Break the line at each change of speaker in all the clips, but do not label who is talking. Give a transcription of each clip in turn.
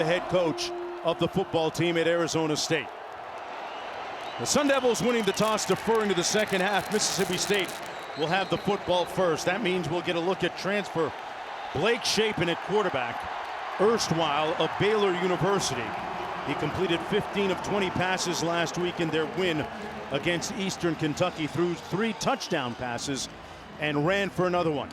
The head coach of the football team at Arizona State. The Sun Devils winning the toss, deferring to the second half. Mississippi State will have the football first. That means we'll get a look at transfer Blake Shapen at quarterback, erstwhile of Baylor University. He completed 15 of 20 passes last week in their win against Eastern Kentucky, threw 3 touchdown passes and ran for another one.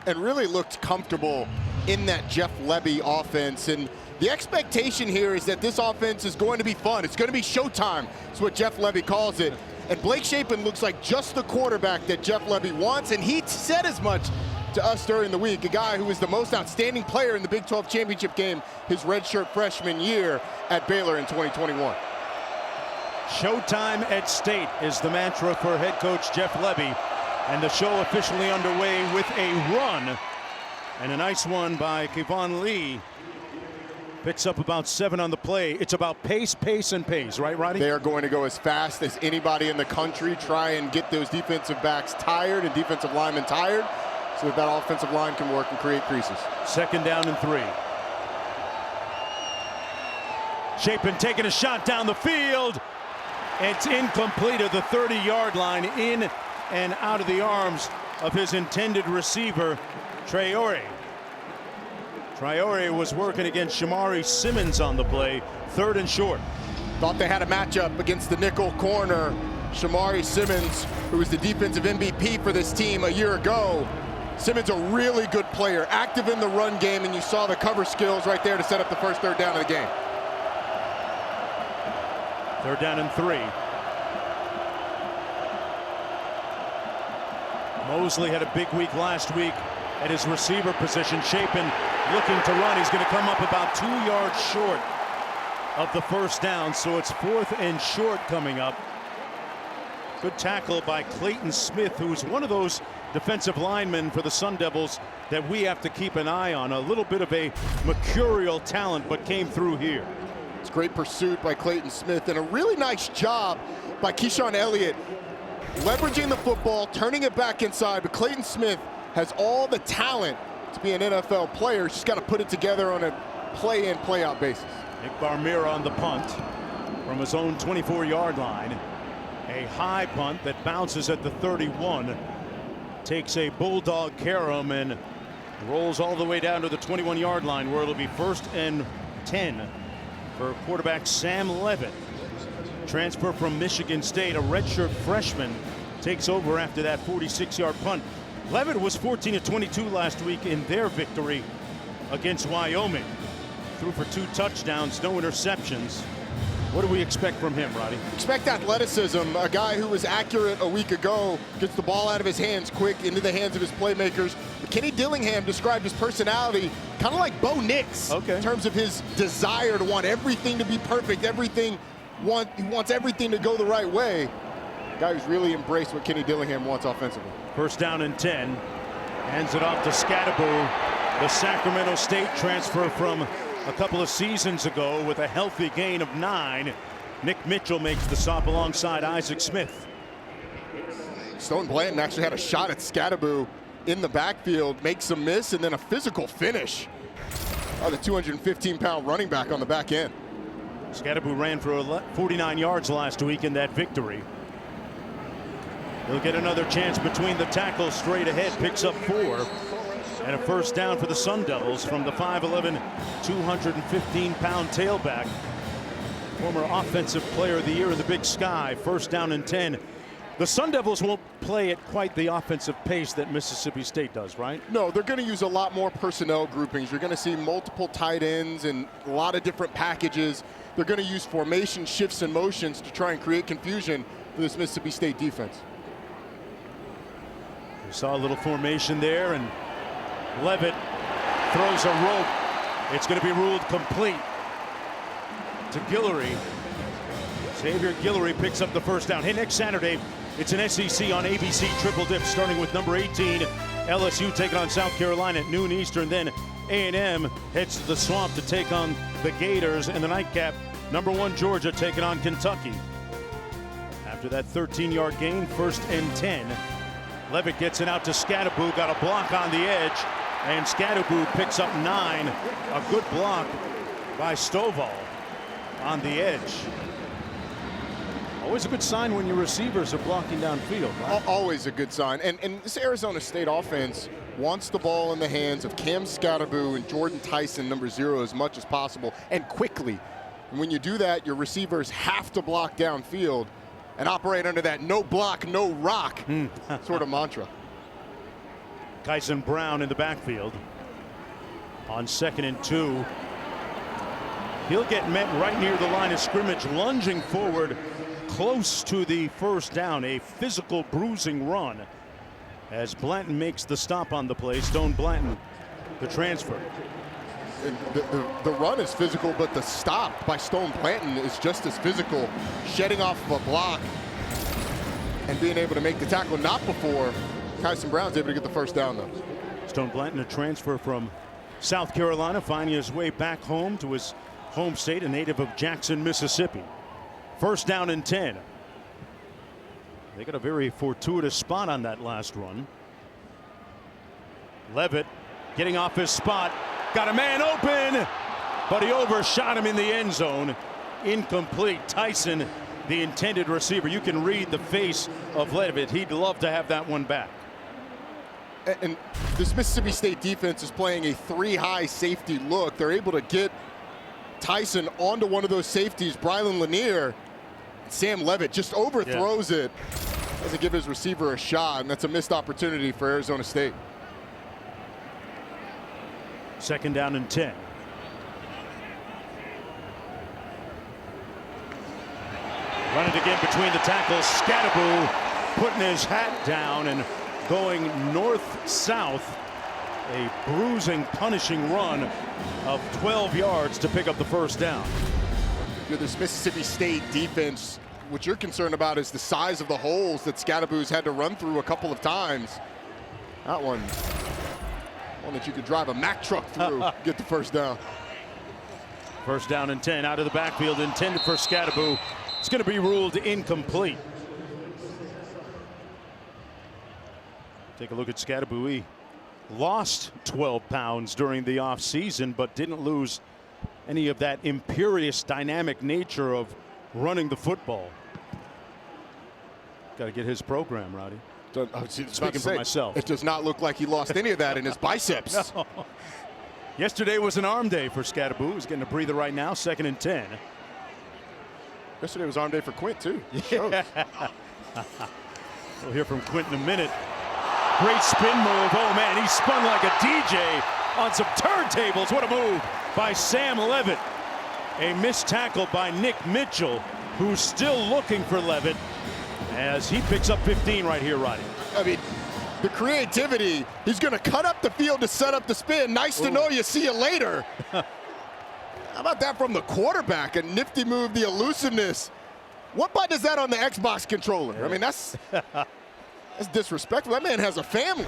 And really looked comfortable in that Jeff Lebby offense. And the expectation here is that this offense is going to be fun. It's going to be showtime. It's what Jeff Lebby calls it. And Blake Shapen looks like just the quarterback that Jeff Lebby wants. And he said as much to us during the week. A guy who was the most outstanding player in the Big 12 championship game his redshirt freshman year at Baylor in 2021.
Showtime at State is the mantra for head coach Jeff Lebby. And the show officially underway with a run. And a nice one by Kevon Lee. Picks up about 7 on the play. It's about pace, pace, and pace, right, Roddy?
They are going to go as fast as anybody in the country, try and get those defensive backs tired and defensive linemen tired so that offensive line can work and create creases.
2nd down and 3. Shapen taking a shot down the field. It's incomplete at the 30-yard line, in and out of the arms of his intended receiver, Traore. Traore was working against Shamari Simmons on the play, 3rd and short.
Thought they had a matchup against the nickel corner. Shamari Simmons, who was the defensive MVP for this team a year ago. Simmons, a really good player, active in the run game, and you saw the cover skills right there to set up the first 3rd down of the game.
3rd down and 3. Mosley had a big week last week at his receiver position. Shapen looking to run. He's going to come up about 2 yards short of the 1st down, so it's 4th and short coming up. Good tackle by Clayton Smith, who's one of those defensive linemen for the Sun Devils that we have to keep an eye on. A little bit of a mercurial talent, but came through here.
It's great pursuit by Clayton Smith, and a really nice job by Keyshawn Elliott leveraging the football, turning it back inside. But Clayton Smith has all the talent to be an NFL player. He's just got to put it together on a play-in, play-out basis.
Nick Barmira on the punt from his own 24-yard line. A high punt that bounces at the 31. Takes a Bulldog carom and rolls all the way down to the 21-yard line, where it'll be 1st and 10 for quarterback Sam Levitt. Transfer from Michigan State, a redshirt freshman, takes over after that 46-yard punt. Levitt was 14 of 22 last week in their victory against Wyoming. Threw for 2 touchdowns, no interceptions. What do we expect from him, Roddy?
Expect athleticism. A guy who was accurate a week ago, gets the ball out of his hands quick into the hands of his playmakers. Kenny Dillingham described his personality kind of like Bo Nix, in terms of his desire to want everything to be perfect, he wants everything to go the right way. Guy who's really embraced what Kenny Dillingham wants offensively.
1st down and 10. Hands it off to Skattebo, the Sacramento State transfer from a couple of seasons ago with a healthy gain of 9. Nick Mitchell makes the stop alongside Isaac Smith.
Stone Blanton actually had a shot at Skattebo in the backfield, makes a miss, and then a physical finish. Oh, the 215-pound running back on the back end.
Skattebo ran for 49 yards last week in that victory. He'll get another chance between the tackles straight ahead, picks up 4. And a 1st down for the Sun Devils from the 5'11", 215-pound tailback. Former Offensive Player of the Year in the Big Sky. 1st down and 10. The Sun Devils won't play at quite the offensive pace that Mississippi State does, right?
No, they're going to use a lot more personnel groupings. You're going to see multiple tight ends and a lot of different packages. They're going to use formation shifts and motions to try and create confusion for this Mississippi State defense.
We saw a little formation there, and Levitt throws a rope. It's going to be ruled complete to Guillory. Xavier Guillory picks up the 1st down. Hey, next Saturday, it's an SEC on ABC triple dip, starting with number 18, LSU taking on South Carolina at noon Eastern. Then A&M heads to the Swamp to take on the Gators. And the nightcap, number 1 Georgia taking on Kentucky. After that 13-yard gain, 1st and 10. Levitt gets it out to Skattebo, got a block on the edge, and Skattebo picks up 9. A good block by Stovall on the edge. Always a good sign when your receivers are blocking downfield. Right?
Always a good sign. And this Arizona State offense wants the ball in the hands of Cam Skattebo and Jordan Tyson, number 0, as much as possible and quickly. And when you do that, your receivers have to block downfield and operate under that no block, no rock sort of mantra.
Kyson Brown in the backfield on 2nd and 2. He'll get met right near the line of scrimmage, lunging forward close to the first down. A physical bruising run as Blanton makes the stop on the play. Stone Blanton, the transfer.
The run is physical, but the stop by Stone Blanton is just as physical. Shedding off of a block and being able to make the tackle. Not before Kyson Brown's able to get the first down, though.
Stone Blanton, a transfer from South Carolina, finding his way back home to his home state, a native of Jackson, Mississippi. First down and 10. They got a very fortuitous spot on that last run. Levitt getting off his spot. Got a man open, but he overshot him in the end zone. Incomplete. Tyson, the intended receiver. You can read the face of Levitt. He'd love to have that one back.
And this Mississippi State defense is playing a 3-high safety look. They're able to get Tyson onto one of those safeties, Brylan Lanier. Sam Levitt just overthrows it. Doesn't give his receiver a shot, and that's a missed opportunity for Arizona State.
2nd down and 10. Running again between the tackles. Skattebo putting his hat down and going north-south. A bruising, punishing run of 12 yards to pick up the first down.
This Mississippi State defense, what you're concerned about is the size of the holes that Skattebo's had to run through a couple of times. That one that you could drive a Mack truck through, get the first down.
First down and 10 out of the backfield, intended for Skattebo. It's going to be ruled incomplete. Take a look at Skattebo. He lost 12 pounds during the offseason, but didn't lose any of that imperious, dynamic nature of running the football. Got to get his program, Roddy. Speaking for myself.
It does not look like he lost any of that in his biceps.
No. Yesterday was an arm day for Skattebo. He's getting a breather right now. 2nd and 10.
Yesterday was arm day for Quint, too.
Yeah. We'll hear from Quint in a minute. Great spin move. Oh, man, he spun like a DJ on some turntables. What a move by Sam Levitt. A missed tackle by Nick Mitchell, who's still looking for Levitt as he picks up 15 right here, Roddy.
I mean, the creativity. He's going to cut up the field to set up the spin. Nice to know you. See you later. How about that from the quarterback? A nifty move, the elusiveness. What button is that on the Xbox controller? I mean, that's disrespectful. That man has a family.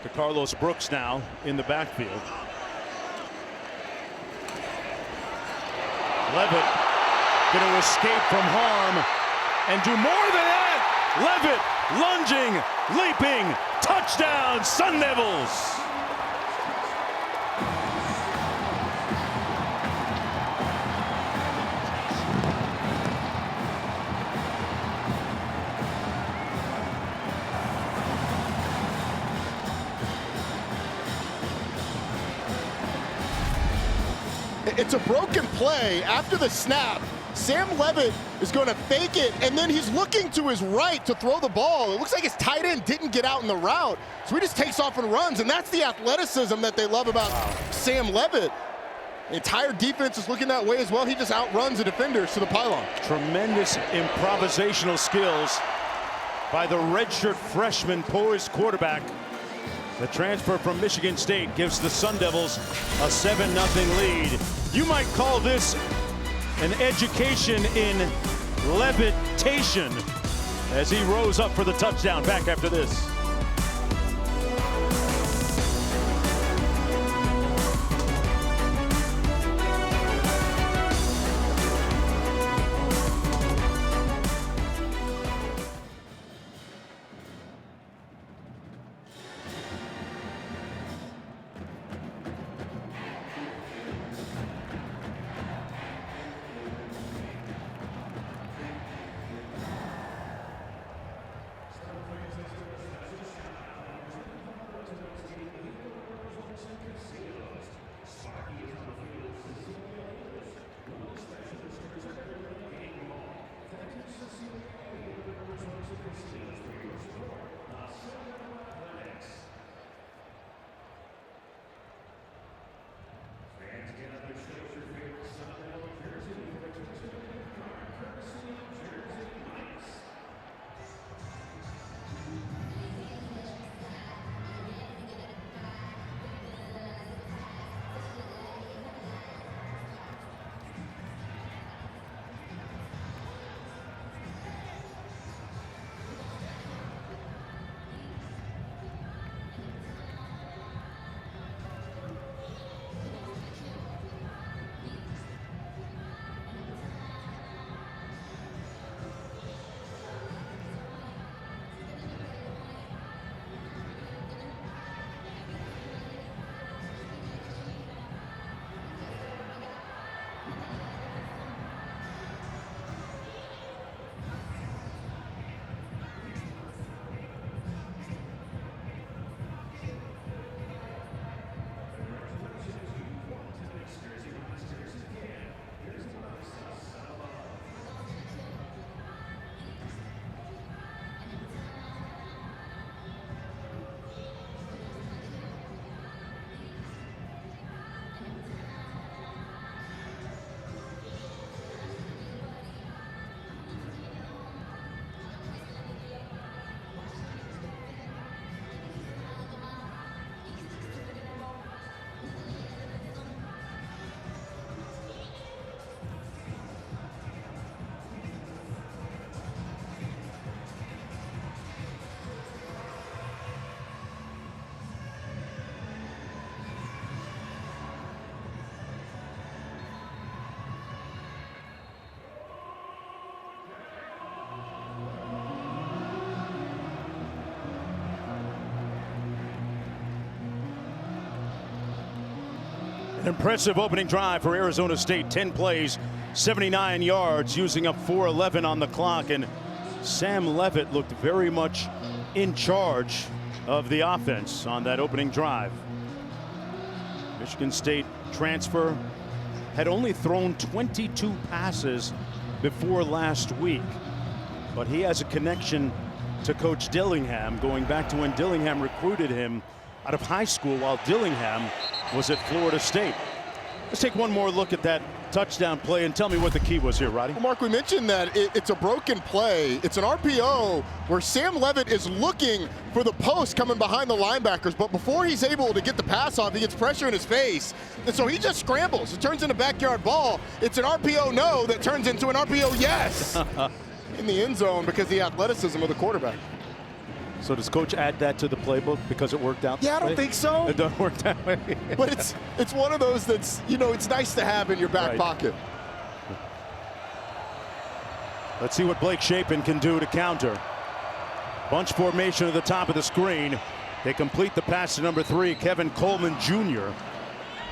To Carlos Brooks now in the backfield. Levitt going to escape from harm and do more than that. Levitt lunging, leaping, touchdown, Sun Devils.
It's a broken play. After the snap, Sam Levitt is going to fake it, and then he's looking to his right to throw the ball. It looks like his tight end didn't get out in the route, so he just takes off and runs, and that's the athleticism that they love about Sam Levitt. The entire defense is looking that way as well. He just outruns the defenders to the pylon.
Tremendous improvisational skills by the redshirt freshman poised quarterback. The transfer from Michigan State gives the Sun Devils a 7-0 lead. You might call this an education in levitation as he rose up for the touchdown. Back after this. Impressive opening drive for Arizona State. 10 plays, 79 yards, using up 4:11 on the clock. And Sam Leavitt looked very much in charge of the offense on that opening drive. Michigan State transfer had only thrown 22 passes before last week, but he has a connection to Coach Dillingham going back to when Dillingham recruited him out of high school while Dillingham was at Florida State. Let's take one more look at that touchdown play and tell me what the key was here, Roddy.
Well, Mark, we mentioned that it's a broken play. It's an RPO where Sam Leavitt is looking for the post coming behind the linebackers, but before he's able to get the pass off, he gets pressure in his face, and so he just scrambles. It turns into backyard ball. It's an RPO no that turns into an RPO yes in the end zone because of the athleticism of the quarterback.
So does Coach add that to the playbook because it worked out?
Yeah, I don't think so.
It doesn't work that way.
But it's one of those that's, you know, it's nice to have in your back pocket.
Let's see what Blake Shapen can do to counter. Bunch formation at the top of the screen. They complete the pass to number 3, Kevin Coleman Jr.,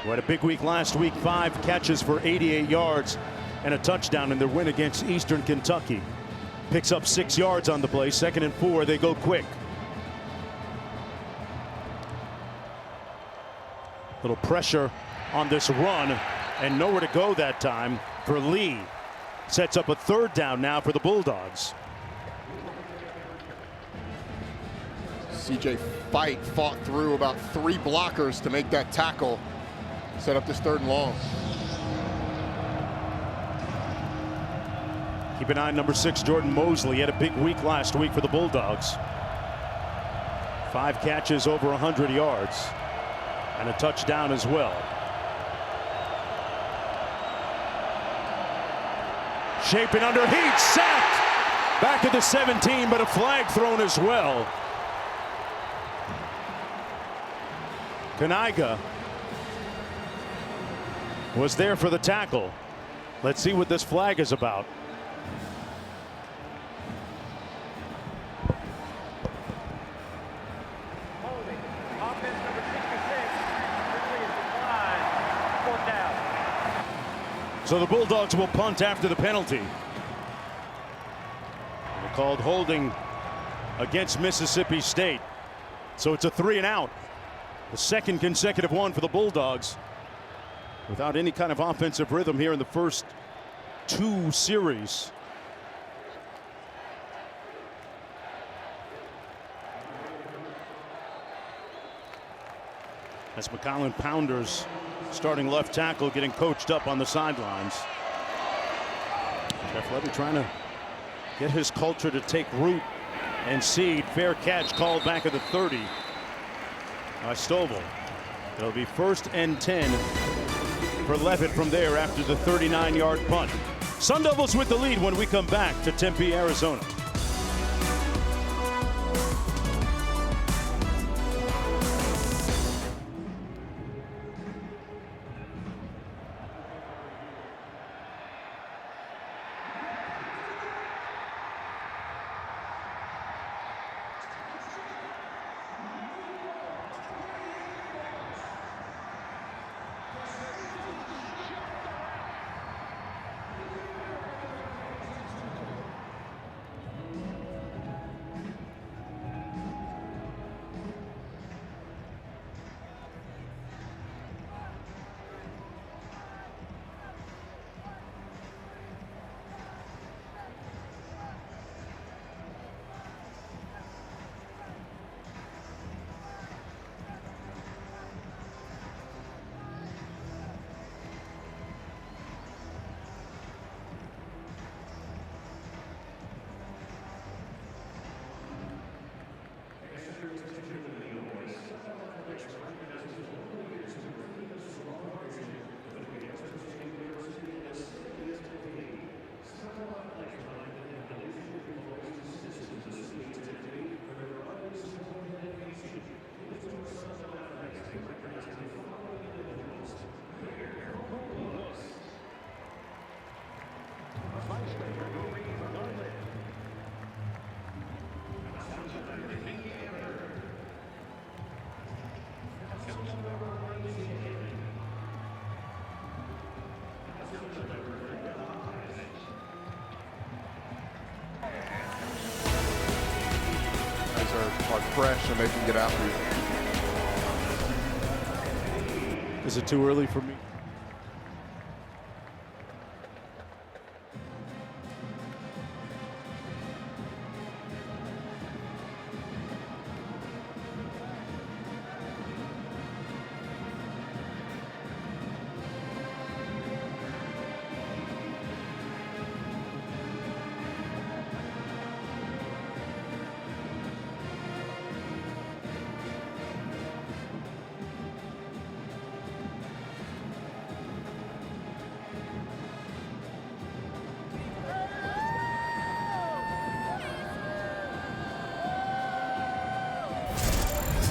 who had a big week last week. 5 catches for 88 yards and a touchdown in their win against Eastern Kentucky. Picks up 6 yards on the play. 2nd and 4. They go quick. Little pressure on this run and nowhere to go that time for Lee. Sets up a 3rd down now for the Bulldogs.
CJ fought through about 3 blockers to make that tackle. Set up this 3rd and long.
Keep an eye on number 6, Jordan Mosley. He had a big week last week for the Bulldogs. 5 catches over 100 yards and a touchdown as well. Shapen under heat, sacked back at the 17, but a flag thrown as well. Kaniga was there for the tackle. Let's see what this flag is about. So the Bulldogs will punt after the penalty. They're called holding against Mississippi State. So it's a 3 and out. The 2nd consecutive one for the Bulldogs without any kind of offensive rhythm here in the first 2 series. As McCollum Pounders, starting left tackle, getting coached up on the sidelines. Jeff Lebby trying to get his culture to take root and seed. Fair catch called back at the 30 by Stovall. It'll be 1st and 10 for Leavitt from there after the 39-yard punt. Sun Devils with the lead when we come back to Tempe, Arizona.
are fresh and they can get after you.
Is it too early for me?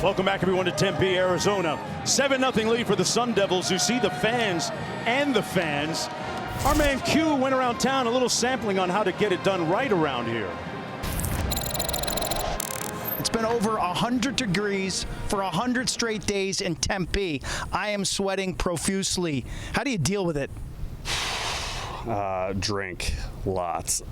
Welcome back, everyone, to Tempe, Arizona. 7-0 lead for the Sun Devils, who see the fans and the fans. Our man Q went around town, a little sampling on how to get it done right around here.
It's been over 100 degrees for 100 straight days in Tempe. I am sweating profusely. How do you deal with it?
Drink lots.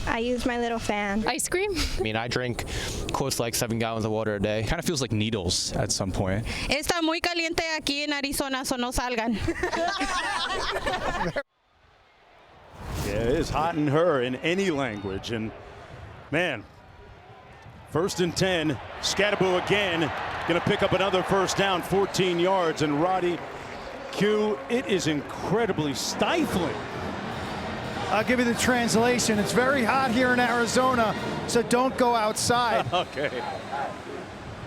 I use my little fan.
Ice cream?
I mean, I drink close to like 7 gallons of water a day.
Kind of feels like needles at some point.
Está muy caliente aquí en Arizona, so no salgan.
Yeah, it is hot in her in any language. And, man, 1st and 10. Skattebo again. Going to pick up another first down, 14 yards. And Roddy, Q, it is incredibly stifling.
I'll give you the translation. It's very hot here in Arizona, so don't go outside.
Okay.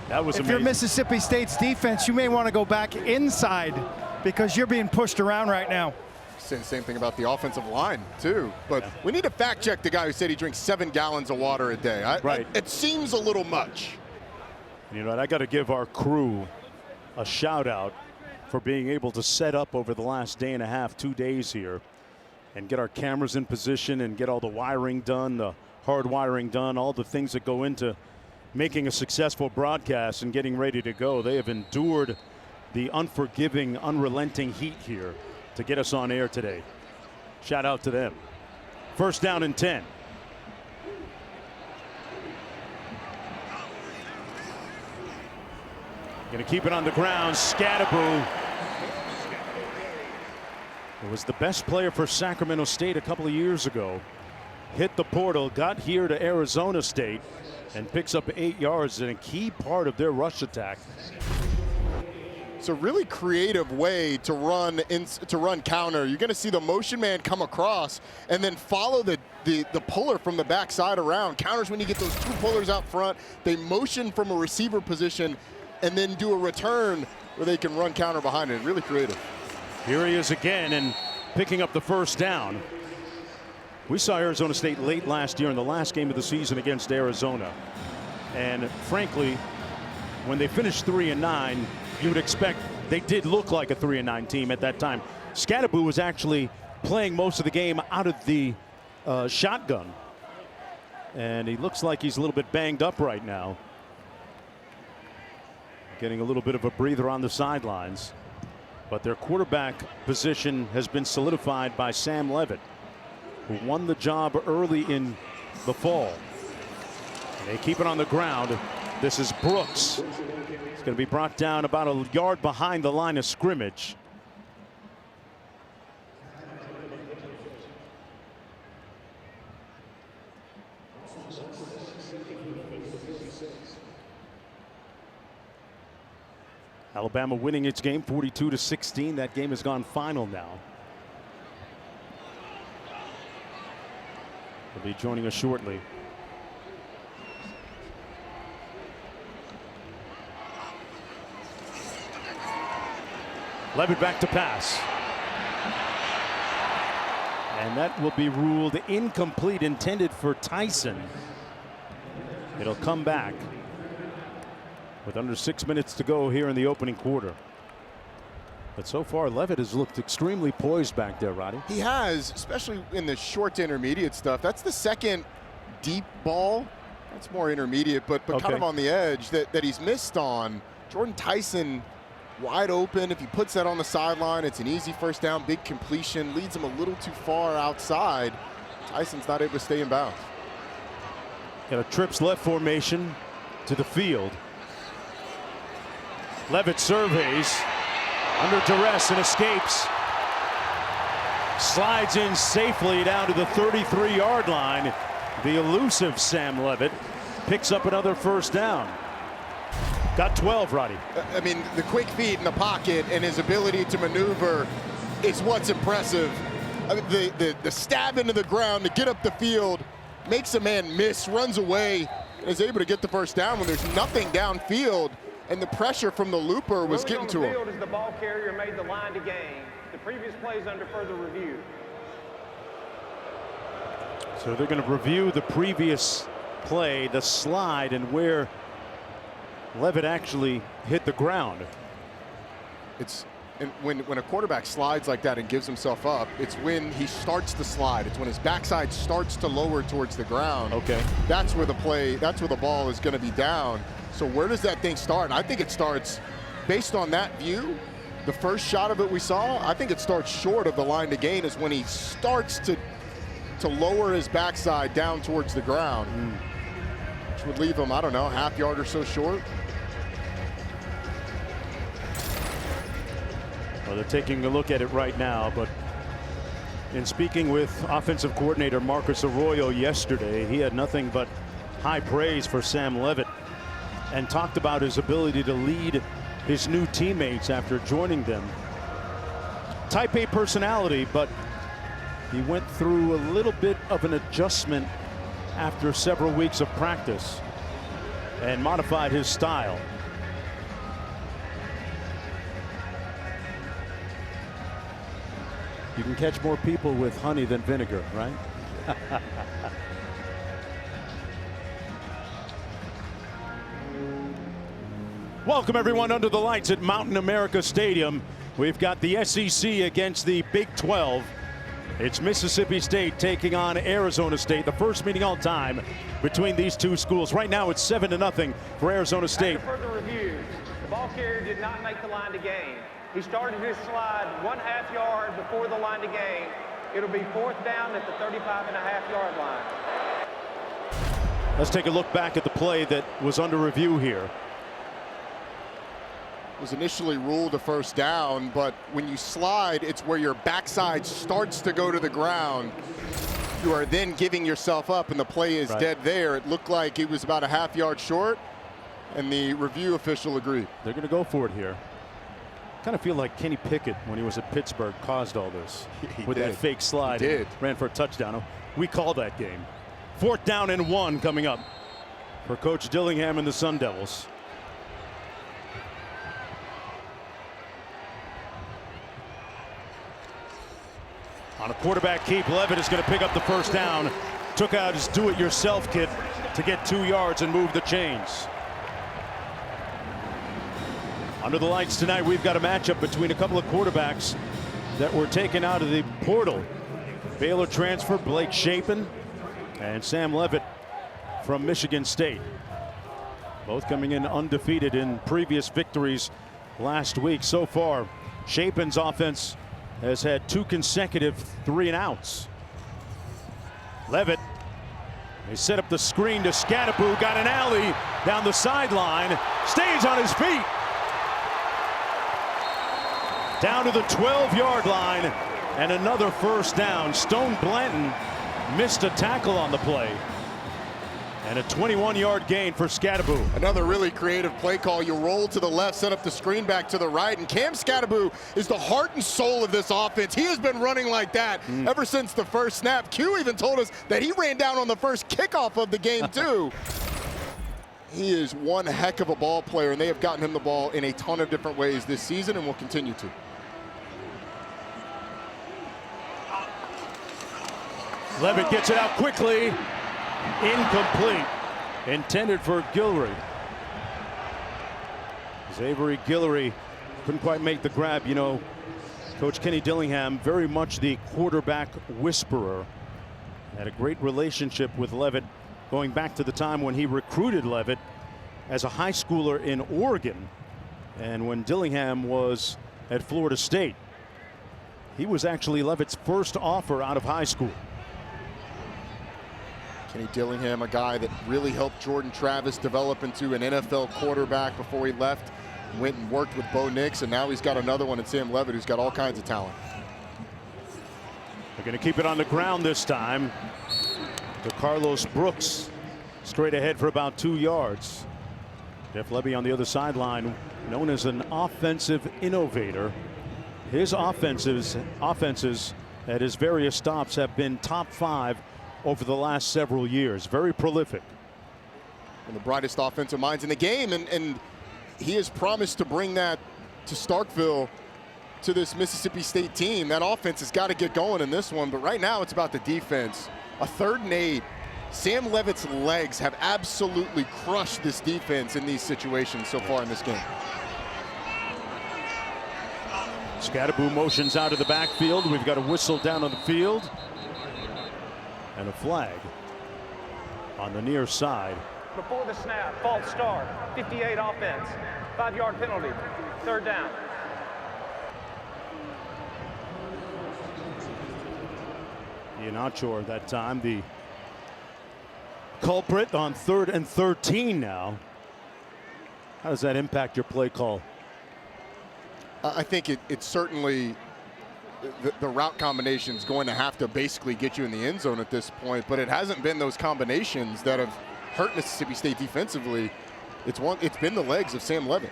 That was
If
amazing.
you're Mississippi State's defense, you may want to go back inside because you're being pushed around right now.
Say the same thing about the offensive line, too. But we need to fact check the guy who said he drinks 7 gallons of water a day.
Right.
It seems a little much.
You know what? I got to give our crew a shout out for being able to set up over the last day and a half, 2 days here, and get our cameras in position and get all the wiring done, the hard wiring done, all the things that go into making a successful broadcast and getting ready to go. They have endured the unforgiving, unrelenting heat here to get us on air today. Shout out to them. 1st down and 10. Going to keep it on the ground. Skattebo. It was the best player for Sacramento State a couple of years ago. Hit the portal, got here to Arizona State, and picks up 8 yards in a key part of their rush attack.
It's a really creative way to run counter. You're going to see the motion man come across and then follow the puller from the backside around. Counters when you get those 2 pullers out front. They motion from a receiver position and then do a return where they can run counter behind it. Really creative.
Here he is again and picking up the first down. We saw Arizona State late last year in the last game of the season against Arizona. And frankly, when they finished 3-9, you would expect they did look like a 3-9 team at that time. Skattebo was actually playing most of the game out of the shotgun. And he looks like he's a little bit banged up right now. Getting a little bit of a breather on the sidelines. But their quarterback position has been solidified by Sam Levitt, who won the job early in the fall. And they keep it on the ground. This is Brooks. It's going to be brought down about a yard behind the line of scrimmage. Alabama winning its game 42-16. That game has gone final now. He'll be joining us shortly. Levitt back to pass. And that will be ruled incomplete, intended for Tyson. It'll come back with under 6 minutes to go here in the opening quarter. But so far, Levitt has looked extremely poised back there, Roddy.
He has, especially in the short to intermediate stuff. That's the second deep ball. That's more intermediate, but kind of on the edge that he's missed on. Jordan Tyson wide open. If he puts that on the sideline, it's an easy first down, big completion, leads him a little too far outside. Tyson's not able to stay in bounds.
Got a trips left formation. to the field. Levitt surveys under duress and escapes. Slides in safely down to the 33-yard line. The elusive Sam Levitt picks up another first down. Got 12, Roddy.
I mean, the quick feet in the pocket and his ability to maneuver is what's impressive. I mean, the stab into the ground to get up the field makes a man miss, runs away, and is able to get the first down when there's nothing downfield, and the pressure from the looper was getting to him.
On the field as the ball carrier made the line to gain. The previous play is under further review.
So they're going to review the previous play, the slide, and where Levitt actually hit the ground.
And when a quarterback slides like that and gives himself up, it's when he starts to slide. It's when his backside starts to lower towards the ground.
Okay.
That's where the ball is going to be down. So where does that thing start? And I think it starts, based on that view, the first shot of it we saw, I think it starts short of the line to gain is when he starts to lower his backside down towards the ground, which would leave him, I don't know, half yard or so short.
Well, they're taking a look at it right now, but in speaking with offensive coordinator Marcus Arroyo yesterday, he had nothing but high praise for Sam Levitt and talked about his ability to lead his new teammates after joining them. Type A personality, but he went through a little bit of an adjustment after several weeks of practice and modified his style. You can catch more people with honey than vinegar, right? Welcome everyone under the lights at Mountain America Stadium. We've got the SEC against the Big 12. It's Mississippi State taking on Arizona State, the first meeting all time between these two schools. Right now it's 7-0 for Arizona State.
After further reviews, the ball carrier did not make the line to gain. He started his slide 1/2 yard before the line to gain. It'll be fourth down at the 35.5-yard line.
Let's take a look back at the play that was under review here.
Was initially ruled a first down, but when you slide, it's where your backside starts to go to the ground. You are then giving yourself up, and the play is dead there. It looked like it was about a half yard short, and the review official agreed.
They're going to go for it here. Kind of feel like Kenny Pickett, when he was at Pittsburgh, caused all this with that fake slide.
He did.
Ran for a touchdown. We called that game. 4th down and 1 coming up for Coach Dillingham and the Sun Devils. On a quarterback keep, Levitt is going to pick up the first down. Took out his do-it-yourself kit to get 2 yards and move the chains. Under the lights tonight, we've got a matchup between a couple of quarterbacks that were taken out of the portal. Baylor transfer Blake Shapen and Sam Levitt from Michigan State. Both coming in undefeated in previous victories last week. So far, Shapen's offense has had 2 consecutive 3-and-outs. Levitt, they set up the screen to Skattebo, got an alley down the sideline, stays on his feet. Down to the 12-yard line, and another first down. Stone Blanton missed a tackle on the play. And a 21-yard gain for Skattebo.
Another really creative play call. You roll to the left, set up the screen back to the right, and Cam Skattebo is the heart and soul of this offense. He has been running like that ever since the first snap. Q even told us that he ran down on the first kickoff of the game, too. He is one heck of a ball player, and they have gotten him the ball in a ton of different ways this season and will continue to.
Levitt gets it out quickly. Incomplete. Intended for Guillory. Avery Guillory couldn't quite make the grab. You know, Coach Kenny Dillingham, very much the quarterback whisperer. Had a great relationship with Levitt going back to the time when he recruited Levitt as a high schooler in Oregon. And when Dillingham was at Florida State, he was actually Levitt's first offer out of high school.
Kenny Dillingham, a guy that really helped Jordan Travis develop into an NFL quarterback before he left, went and worked with Bo Nix, and now he's got another one in Sam Levitt who's got all kinds of talent.
They're going to keep it on the ground this time to Carlos Brooks, straight ahead for about 2 yards. Jeff Levy on the other sideline, known as an offensive innovator. His offenses at his various stops have been top 5 over the last several years. Very prolific.
One of the brightest offensive minds in the game, and he has promised to bring that to Starkville, to this Mississippi State team. That offense has got to get going in this one, but right now it's about the defense. A 3rd and 8. Sam Levitt's legs have absolutely crushed this defense in these situations so far in this game.
Skattebo motions out of the backfield. We've got a whistle down on the field and a flag on the near side.
Before the snap, false start, 58 offense, 5-yard penalty, 3rd down.
Ian Achor that time, the culprit on 3rd and 13 now. How does that impact your play call?
I think it certainly, the route combination is going to have to basically get you in the end zone at this point, but it hasn't been those combinations that have hurt Mississippi State defensively. It's been the legs of Sam Levitt.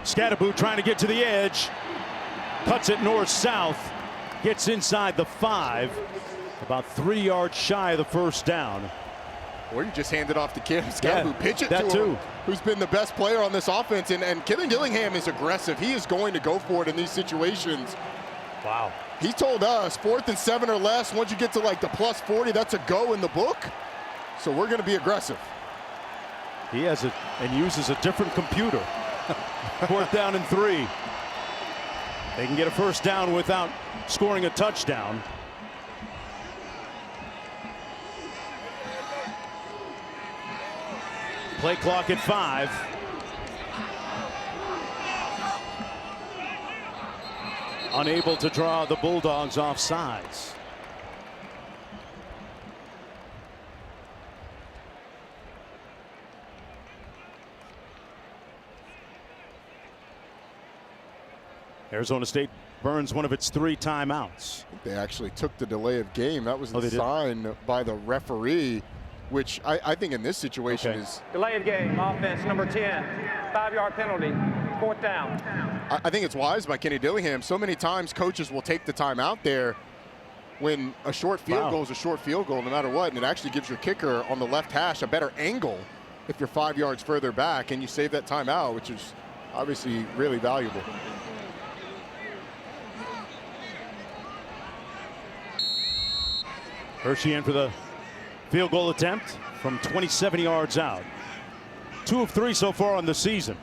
Skattebo trying to get to the edge, cuts it north-south, gets inside the 5, about 3 yards shy of the 1st down.
Or you just hand it off to Kim Skattebo, pitch it to him, who's been the best player on this offense. And Kenny Dillingham is aggressive. He is going to go for it in these situations.
Wow.
He told us 4th and 7 or less, once you get to like the plus 40, that's a go in the book. So we're going to be aggressive.
He has it and uses a different computer. 4th down and 3. They can get a 1st down without scoring a touchdown. Play clock at 5. Unable to draw the Bulldogs off sides. Arizona State burns one of its 3 timeouts.
They actually took the delay of game. That was the sign by the referee, which I think in this situation is...
Delay of game, offense number 10, 5-yard penalty, 4th down.
I think it's wise by Kenny Dillingham. So many times coaches will take the timeout there when a short field goal is a short field goal no matter what, and it actually gives your kicker on the left hash a better angle if you're 5 yards further back and you save that timeout, which is obviously really valuable.
Hershey in for the field goal attempt from 27 yards out. 2 of 3 so far on the season.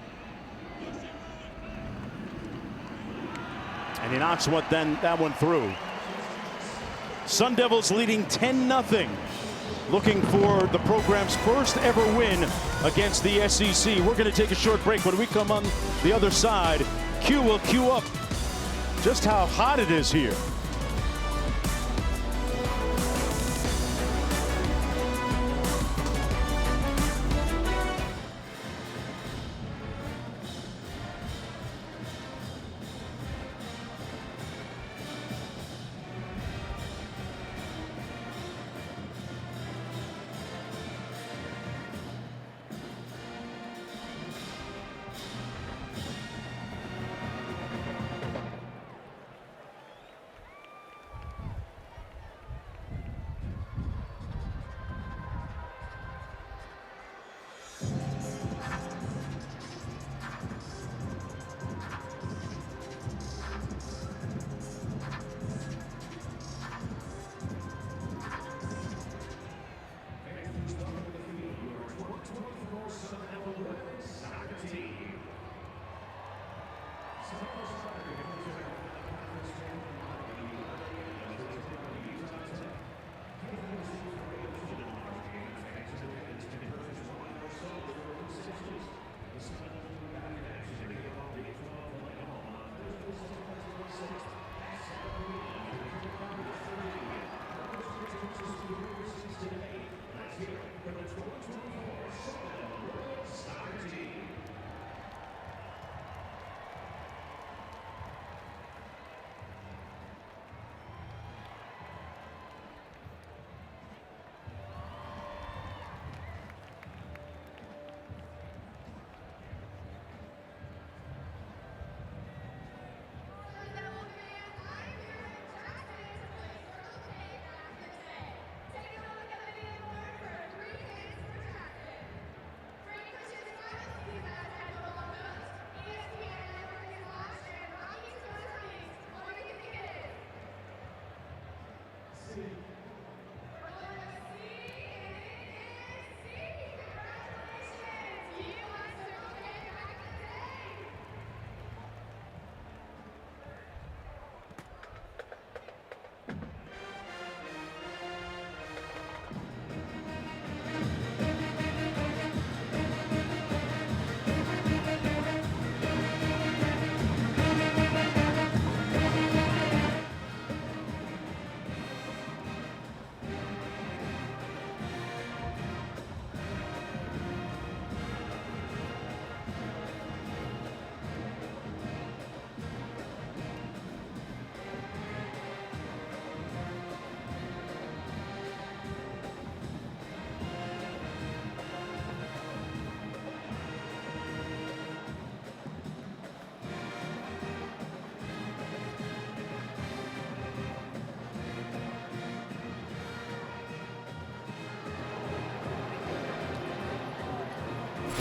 And he knocks that one through. Sun Devils leading 10-0. Looking for the program's first ever win against the SEC. We're going to take a short break. When we come on the other side, Q will cue up just how hot it is here.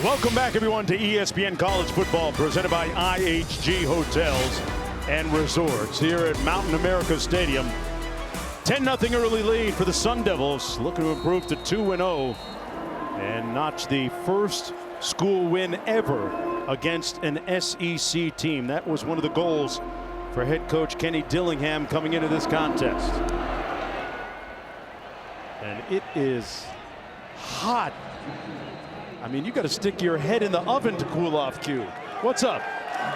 Welcome back, everyone, to ESPN College Football, presented by IHG Hotels and Resorts here at Mountain America Stadium. 10-0 early lead for the Sun Devils, looking to improve to 2-0 and notch the first school win ever against an SEC team. That was one of the goals for head coach Kenny Dillingham coming into this contest. And it is hot. I mean, you got to stick your head in the oven to cool off, Q. What's up?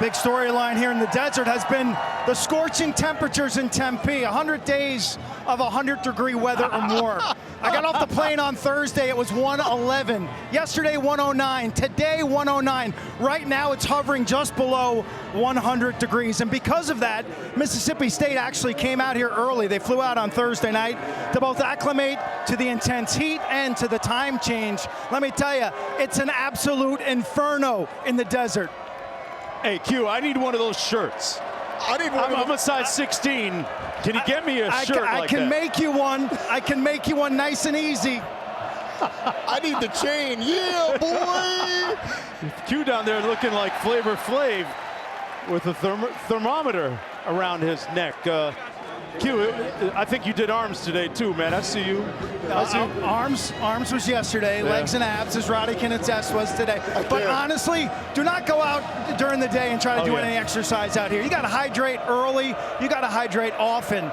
Big storyline here in the desert has been the scorching temperatures in Tempe. 100 days of 100-degree weather or more. I got off the plane on Thursday. It was 111. Yesterday, 109. Today, 109. Right now, it's hovering just below 100 degrees. And because of that, Mississippi State actually came out here early. They flew out on Thursday night to both acclimate to the intense heat and to the time change. Let me tell you, it's an absolute inferno in the desert.
Hey, Q, I need one of those shirts. I'm a size 16. Can you get me a shirt like that?
I can make you one. I can make you one nice and easy.
I need the chain. Yeah, boy.
Q down there looking like Flavor Flav with a thermometer around his neck. Q, I think you did arms today too, man. I see you.
Arms was yesterday. Yeah. Legs and abs, as Roddy can attest, was today. But honestly, do not go out during the day and try to do any exercise out here. You got to hydrate early. You got to hydrate often.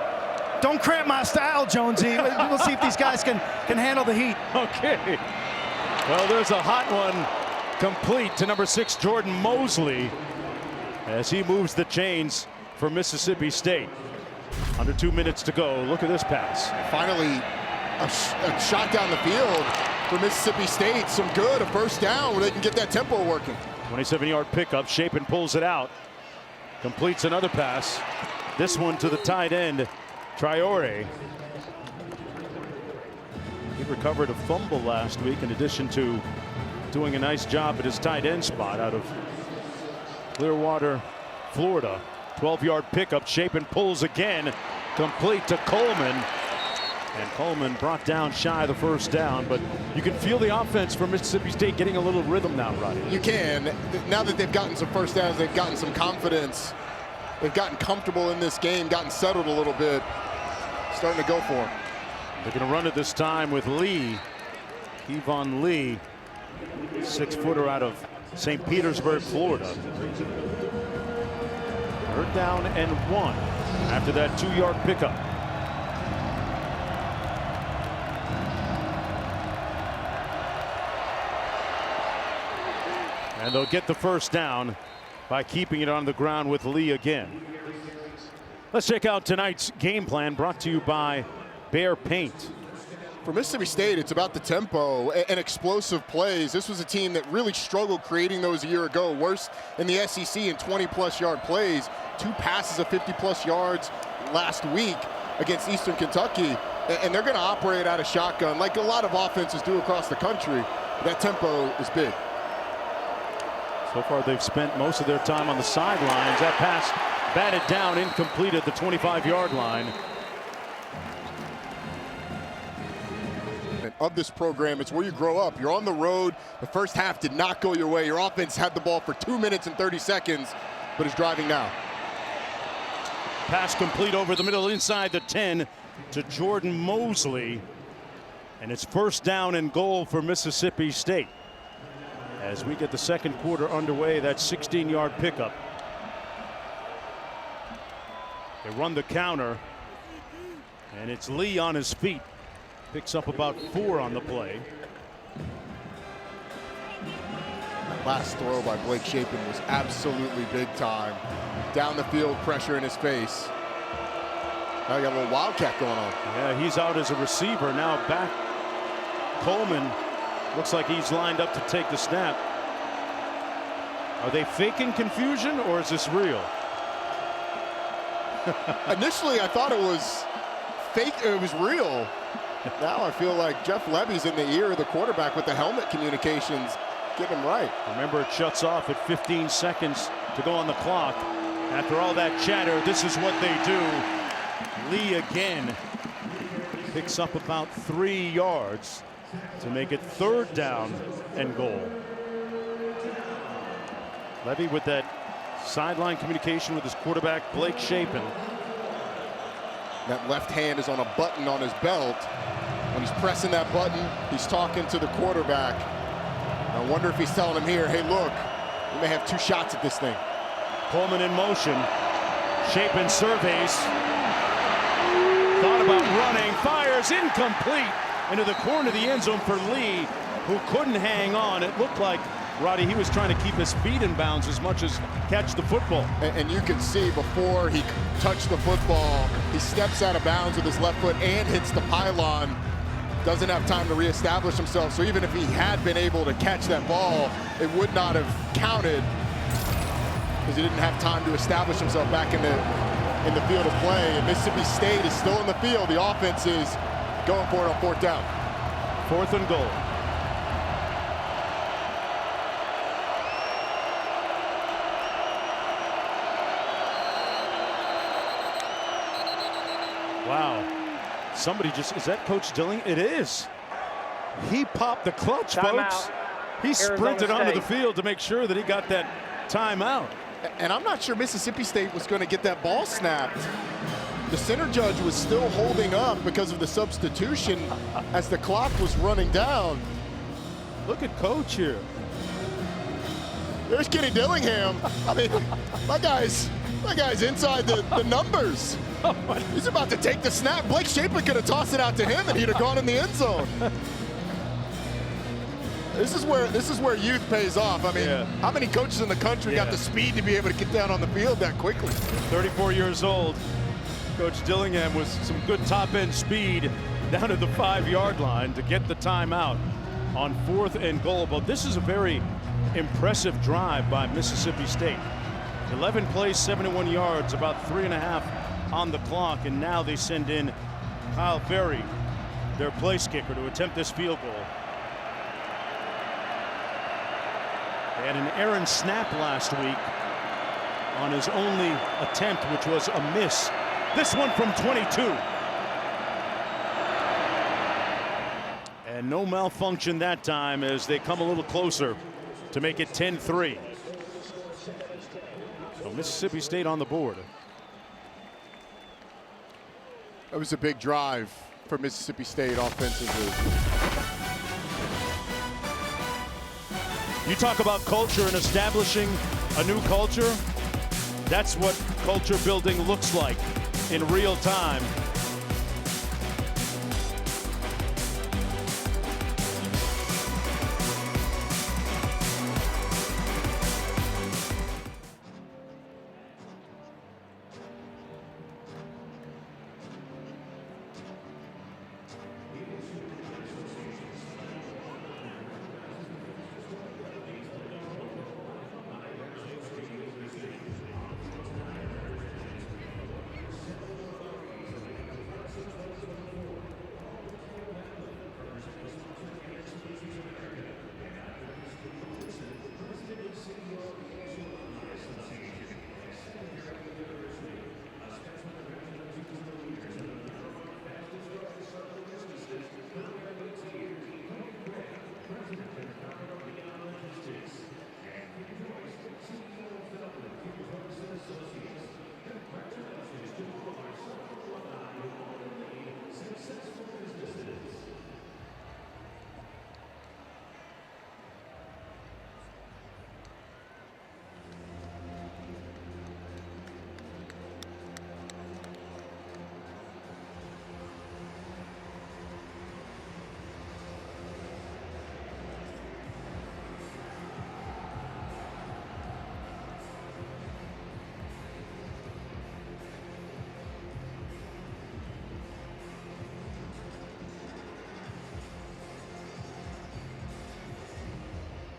Don't cramp my style, Jonesy. We'll see if these guys can handle the heat.
Okay. Well, there's a hot one complete to number 6, Jordan Mosley, as he moves the chains for Mississippi State. Under 2 minutes to go. Look at this pass.
Finally, a shot down the field for Mississippi State. Some good, a first down where they can get that tempo working.
27-yard pickup. Shapen pulls it out. Completes another pass. This one to the tight end, Traore. He recovered a fumble last week in addition to doing a nice job at his tight end spot out of Clearwater, Florida. 12-yard pickup. Shapen pulls again. Complete to Coleman. And Coleman brought down shy of the first down, but you can feel the offense from Mississippi State getting a little rhythm now, Roddy.
You can. Now that they've gotten some first downs, they've gotten some confidence. They've gotten comfortable in this game, gotten settled a little bit. Starting to go for them.
They're going to run it this time with Lee. Kevon Lee, 6-footer out of St. Petersburg, Florida. 3rd down and 1 after that 2-yard pickup. And they'll get the first down by keeping it on the ground with Lee again. Let's check out tonight's game plan, brought to you by Bear Paint.
For Mississippi State, it's about the tempo and explosive plays. This was a team that really struggled creating those a year ago. Worst in the SEC in 20-plus yard plays. 2 passes of 50-plus yards last week against Eastern Kentucky. And they're going to operate out of shotgun like a lot of offenses do across the country. That tempo is big.
So far, they've spent most of their time on the sidelines. That pass batted down, incomplete at the 25-yard line.
Of this program, it's where you grow up. You're on the road. The first half did not go your way. Your offense had the ball for 2 minutes and 30 seconds, but is driving now.
Pass complete over the middle inside the 10 to Jordan Mosley. And it's 1st down and goal for Mississippi State. As we get the second quarter underway, that 16-yard pickup. They run the counter, and it's Lee on his feet. Picks up about 4 on the play.
Last throw by Blake Shapen was absolutely big time. Down the field, pressure in his face. Now you got a little wildcat going on.
Yeah, he's out as a receiver. Now back. Coleman looks like he's lined up to take the snap. Are they faking confusion, or is this real?
Initially, I thought it was fake. It was real. Now I feel like Jeff Levy's in the ear of the quarterback with the helmet communications. Get him right.
Remember, it shuts off at 15 seconds to go on the clock. After all that chatter, this is what they do. Lee again picks up about 3 yards to make it 3rd down and goal. Levy with that sideline communication with his quarterback, Blake Shapen.
That left hand is on a button on his belt. When he's pressing that button, he's talking to the quarterback. I wonder if he's telling him here, hey, look, we may have 2 shots at this thing.
Coleman in motion. Shapen surveys. Thought about running. Fires incomplete into the corner of the end zone for Lee, who couldn't hang on. It looked like, Roddy, he was trying to keep his feet in bounds as much as catch the football.
And you can see before he touched the football, he steps out of bounds with his left foot and hits the pylon. Doesn't have time to reestablish himself. So even if he had been able to catch that ball, it would not have counted because he didn't have time to establish himself back in the field of play. And Mississippi State is still in the field. The offense is going for it on 4th down.
4th and goal. Wow. Somebody just, is that Coach Dilling? It is. He popped the clutch, folks. He sprinted onto the field to make sure that he got that timeout.
And I'm not sure Mississippi State was going to get that ball snapped. The center judge was still holding up because of the substitution as the clock was running down.
Look at Coach here.
There's Kenny Dillingham. I mean, my guy's inside the numbers. He's about to take the snap. Blake Shapen could have tossed it out to him and he'd have gone in the end zone. This is where youth pays off. I mean, how many coaches in the country got the speed to be able to get down on the field that quickly?
34 years old. Coach Dillingham with some good top-end speed down to the 5-yard line to get the timeout on 4th and goal. But this is a very impressive drive by Mississippi State. 11 plays, 71 yards, about 3.5 on the clock, and now they send in Kyle Ferry, their place kicker, to attempt this field goal. They had an errant snap last week on his only attempt, which was a miss. This one from 22. And no malfunction that time as they come a little closer to make it 10-3. So Mississippi State on the board.
That was a big drive for Mississippi State offensively.
You talk about culture and establishing a new culture. That's what culture building looks like in real time.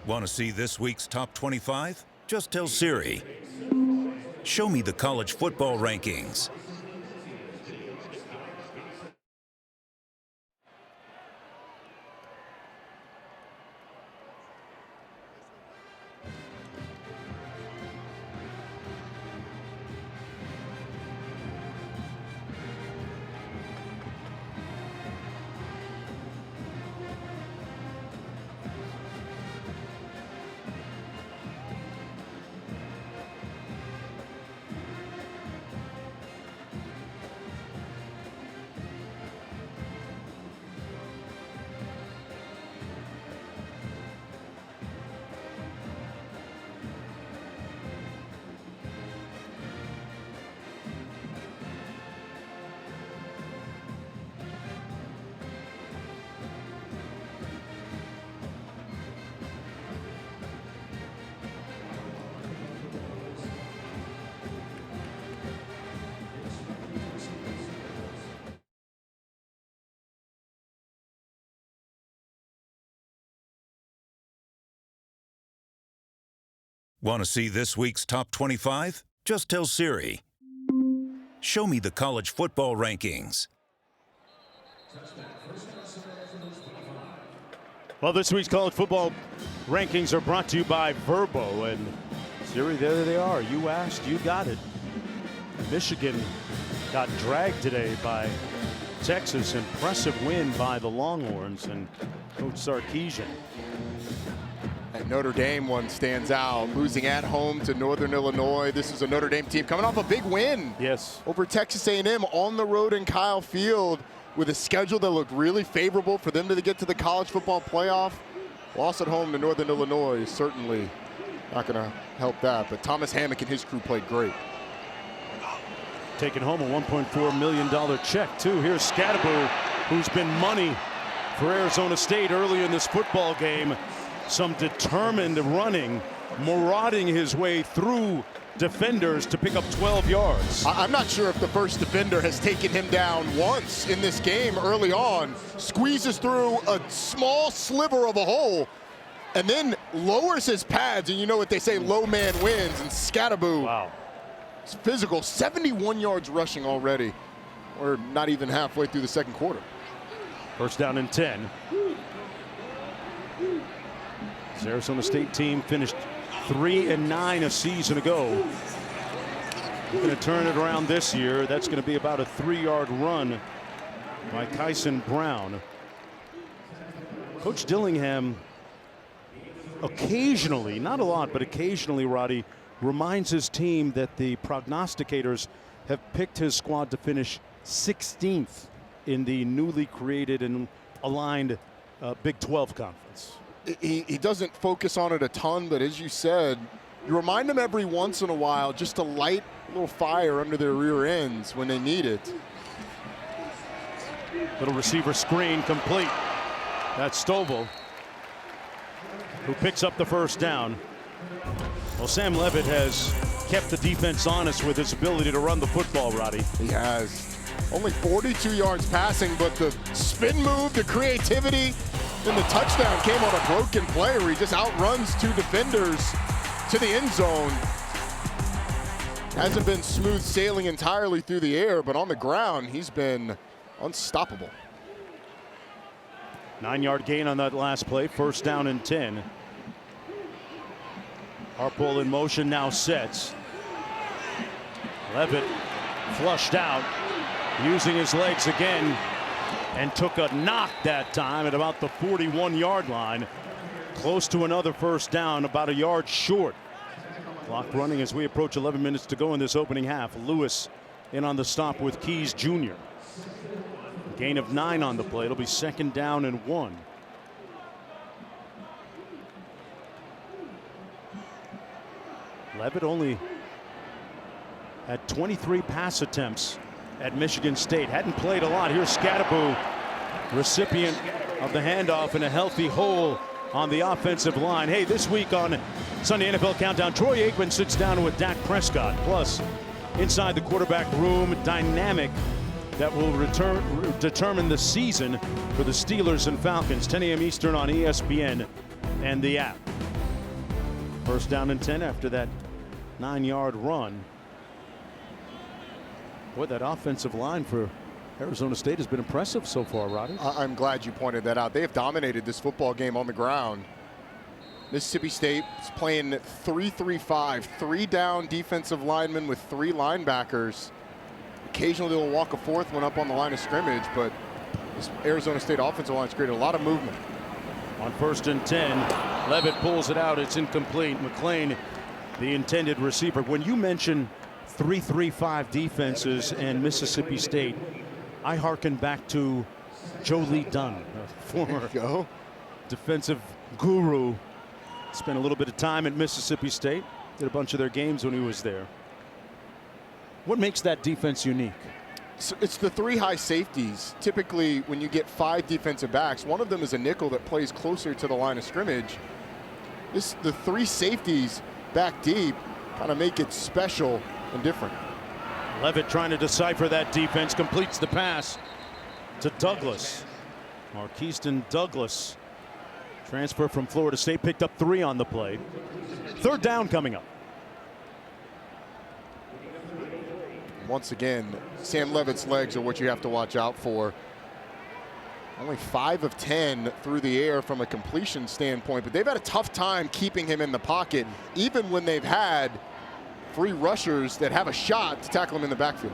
Want to see this week's top 25? Just tell Siri, show me the college football rankings. Want to see this week's top 25? Just tell Siri, show me the college football rankings.
Well, this week's college football rankings are brought to you by Verbo. And Siri, there they are. You asked, you got it. Michigan got dragged today by Texas. Impressive win by the Longhorns and Coach Sarkisian.
And Notre Dame one stands out, losing at home to Northern Illinois. This is a Notre Dame team coming off a big win.
Yes.
Over Texas A&M on the road in Kyle Field with a schedule that looked really favorable for them to get to the college football playoff. Loss at home to Northern Illinois is certainly not going to help that. But Thomas Hammock and his crew played great.
Taking home a $1.4 million check, too. Here's Skattebo, who's been money for Arizona State early in this football game. Some determined running, marauding his way through defenders to pick up 12 yards.
I'm not sure if the first defender has taken him down once in this game early on. Squeezes through a small sliver of a hole and then lowers his pads. And you know what they say, low man wins. And Skattebo,
wow,
it's physical, 71 yards rushing already. We're not even halfway through the second quarter.
First down and 10. This Arizona State team finished 3-9 a season ago. Going to turn it around this year. That's going to be about a 3-yard run by Kyson Brown. Coach Dillingham occasionally, not a lot, but occasionally, Roddy, reminds his team that the prognosticators have picked his squad to finish 16th in the newly created and aligned Big 12 conference.
He doesn't focus on it a ton, but as you said, you remind them every once in a while just to light a little fire under their rear ends when they need it.
Little receiver screen complete. That's Stovall, who picks up the first down. Well, Sam Levitt has kept the defense honest with his ability to run the football, Roddy.
He has. Only 42 yards passing, but the spin move, the creativity, and the touchdown came on a broken play where he just outruns two defenders to the end zone. Hasn't been smooth sailing entirely through the air, but on the ground, he's been unstoppable.
9-yard gain on that last play. First down and 10. Harpole in motion, now sets. Levitt flushed out, using his legs again, and took a knock that time at about the 41-yard line. Close to another first down, about a yard short. Clock running as we approach 11 minutes to go in this opening half. Lewis in on the stop with Keys Jr. Gain of 9 on the play. It'll be second down and 1. Levitt only had 23 pass attempts at Michigan State. Hadn't played a lot. Here's Skattebo, recipient of the handoff in a healthy hole on the offensive line. Hey, this week on Sunday NFL Countdown, Troy Aikman sits down with Dak Prescott. Plus, inside the quarterback room dynamic that will determine the season for the Steelers and Falcons. 10 a.m. Eastern on ESPN and the app. First down and 10 after that 9-yard run. Boy, that offensive line for Arizona State has been impressive so far, Roddy.
I'm glad you pointed that out. They have dominated this football game on the ground. Mississippi State is playing 3-3-5, 3 down defensive linemen with 3 linebackers. Occasionally they'll walk a fourth one up on the line of scrimmage, but this Arizona State offensive line has created a lot of movement.
On first and 10, Levitt pulls it out. It's incomplete. McClain, the intended receiver. When you mention 3-3-5 defenses and Mississippi State, I hearken back to Joe Lee Dunn, a former defensive guru. Spent a little bit of time at Mississippi State. Did a bunch of their games when he was there. What makes that defense unique?
So it's the 3 high safeties. Typically, when you get 5 defensive backs, one of them is a nickel that plays closer to the line of scrimmage. The 3 safeties back deep kind of make it special and different.
Levitt trying to decipher that defense, completes the pass to Douglas. Marquiston Douglas Transfer from Florida State, picked up 3 on the play. Third down coming up.
Once again, Sam Levitt's legs are what you have to watch out for. Only 5 of 10 through the air from a completion standpoint, but they've had a tough time keeping him in the pocket, even when they've had free rushers that have a shot to tackle him in the backfield.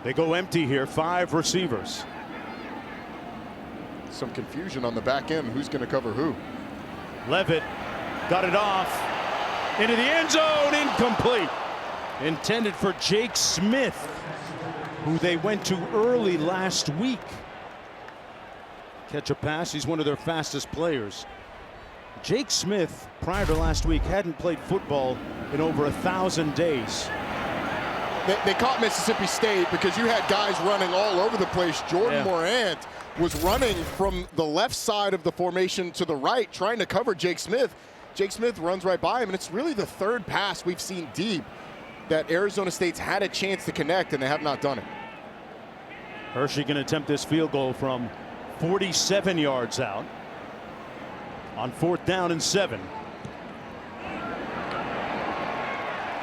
They go empty here, 5 receivers.
Some confusion on the back end. Who's going to cover who?
Levitt got it off into the end zone, incomplete. Intended for Jake Smith, who they went to early last week. Catch a pass, he's one of their fastest players. Jake Smith, prior to last week, hadn't played football in over 1,000 days.
They caught Mississippi State because you had guys running all over the place. Jordan Morant was running from the left side of the formation to the right, trying to cover Jake Smith. Jake Smith runs right by him, and it's really the third pass we've seen deep that Arizona State's had a chance to connect, and they have not done it.
Hershey can attempt this field goal from 47 yards out on 4th down and 7.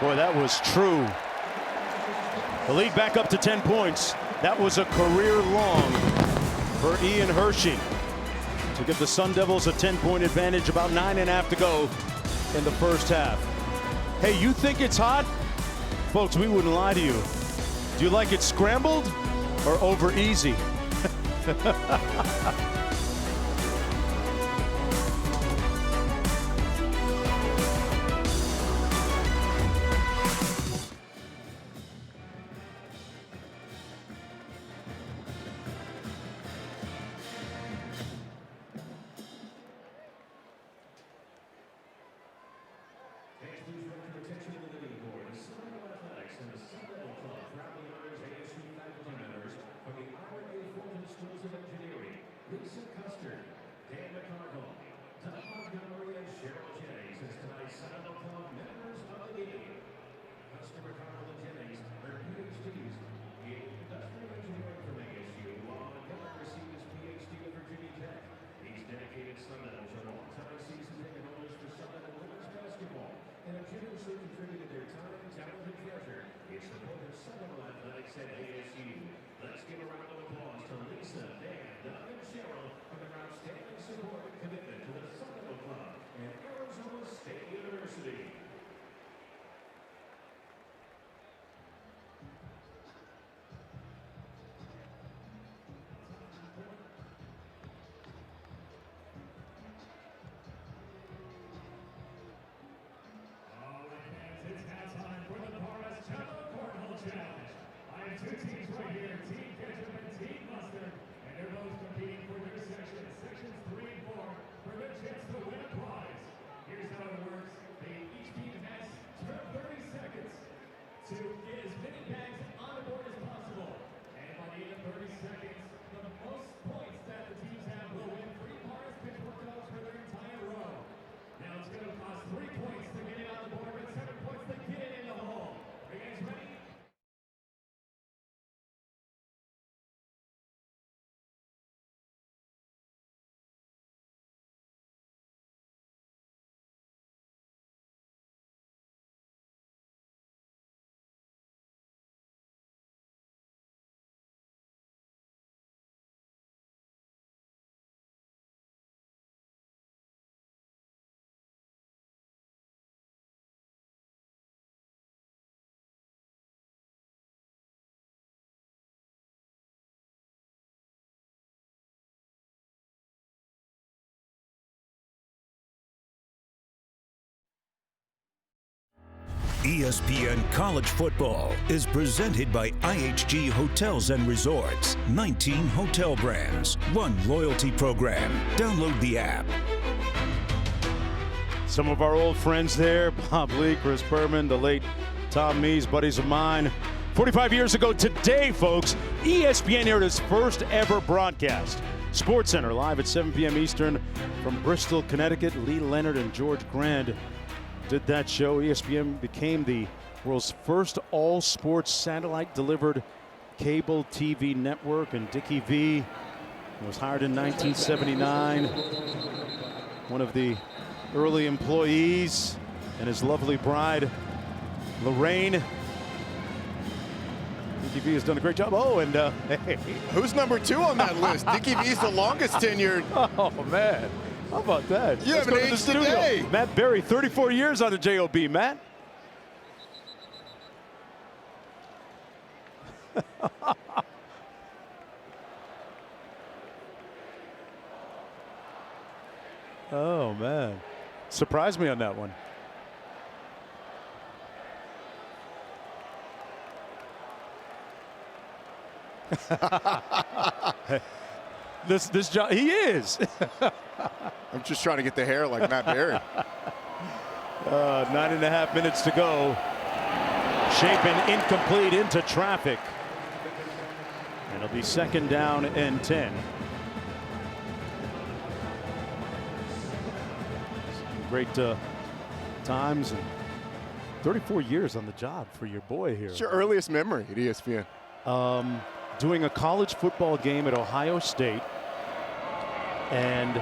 Boy, that was true. The lead back up to 10 points. That was a career long for Ian Hershey to give the Sun Devils a 10-point advantage, about 9.5 to go in the first half. Hey, you think it's hot? Folks, we wouldn't lie to you. Do you like it scrambled or over easy?
ESPN College Football is presented by IHG Hotels and Resorts. 19 hotel brands, 1 loyalty program. Download the app.
Some of our old friends there, Bob Lee, Chris Berman, the late Tom Mees, buddies of mine. 45 years ago today, folks, ESPN aired its first ever broadcast. SportsCenter live at 7 p.m. Eastern from Bristol, Connecticut. Lee Leonard and George Grand did that show. ESPN became the world's first all-sports satellite-delivered cable TV network, and Dickie V was hired in 1979. one of the early employees, and his lovely bride, Lorraine. Dickie V has done a great job. Oh, and hey.
Who's number 2 on that list? Dickie V's the longest tenured.
Oh, man. How about that?
You haven't aged today.
Matt Berry, 34 years on the JOB, Matt. Oh, man. Surprised me on that one. This job, he is.
I'm just trying to get the hair like Matt Berry.
9.5 minutes to go. Shapen incomplete into traffic. And it'll be 2nd down and 10. Some great times, and 34 years on the job for your boy here.
What's your earliest memory at ESPN?
Doing a college football game at Ohio State and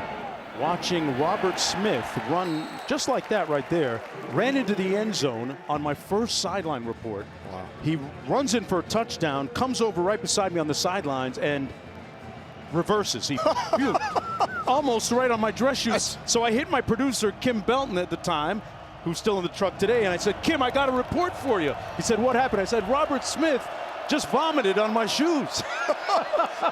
watching Robert Smith run just like that right there. Ran into the end zone on my first sideline report.
Wow.
He runs in for a touchdown, comes over right beside me on the sidelines and reverses. He almost right on my dress shoes. So I hit my producer, Kim Belton, at the time, who's still in the truck today, and I said, Kim, I got a report for you. He said, what happened? I said, Robert Smith just vomited on my shoes.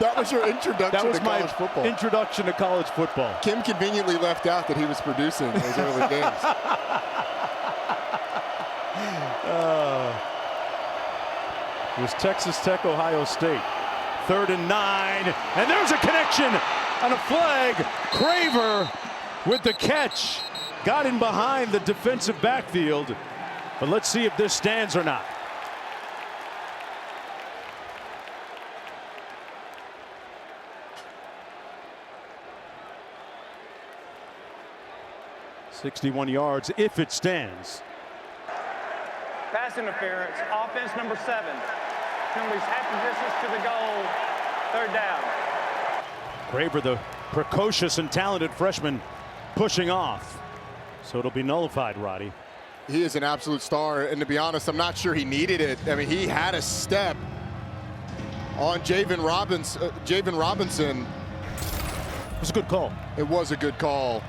That was your introduction to college football.
Introduction to college football.
Kim conveniently left out that he was producing those early games.
It was Texas Tech, Ohio State. 3rd and 9, and there's a connection on a flag. Craver with the catch. Got in behind the defensive backfield, but let's see if this stands or not. .61 yards if it stands.
Pass interference, offense number 7. Penalties half the distance to the goal, 3rd down.
Craver, the precocious and talented freshman, pushing off. So it'll be nullified, Roddy.
He is an absolute star, and to be honest, I'm not sure he needed it. I mean, he had a step on Javen Robinson.
It was a good call.
It was a good call.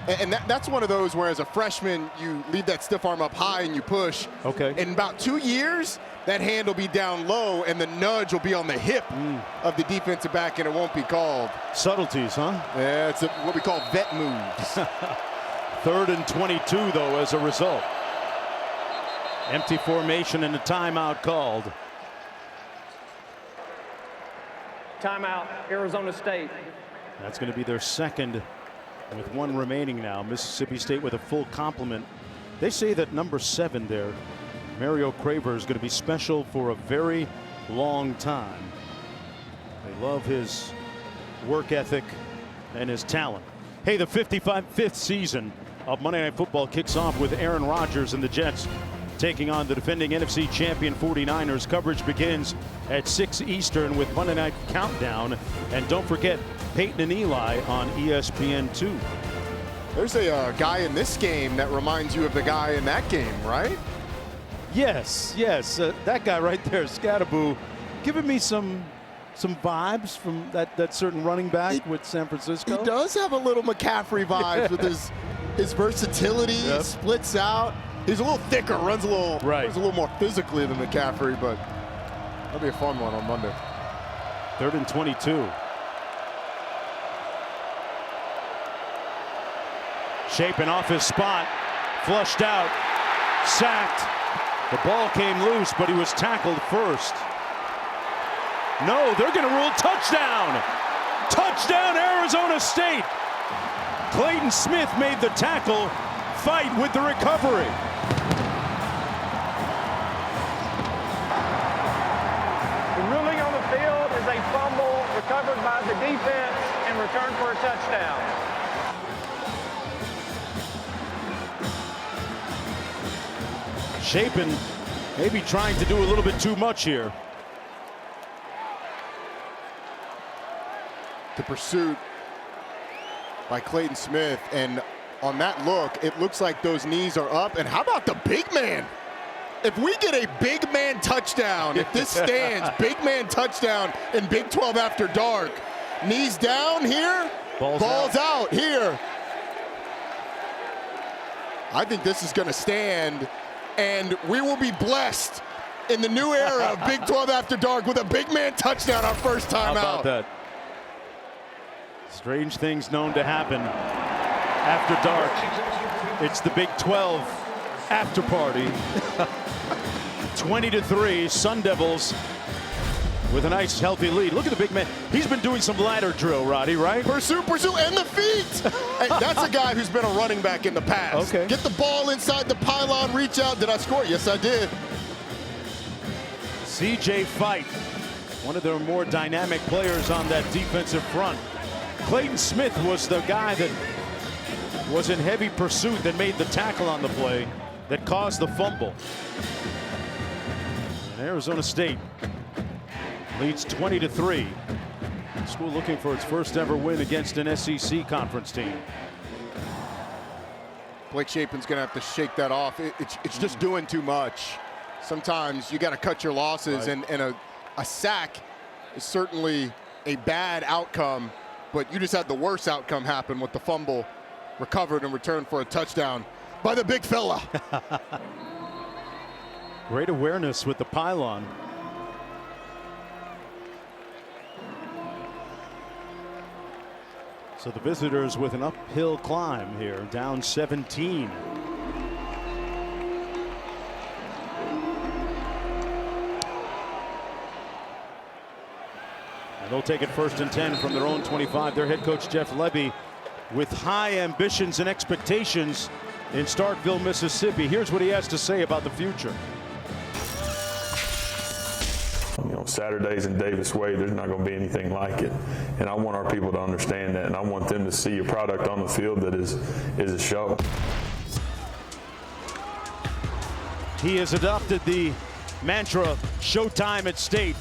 And that's one of those where as a freshman, you leave that stiff arm up high and you push.
Okay.
In about 2 years, that hand will be down low and the nudge will be on the hip of the defensive back and it won't be called.
Subtleties, huh?
Yeah, it's what we call vet moves.
3rd and 22, though, as a result. Empty formation and a timeout called.
Timeout, Arizona State.
That's going to be their 2nd with 1 remaining now. Mississippi State with a full complement. They say that number 7 there, Mario Craver, is going to be special for a very long time. They love his work ethic and his talent. Hey, the 55th season of Monday Night Football kicks off with Aaron Rodgers and the Jets taking on the defending NFC champion 49ers. Coverage begins at 6 Eastern with Monday Night Countdown. And don't forget Peyton and Eli on ESPN2.
There's a guy in this game that reminds you of the guy in that game, right?
Yes, yes. That guy right there, Skattebo, giving me some vibes from that certain running back with San Francisco.
He does have a little McCaffrey vibes with his versatility. Yep. Splits out. He's a little thicker, runs a little more physically than McCaffrey, but that'll be a fun one on Monday.
3rd and 22. Shapen off his spot, flushed out, sacked. The ball came loose, but he was tackled first. No, they're going to rule touchdown. Touchdown, Arizona State. Clayton Smith made the tackle, fight with the recovery.
The ruling on the field is a fumble recovered by the defense and returned for a touchdown.
Shapen maybe trying to do a little bit too much here.
The pursuit by Clayton Smith, and On that look, it looks like those knees are up. And how about the big man? If we get a big man touchdown, if this stands, big man touchdown in Big 12 After Dark. Knees down here, balls out here. I think this is going to stand, and we will be blessed in the new era of Big 12 After Dark with a big man touchdown our first time
How about
out.
that? Strange things known to happen after dark. It's the Big 12 after party. 20-3, Sun Devils with a nice healthy lead. Look at the big man. He's been doing some ladder drill, Roddy, right?
Pursue, and the feet. Hey, that's a guy who's been a running back in the past.
Okay.
Get the ball inside the pylon, reach out. Did I score? Yes, I did.
CJ Fight, one of their more dynamic players on that defensive front. Clayton Smith was the guy that was in heavy pursuit that made the tackle on the play that caused the fumble. And Arizona State leads 20-3. School looking for its first ever win against an SEC conference team.
Blake Shapen's going to have to shake that off. It's just doing too much. Sometimes you got to cut your losses,
right.
and a sack is certainly a bad outcome, but you just had the worst outcome happen with the fumble recovered and returned for a touchdown by the big fella.
Great awareness with the pylon. So the visitors with an uphill climb here, down 17. And they'll take it 1st and 10 from their own 25. Their head coach Jeff Lebby with high ambitions and expectations in Starkville, Mississippi. Here's what he has to say about the future.
You know, Saturdays in Davis Wade, there's not going to be anything like it. And I want our people to understand that, and I want them to see a product on the field that is a show.
He has adopted the mantra, Showtime at State.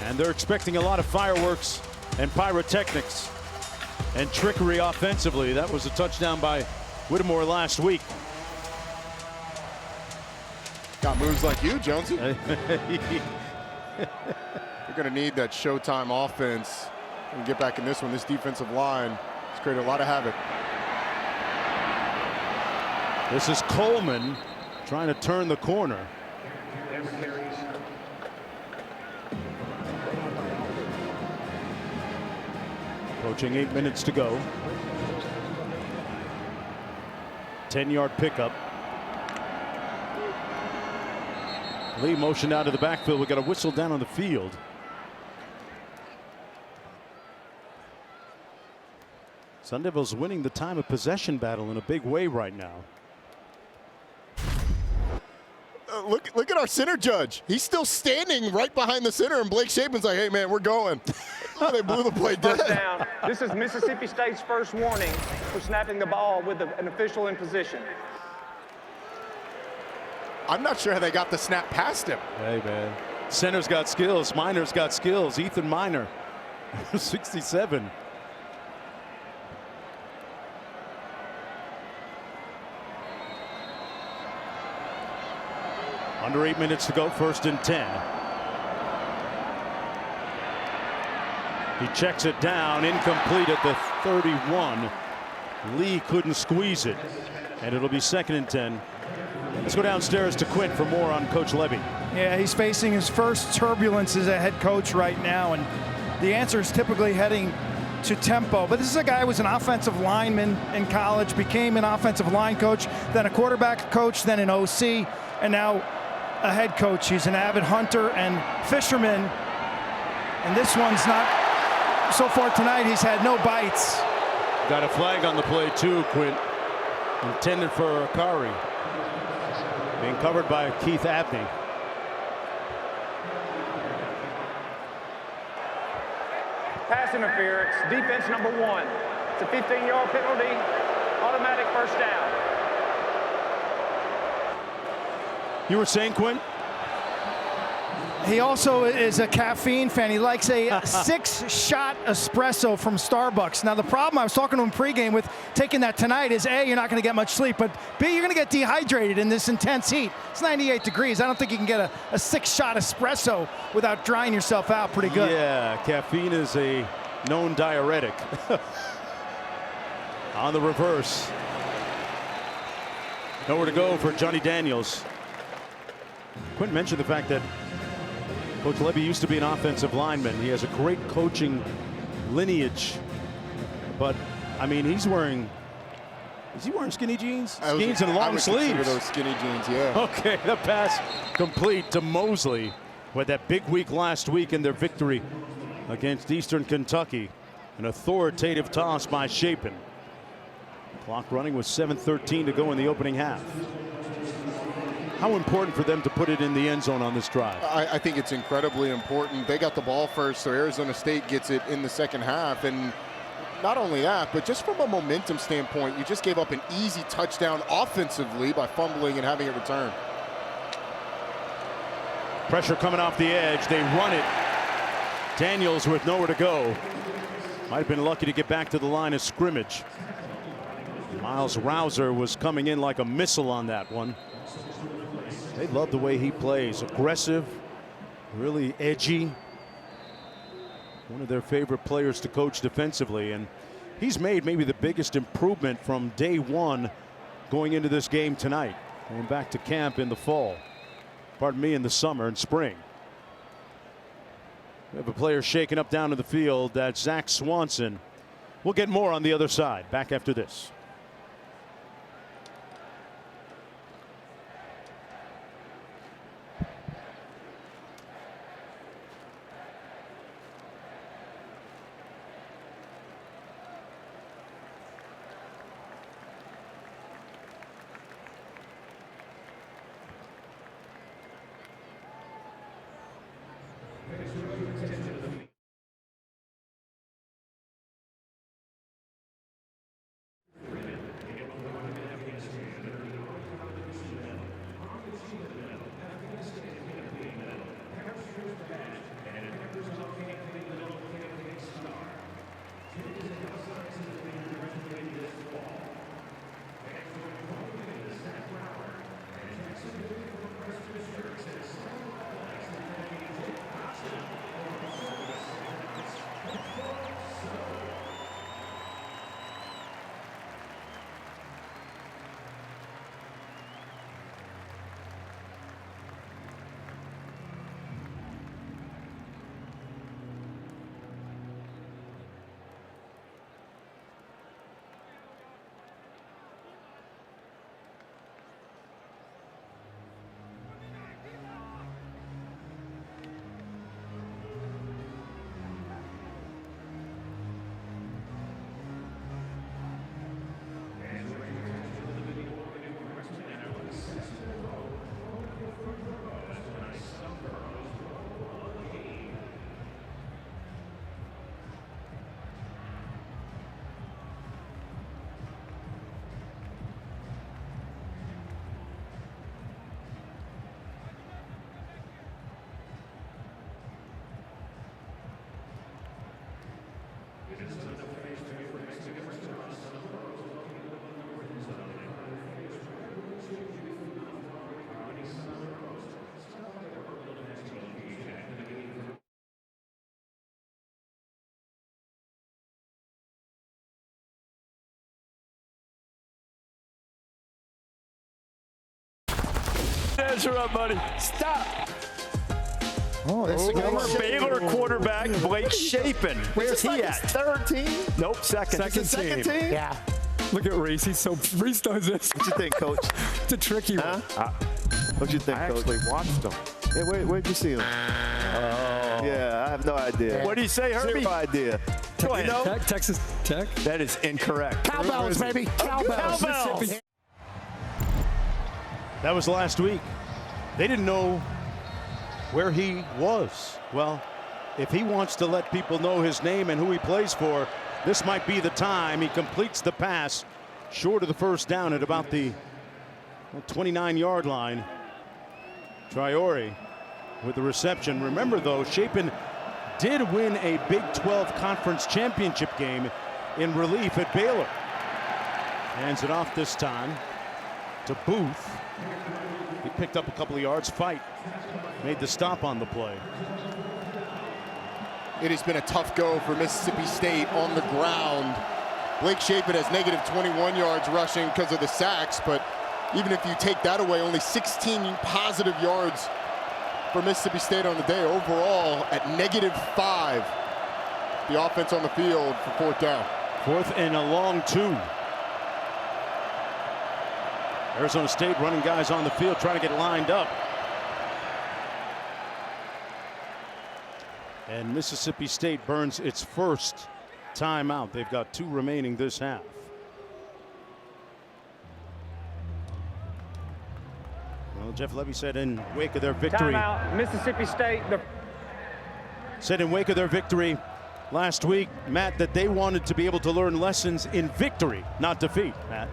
And they're expecting a lot of fireworks and pyrotechnics and trickery offensively. That was a touchdown by Whittemore last week.
Got moves like you, Jonesy. You're going to need that Showtime offense and get back in this one. This defensive line has created a lot of havoc.
This is Coleman trying to turn the corner. Approaching 8 minutes to go. 10-yard pickup. Lee motioned out of the backfield. We got a whistle down on the field. Sun Devils winning the time of possession battle in a big way right now.
Look at our center judge. He's still standing right behind the center, and Blake Shapen's like, hey, man, we're going. Oh, they blew the play dead.
First down. This is Mississippi State's first warning for snapping the ball with an official in position.
I'm not sure how they got the snap past him.
Hey, man. Center's got skills. Minor's got skills. Ethan Minor, 67. Under 8 minutes to go, 1st and 10. He checks it down, incomplete at the 31. Lee couldn't squeeze it, and it'll be 2nd and 10. Let's go downstairs to Quint for more on Coach Lebby.
Yeah, he's facing his first turbulence as a head coach right now, and the answer is typically heading to tempo. But this is a guy who was an offensive lineman in college, became an offensive line coach, then a quarterback coach, then an OC, and now a head coach. He's an avid hunter and fisherman, and this one's not, so far tonight, he's had no bites.
Got a flag on the play too, Quint. Intended for Akari. Being covered by Keith Abney.
Pass interference, defense number 1. It's a 15-yard penalty, automatic first down.
You were saying, Quint?
He also is a caffeine fan. He likes a 6-shot espresso from Starbucks. Now, the problem, I was talking to him pregame with taking that tonight is, A, you're not going to get much sleep, but B, you're going to get dehydrated in this intense heat. It's 98 degrees. I don't think you can get a 6-shot espresso without drying yourself out pretty good.
Yeah, caffeine is a known diuretic. On the reverse. Nowhere to go for Johnny Daniels. Quinn mentioned the fact that Coach Levy used to be an offensive lineman. He has a great coaching lineage. But, I mean, is he wearing skinny jeans? Jeans and long sleeves.
Those skinny jeans, yeah.
Okay, the pass complete to Mosley with that big week last week in their victory against Eastern Kentucky. An authoritative toss by Chapin. Clock running with 7:13 to go in the opening half. How important for them to put it in the end zone on this drive?
I think it's incredibly important. They got the ball first, so Arizona State gets it in the second half. And not only that, but just from a momentum standpoint, you just gave up an easy touchdown offensively by fumbling and having it returned.
Pressure coming off the edge. They run it. Daniels with nowhere to go. Might have been lucky to get back to the line of scrimmage. Miles Rouser was coming in like a missile on that one. They love the way he plays. Aggressive, really edgy. One of their favorite players to coach defensively. And he's made maybe the biggest improvement from day one going into this game tonight. Going back to camp in the fall. Pardon me, in the summer and spring. We have a player shaking up down to the field. That's Zach Swanson. We'll get more on the other side. Back after this.
Answer up, buddy. Stop.
Oh, that's a
Former Baylor quarterback Blake Chapin. Where's he at?
Third team?
Nope, second.
Second team?
Yeah.
Look at Reese. Reese does this.
What you think, Coach?
It's a tricky one.
What you think,
I
Coach?
actually watched him.
Yeah, where'd you see him?
Oh.
Yeah, I have no idea.
What do you say, Herbie?
Zero idea.
Go ahead.
Texas Tech.
That is incorrect.
Cowbells, baby. Cowbells.
Cowbells.
That was last week. They didn't know where he was. Well, if he wants to let people know his name and who he plays for, this might be the time. He completes the pass short of the first down at about the 29-yard line. Traore with the reception. Remember, though, Shapen did win a Big 12 Conference Championship game in relief at Baylor. Hands it off this time to Booth. He picked up a couple of yards. Fight made the stop on the play.
It has been a tough go for Mississippi State on the ground. Blake Shapen has negative 21 yards rushing because of the sacks, but even if you take that away, only 16 positive yards for Mississippi State on the day. Overall, at -5, the offense on the field for 4th down.
4th and a long 2. Arizona State running guys on the field, trying to get lined up. And Mississippi State burns its first timeout. They've got 2 remaining this half. Well, Jeff Lebby said in wake of their victory.
Timeout, Mississippi State.
Said in wake of their victory last week, Matt, that they wanted to be able to learn lessons in victory, not defeat, Matt.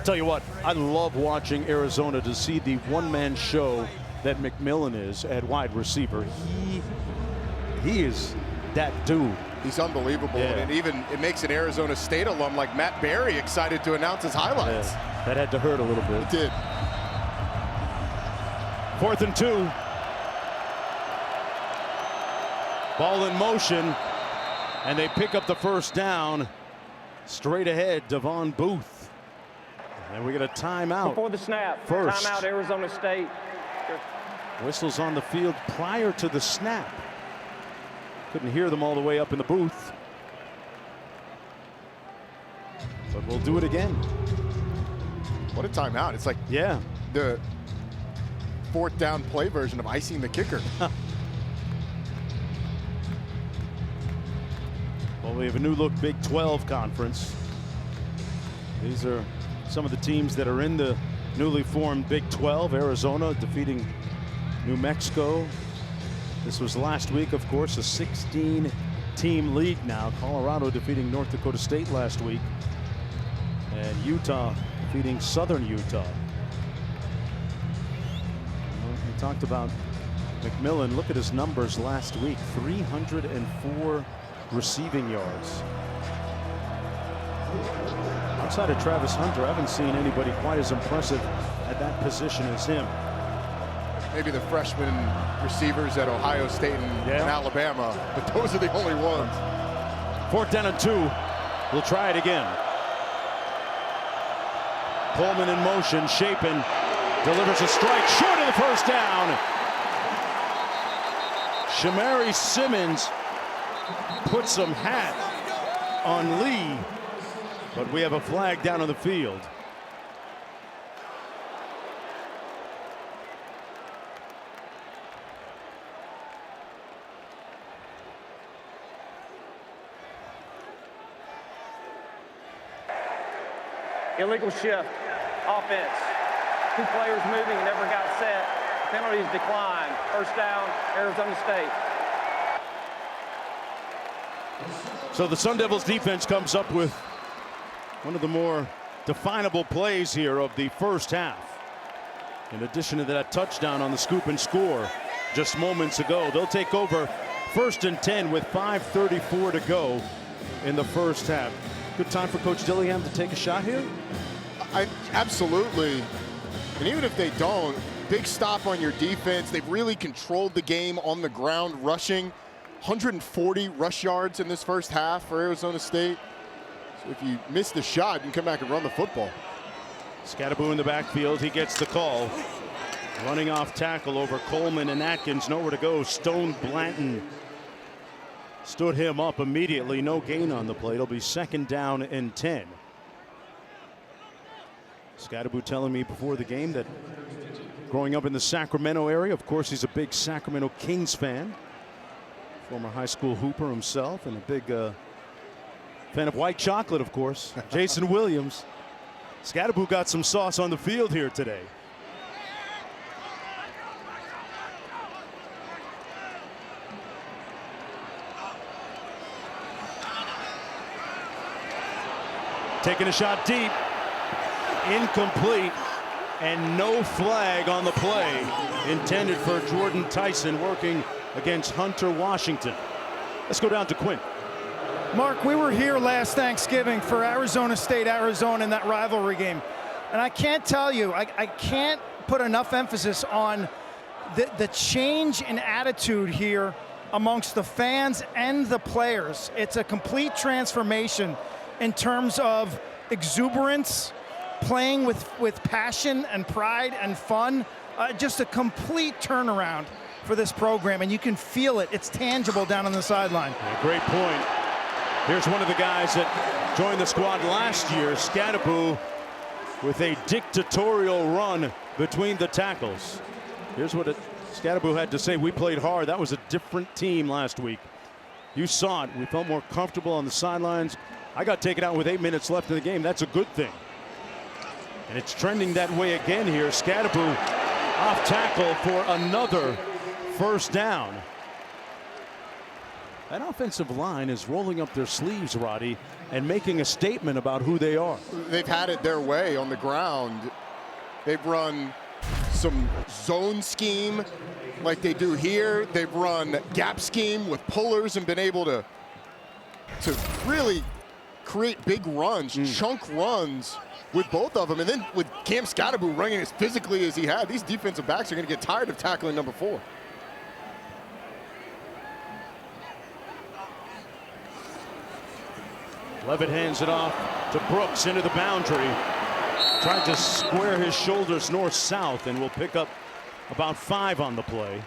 Tell you what, I love watching Arizona to see the one-man show that McMillan is at wide receiver. He is that dude.
He's unbelievable.
Yeah.
And it makes an Arizona State alum like Matt Berry excited to announce his highlights.
Yeah, that had to hurt a little bit.
It did.
4th and 2. Ball in motion, and they pick up the first down. Straight ahead, Devon Booth. And we get a timeout.
Before the snap.
First.
Timeout, Arizona State.
Whistles on the field prior to the snap. Couldn't hear them all the way up in the booth. But we'll do it again.
What a timeout. It's like the 4th down play version of icing the kicker.
Well, we have a new look Big 12 conference. These are some of the teams that are in the newly formed Big 12. Arizona defeating New Mexico. This was last week, of course, a 16-team league now. Colorado defeating North Dakota State last week. And Utah defeating Southern Utah. Well, we talked about McMillan. Look at his numbers last week. 304 receiving yards. Outside of Travis Hunter, I haven't seen anybody quite as impressive at that position as him.
Maybe the freshman receivers at Ohio State and Alabama, but those are the only ones.
4th down and 2. We'll try it again. Coleman in motion. Shapen delivers a strike short of the first down. Shamari Simmons put some hat on Lee, but we have a flag down on the field.
Illegal shift, offense. 2 players moving, never got set. Penalties declined. First down, Arizona State.
So the Sun Devils defense comes up with one of the more definable plays here of the first half. In addition to that touchdown on the scoop and score just moments ago, they'll take over 1st and 10 with 5:34 to go in the first half. Good time for Coach Dillingham to take a shot here?
Absolutely. And even if they don't, big stop on your defense. They've really controlled the game on the ground, rushing 140 rush yards in this first half for Arizona State. So if you miss the shot, you can come back and run the football.
Skattebo in the backfield. He gets the call. Running off tackle over Coleman and Atkins. Nowhere to go. Stone Blanton stood him up immediately. No gain on the play. It'll be 2nd down and 10. Skattebo telling me before the game that growing up in the Sacramento area, of course, he's a big Sacramento Kings fan. Former high school hooper himself, and a big Fan of white chocolate, of course. Jason Williams. Skattebo got some sauce on the field here today. Taking a shot deep. Incomplete. And no flag on the play. Intended for Jordan Tyson working against Hunter Washington. Let's go down to Quinn.
Mark, we were here last Thanksgiving for Arizona State, Arizona in that rivalry game. And I can't tell you, I can't put enough emphasis on the change in attitude here amongst the fans and the players. It's a complete transformation in terms of exuberance, playing with passion and pride and fun. Just a complete turnaround for this program, and you can feel it. It's tangible down on the sideline.
Yeah, great point. Here's one of the guys that joined the squad last year, Skattebo, with a dictatorial run between the tackles. Here's what Skattebo had to say. We played hard. That was a different team last week. You saw it. We felt more comfortable on the sidelines. I got taken out with 8 minutes left in the game. That's a good thing. And it's trending that way again here. Skattebo off tackle for another first down. That offensive line is rolling up their sleeves, Roddy, and making a statement about who they are.
They've had it their way on the ground. They've run some zone scheme like they do here. They've run gap scheme with pullers and been able to really create big runs, chunk runs with both of them. And then with Cam Skattebo running as physically as he had, these defensive backs are going to get tired of tackling number 4.
Levitt hands it off to Brooks into the boundary. Tried to square his shoulders north-south and will pick up about 5 on the play.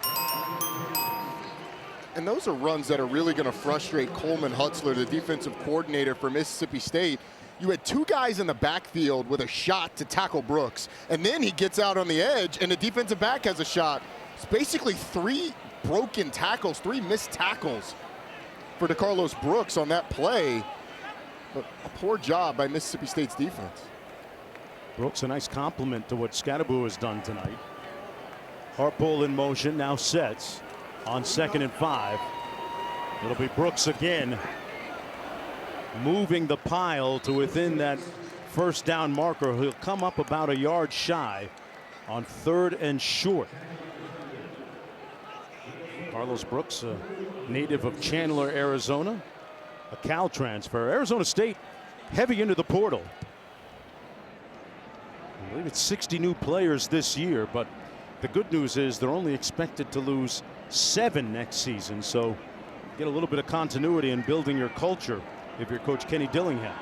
And those are runs that are really going to frustrate Coleman Hutzler, the defensive coordinator for Mississippi State. You had 2 guys in the backfield with a shot to tackle Brooks, and then he gets out on the edge and the defensive back has a shot. It's basically 3 broken tackles, 3 missed tackles for DeCarlos Brooks on that play. But a poor job by Mississippi State's defense.
Brooks, a nice compliment to what Skattebo has done tonight. Harpole in motion, now sets on 2nd and 5. It'll be Brooks again, moving the pile to within that first down marker. He'll come up about a yard shy on 3rd and short. Carlos Brooks, a native of Chandler, Arizona, a Cal transfer. Arizona State heavy into the portal. I believe it's 60 new players this year, but the good news is they're only expected to lose 7 next season, so get a little bit of continuity in building your culture if you're Coach Kenny Dillingham.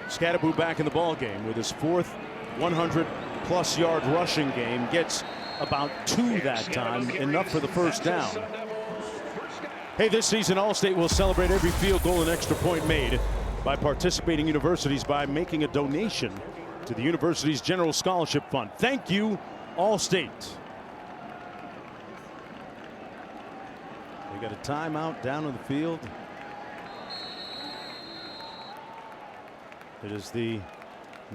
Skattebo back in the ball game with his 4th 100+ yard rushing game. Gets about 2 that time, enough for the first down. Hey, this season Allstate will celebrate every field goal and extra point made by participating universities by making a donation to the university's General Scholarship Fund. Thank you, Allstate. We got a timeout down on the field. It is the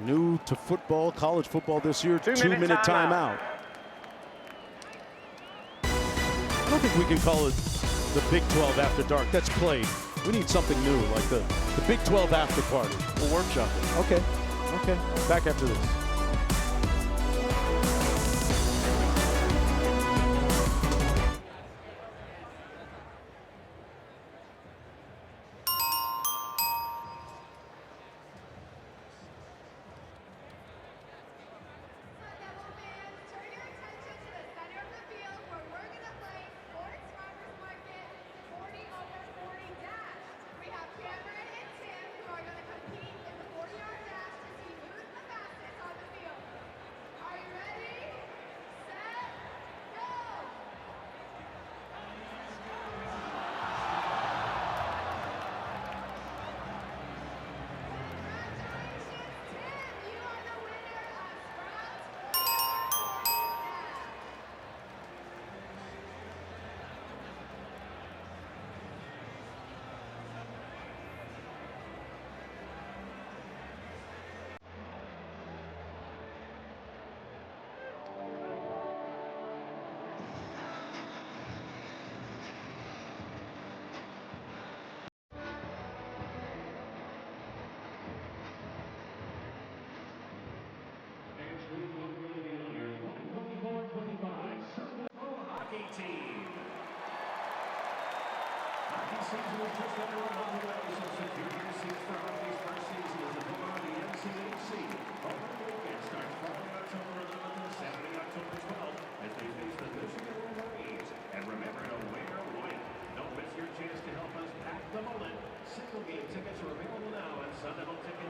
new to football, college football this year, 2-minute timeout. I don't think we can call it the Big 12 After Dark. That's played. We need something new, like the Big 12 After Party. We'll workshop it. Okay. Okay. Back after this.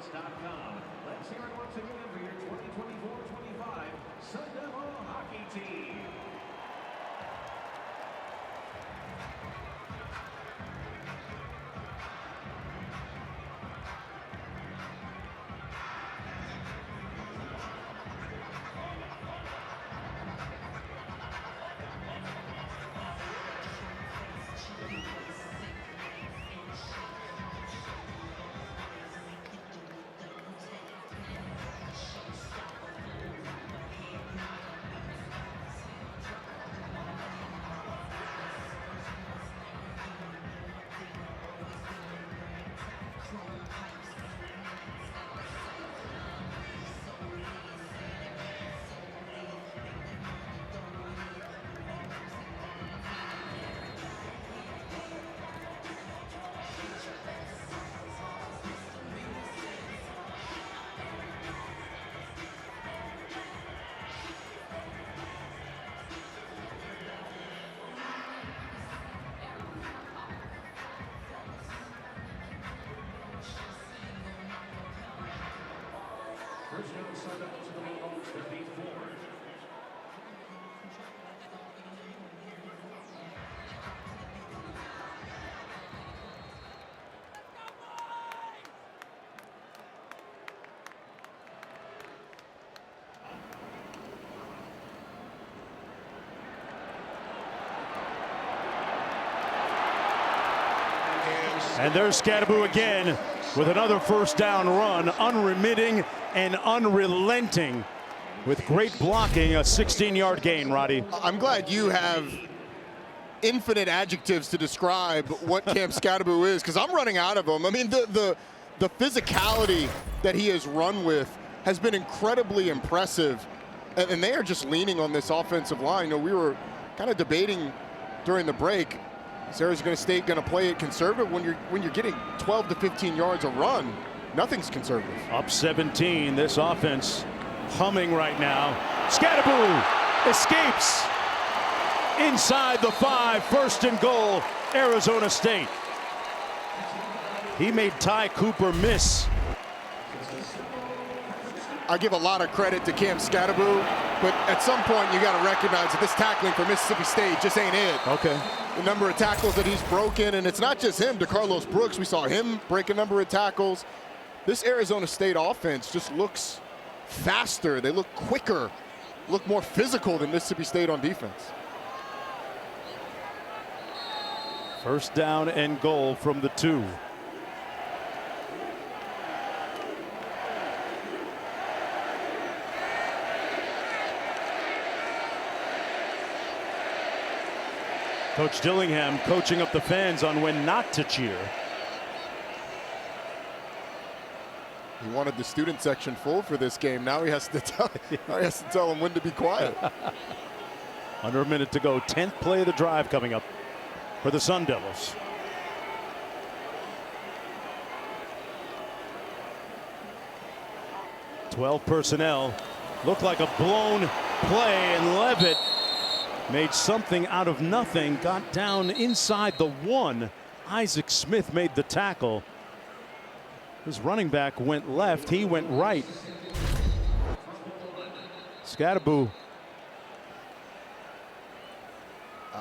Skattebo.com. Let's hear it once again for your 2024-25 Skattebo hockey team. First down, Skattebo to the Bulldogs, 54.
And there's Skattebo again with another first down run, unremitting and unrelenting with great blocking, a 16-yard gain, Roddy.
I'm glad you have infinite adjectives to describe what Cam Skattebo is, because I'm running out of them. I mean, the physicality that he has run with has been incredibly impressive, and they are just leaning on this offensive line. You know, we were kind of debating during the break, is Arizona State going to play it conservative? When you're getting 12 to 15 yards a run, nothing's conservative.
Up 17, this offense humming right now. Skattebo escapes inside the 5, first and goal, Arizona State. He made Ty Cooper miss.
I give a lot of credit to Cam Skattebo, but at some point you got to recognize that this tackling for Mississippi State just ain't it.
Okay.
The number of tackles that he's broken, and it's not just him. DeCarlos Brooks, we saw him break a number of tackles. This Arizona State offense just looks faster. They look quicker, look more physical than Mississippi State on defense.
First down and goal from the 2. Coach Dillingham coaching up the fans on when not to cheer.
He wanted the student section full for this game. Now he has to tell them when to be quiet.
Under a minute to go. 10th play of the drive coming up for the Sun Devils. "12 personnel." Looked like a blown play, and Levitt made something out of nothing. Got down inside the 1. Isaac Smith made the tackle. His running back went left. He went right. Skattebo.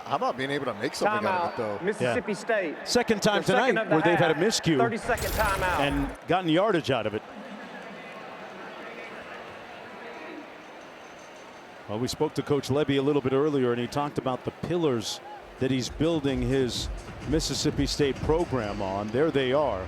How about being able to make something out of it, though?
Mississippi State.
Second time tonight where they've had a miscue
30-second timeout
and gotten yardage out of it. Well, we spoke to Coach Lebby a little bit earlier, and he talked about the pillars that he's building his Mississippi State program on. There they are.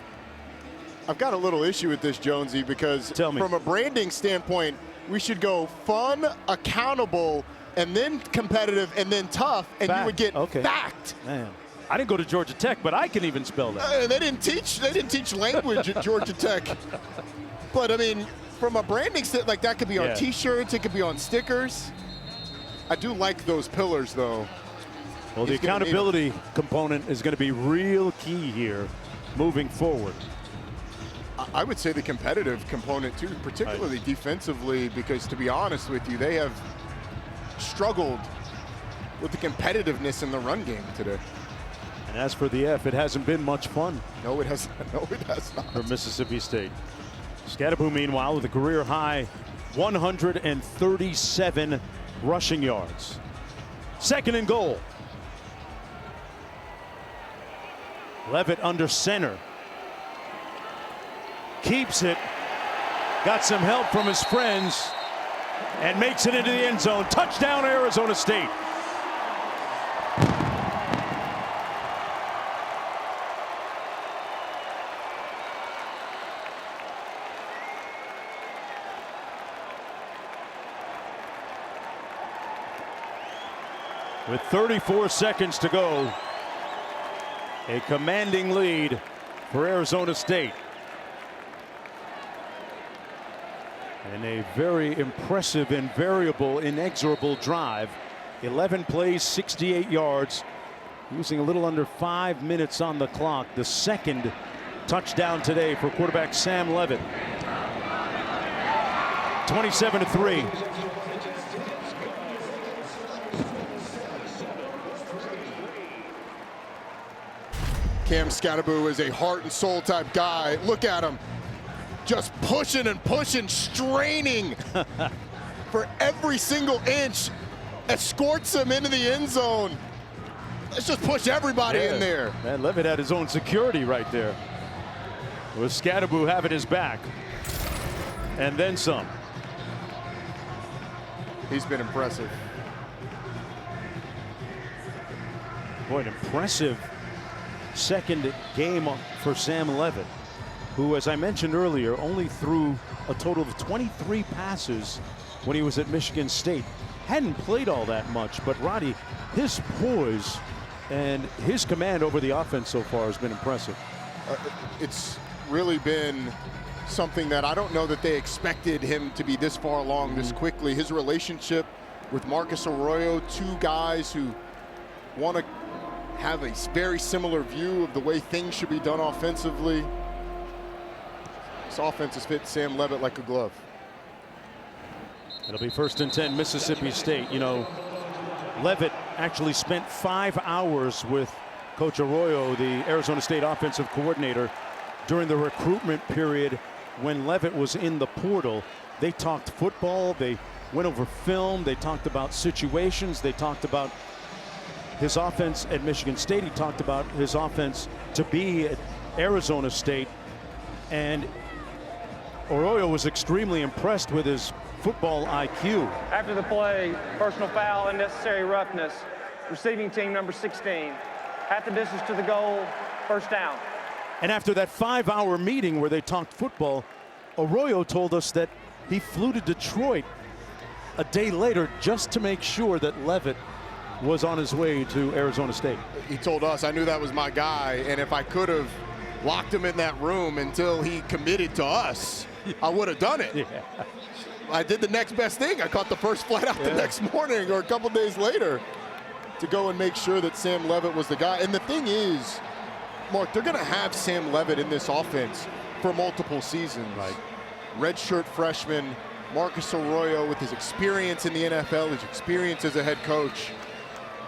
I've got a little issue with this, Jonesy, because from a branding standpoint, we should go fun, accountable, and then competitive, and then tough, and you would get fact.
Man, I didn't go to Georgia Tech, but I can even spell that.
They didn't teach language at Georgia Tech. But I mean, from a branding standpoint, like that could be on T-shirts, it could be on stickers. I do like those pillars, though.
Well, the accountability component is going to be real key here moving forward.
I would say the competitive component too, particularly defensively, because to be honest with you, they have struggled with the competitiveness in the run game today.
And as for the F, it hasn't been much fun.
No, it has. No, it has not.
For Mississippi State. Skattebo, meanwhile, with a career high 137 rushing yards. Second and goal. Levitt under center. Keeps it. Got some help from his friends. And makes it into the end zone. Touchdown, Arizona State. With 34 seconds to go, a commanding lead for Arizona State. And a very impressive and variable, inexorable drive. 11 plays, 68 yards, using a little under 5 minutes on the clock. The second touchdown today for quarterback Sam Levitt. 27-3.
Cam Skattebo is a heart and soul type guy. Look at him. Just pushing and pushing, straining for every single inch. Escorts him into the end zone. Let's just push everybody in there.
Man, Levitt had his own security right there. With Skattebo having his back. And then some.
He's been impressive.
Boy, an impressive second game for Sam Levitt, who, as I mentioned earlier, only threw a total of 23 passes when he was at Michigan State. Hadn't played all that much, but Roddy, his poise and his command over the offense so far has been impressive.
It's really been something that I don't know that they expected him to be this far along this quickly. His relationship with Marcus Arroyo, two guys who want to have a very similar view of the way things should be done offensively. This offense has fit Sam Levitt like a glove.
It'll be 1st and 10, Mississippi State. You know, Levitt actually spent 5 hours with Coach Arroyo, the Arizona State offensive coordinator, during the recruitment period when Levitt was in the portal. They talked football, they went over film, they talked about situations, they talked about his offense at Michigan State. He talked about his offense to be at Arizona State. And Arroyo was extremely impressed with his football IQ.
After the play, personal foul, unnecessary roughness, receiving team number 16. Half the distance to the goal, first down.
And after that 5-hour meeting where they talked football, Arroyo told us that he flew to Detroit a day later just to make sure that Levitt was on his way to Arizona State.
He told us, I knew that was my guy, and if I could have locked him in that room until he committed to us, I would have done it.
Yeah.
I did the next best thing. I caught the first flight out the next morning or a couple days later to go and make sure that Sam Levitt was the guy. And the thing is, Mark, they're going to have Sam Levitt in this offense for multiple seasons.
Right.
Redshirt freshman, Marcus Arroyo with his experience in the NFL, his experience as a head coach.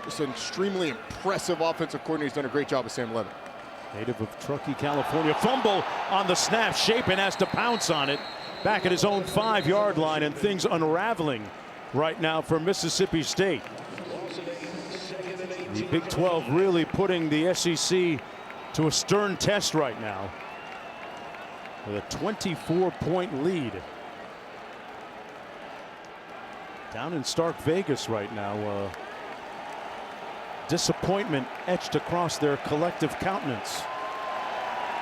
Just an extremely impressive offensive coordinator. He's done a great job with Sam Levitt.
Native of Truckee, California. Fumble on the snap. Shapen has to pounce on it. Back at his own 5-yard line, and things unraveling right now for Mississippi State. The Big 12 really putting the SEC to a stern test right now with a 24-point lead. Down in Stark Vegas right now. Disappointment etched across their collective countenance.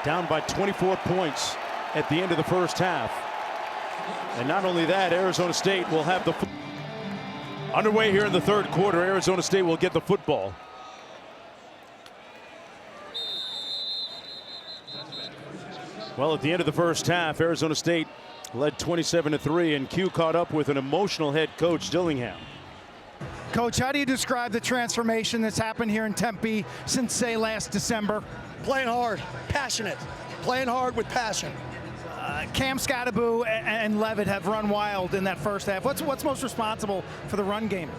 Down by 24 points at the end of the first half. And not only that, Arizona State will have the underway here in the third quarter. Arizona State will get the football. Well, at the end of the first half, Arizona State led 27-3, and Q caught up with an emotional head coach, Dillingham.
Coach, how do you describe the transformation that's happened here in Tempe since, say, last December?
Playing hard, passionate, playing hard with passion.
Cam Skattebo and Levitt have run wild in that first half. What's most responsible for the run game?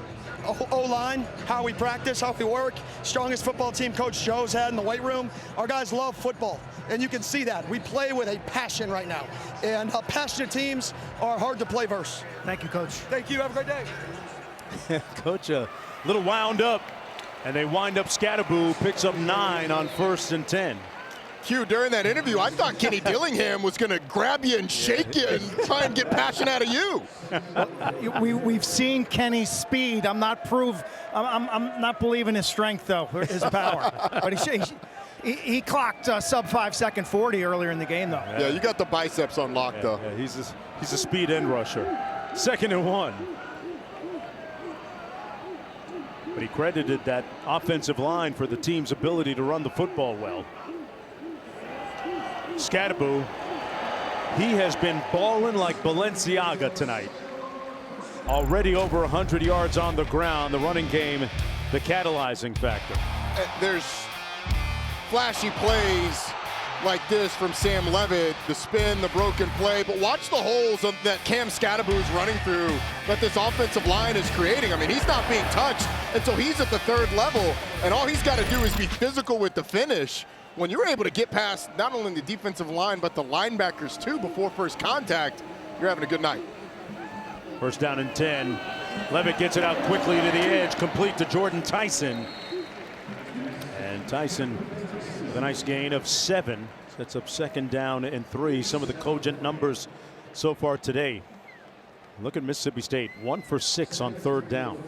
O-line, how we practice, how we work. Strongest football team Coach Joe's had in the weight room. Our guys love football, and you can see that. We play with a passion right now, and passionate teams are hard to play versus.
Thank you, Coach.
Thank you. Have a great day.
Coach, a little wound up, and they wind up. Skattebo picks up 9 on 1st and 10.
Q, during that interview, I thought Kenny Dillingham was going to grab you and shake you and try and get passion out of you.
We've seen Kenny's speed. I'm not believing his strength, though, his power. But he clocked sub 5-second 40 earlier in the game, though.
Yeah, you got the biceps on lock, though.
Yeah, he's a speed end rusher. 2nd and 1. But he credited that offensive line for the team's ability to run the football well. Skattebo, he has been balling like Balenciaga tonight. Already over 100 yards on the ground. The running game, the catalyzing factor.
There's flashy plays like this from Sam Levitt, the spin, the broken play, but watch the holes that Cam Skattebo is running through that this offensive line is creating. I mean, he's not being touched until he's at the 3rd level, and all he's got to do is be physical with the finish. When you're able to get past not only the defensive line, but the linebackers too before first contact, you're having a good night.
1st down and 10. Levitt gets it out quickly to the edge, complete to Jordan Tyson. And Tyson with a nice gain of 7. Sets up 2nd down and 3. Some of the cogent numbers so far today. Look at Mississippi State, 1 for 6 on 3rd down.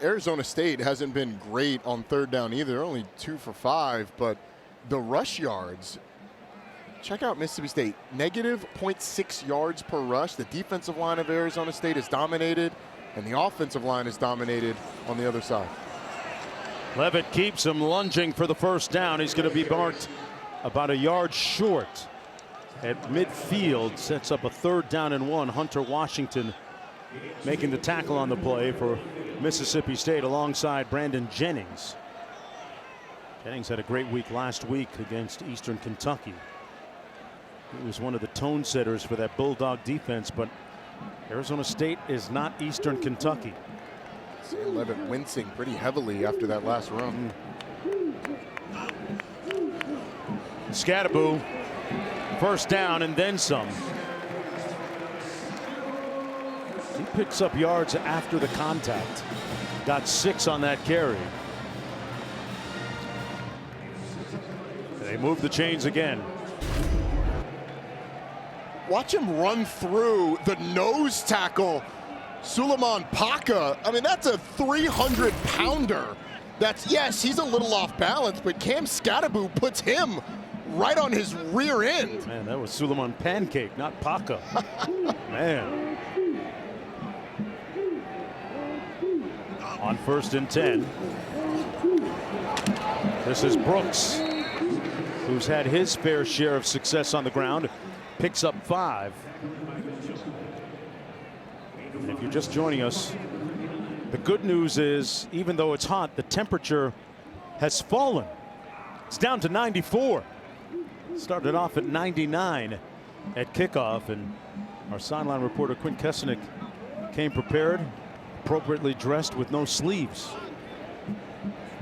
Arizona State hasn't been great on 3rd down either. They're only 2 for 5, but the rush yards, check out Mississippi State, negative 0.6 yards per rush. The defensive line of Arizona State is dominated, and the offensive line is dominated on the other side.
Levitt keeps him lunging for the 1st down. He's going to be marked about a yard short at midfield. Sets up a 3rd down and 1. Hunter Washington making the tackle on the play for Mississippi State alongside Brandon Jennings. Jennings had a great week last week against Eastern Kentucky. He was one of the tone setters for that Bulldog defense, but Arizona State is not Eastern Kentucky.
Sam Levitt wincing pretty heavily after that last run.
Skattebo, 1st down and then some. He picks up yards after the contact. Got 6 on that carry. They move the chains again.
Watch him run through the nose tackle. Suleiman Paca. I mean, that's a 300-pounder. Yes, he's a little off balance, but Cam Skattebo puts him right on his rear end.
Man, that was Suleiman Pancake, not Paca. Man. On 1st and 10. This is Brooks, who's had his fair share of success on the ground. Picks up 5. And if you're just joining us, the good news is, even though it's hot, the temperature has fallen. It's down to 94. Started off at 99 at kickoff, and our sideline reporter Quinn Kesenick came prepared, appropriately dressed with no sleeves.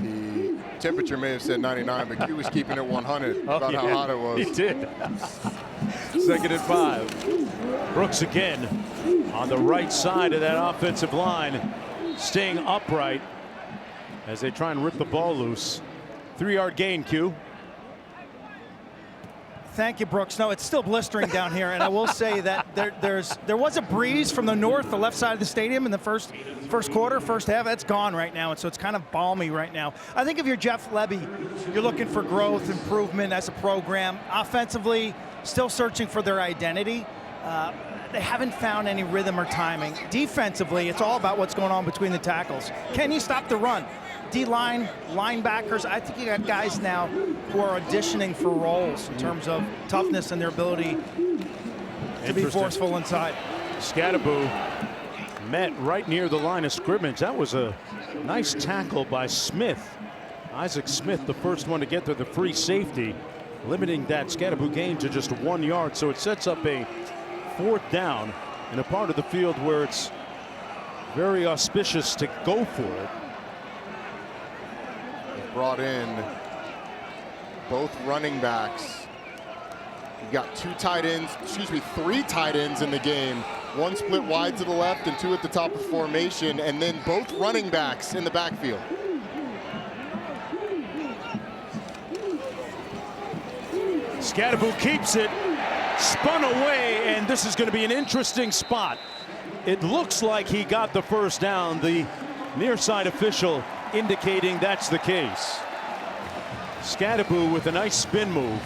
The temperature may have said 99, but Q was keeping it 100 about how hot it was.
He did. 2nd and 5. Brooks again on the right side of that offensive line, staying upright as they try and rip the ball loose. 3-yard gain, Q.
Thank you, Brooks. No, it's still blistering down here, and I will say that there was a breeze from the north, the left side of the stadium in the first quarter, first half. That's gone right now, and so it's kind of balmy right now. I think if you're Jeff Lebby, you're looking for growth, improvement as a program. Offensively, still searching for their identity. They haven't found any rhythm or timing. Defensively, it's all about what's going on between the tackles. Can you stop the run? D-line, linebackers, I think you got guys now who are auditioning for roles in terms of toughness and their ability to be forceful inside.
Skattebo met right near the line of scrimmage. That was a nice tackle by Smith. Isaac Smith, the first one to get to the free safety, limiting that Skattebo gain to just 1 yard. So it sets up a 4th down in a part of the field where it's very auspicious to go for it.
They brought in both running backs. You've got 3 tight ends in the game. 1 split wide to the left and 2 at the top of formation, and then both running backs in the backfield.
Skattebo keeps it, spun away, and this is going to be an interesting spot. It looks like he got the first down. The near side official indicating that's the case. Skattebo with a nice spin move.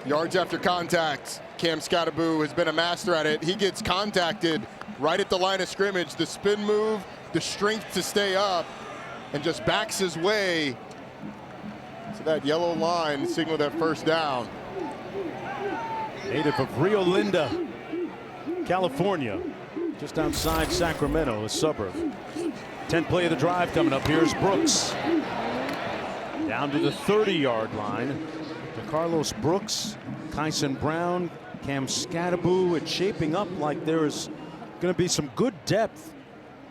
Yards after contact. Cam Skattebo has been a master at it. He gets contacted right at the line of scrimmage. The spin move, the strength to stay up, and just backs his way to that yellow line, signal that first down.
Native of Rio Linda, California, just outside Sacramento, a suburb. 10th play of the drive coming up. Here's Brooks. Down to the 30-yard line. Carlos Brooks, Kyson Brown, Cam Skattebo. It's shaping up like there's going to be some good depth,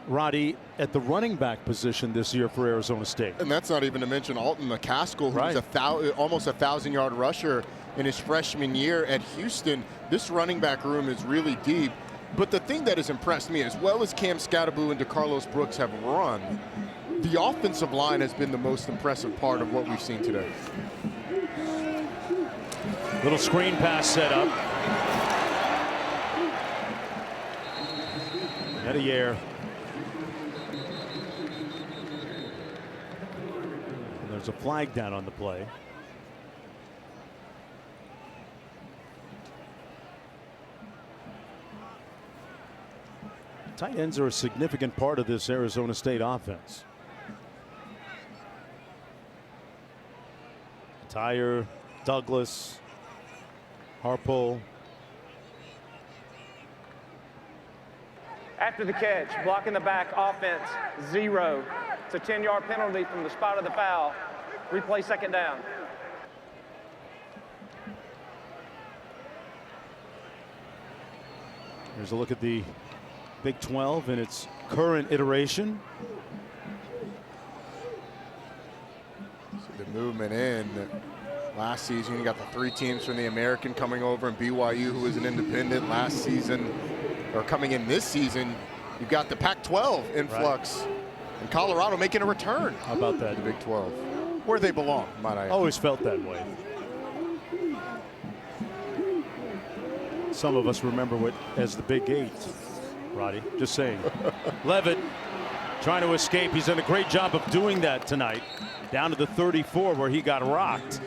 Roddy, at the running back position this year for Arizona State.
And that's not even to mention Alton McCaskill, who's almost a 1,000-yard rusher in his freshman year at Houston. This running back room is really deep. But the thing that has impressed me, as well as Cam Skattebo and DeCarlos Brooks have run, the offensive line has been the most impressive part of what we've seen today.
Little screen pass set up. Medier. And there's a flag down on the play. Tight ends are a significant part of this Arizona State offense. Tyre, Douglas, Harpole.
After the catch, blocking the back, offense, 0. It's a 10-yard penalty from the spot of the foul. Replay 2nd down.
Here's a look at the Big 12 in its current iteration.
So the movement in. Last season, you got the 3 teams from the American coming over, and BYU, who was an independent last season, or coming in this season. You've got the Pac-12 influx, right, and Colorado making a return.
How about that?
The Big 12, where they belong, might I add.
Always felt that way. Some of us remember it as the Big 8, Roddy. Just saying. Levitt trying to escape. He's done a great job of doing that tonight. Down to the 34 where he got rocked.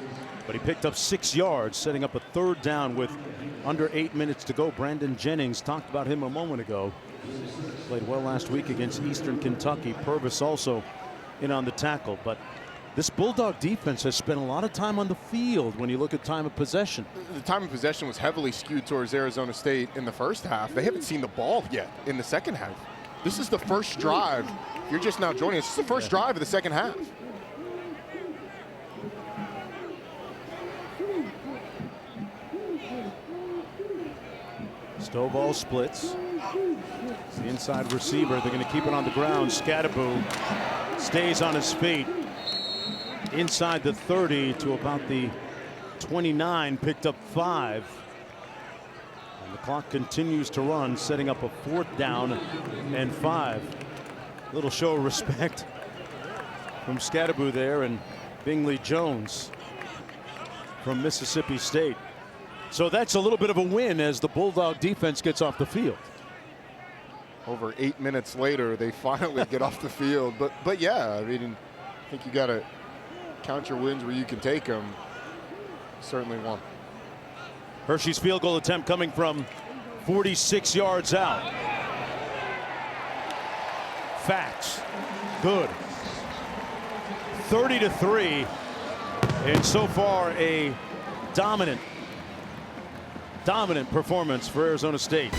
But he picked up 6 yards, setting up a 3rd down with under 8 minutes to go. Brandon Jennings, talked about him a moment ago. Played well last week against Eastern Kentucky. Purvis also in on the tackle. But this Bulldog defense has spent a lot of time on the field when you look at time of possession.
The time of possession was heavily skewed towards Arizona State in the first half. They haven't seen the ball yet in the second half. This is the first drive. If you're just now joining us, this is the first drive of the second half.
Stovall splits. It's the inside receiver. They're going to keep it on the ground. Skattebo stays on his feet. Inside the 30 to about the 29, picked up 5. And the clock continues to run, setting up a 4th down and 5. Little show of respect from Skattebo there, and Bingley Jones from Mississippi State. So that's a little bit of a win as the Bulldog defense gets off the field.
Over 8 minutes later, they finally get off the field. But yeah, I mean, I think you got to count your wins where you can take them. Certainly one.
Hershey's field goal attempt coming from 46 yards out. Facts. Good. 30-3. And so far a dominant dominant performance for Arizona State.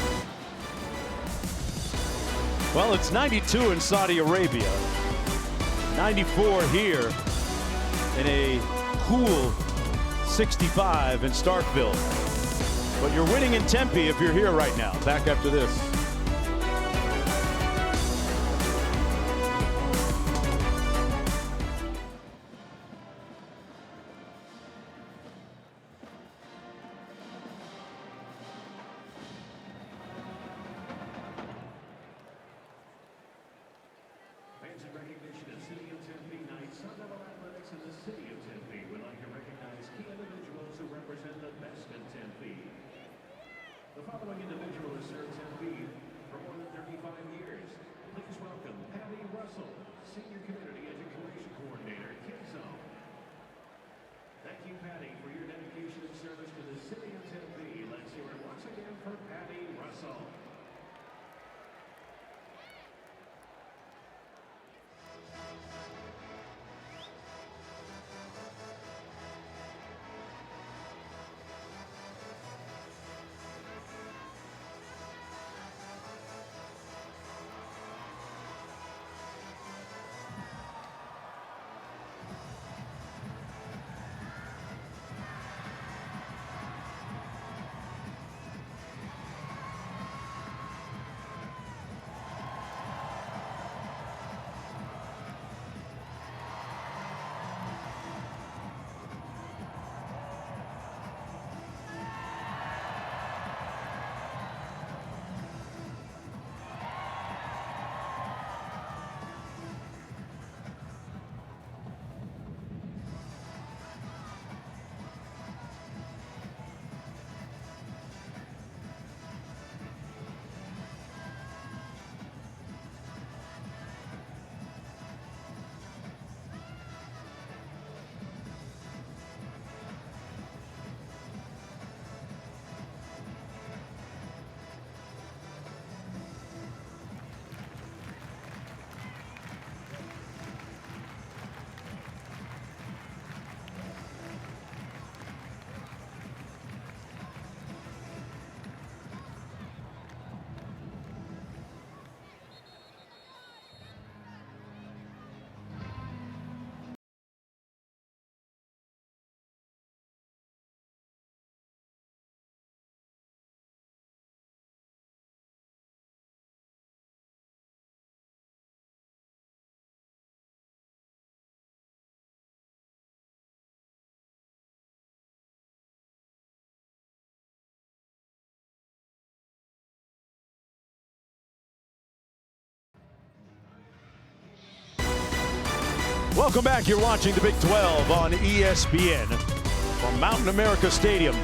Well, it's 92 in Saudi Arabia, 94 here in a cool 65 in Starkville. But you're winning in Tempe if you're here right now. Back after this.
Fans in recognition of City of Tempe Night, Sun Devil Athletics in the City of Tempe would like to recognize key individuals who represent the best in Tempe. The following individual has served Tempe for more than 35 years. Please welcome Patty Russell, Senior Community Education Coordinator, Kids Zone. Thank you, Patty, for your dedication and service to the City of Tempe. Let's hear it once again for Patty Russell.
Welcome back. You're watching the Big 12 on ESPN from Mountain America Stadium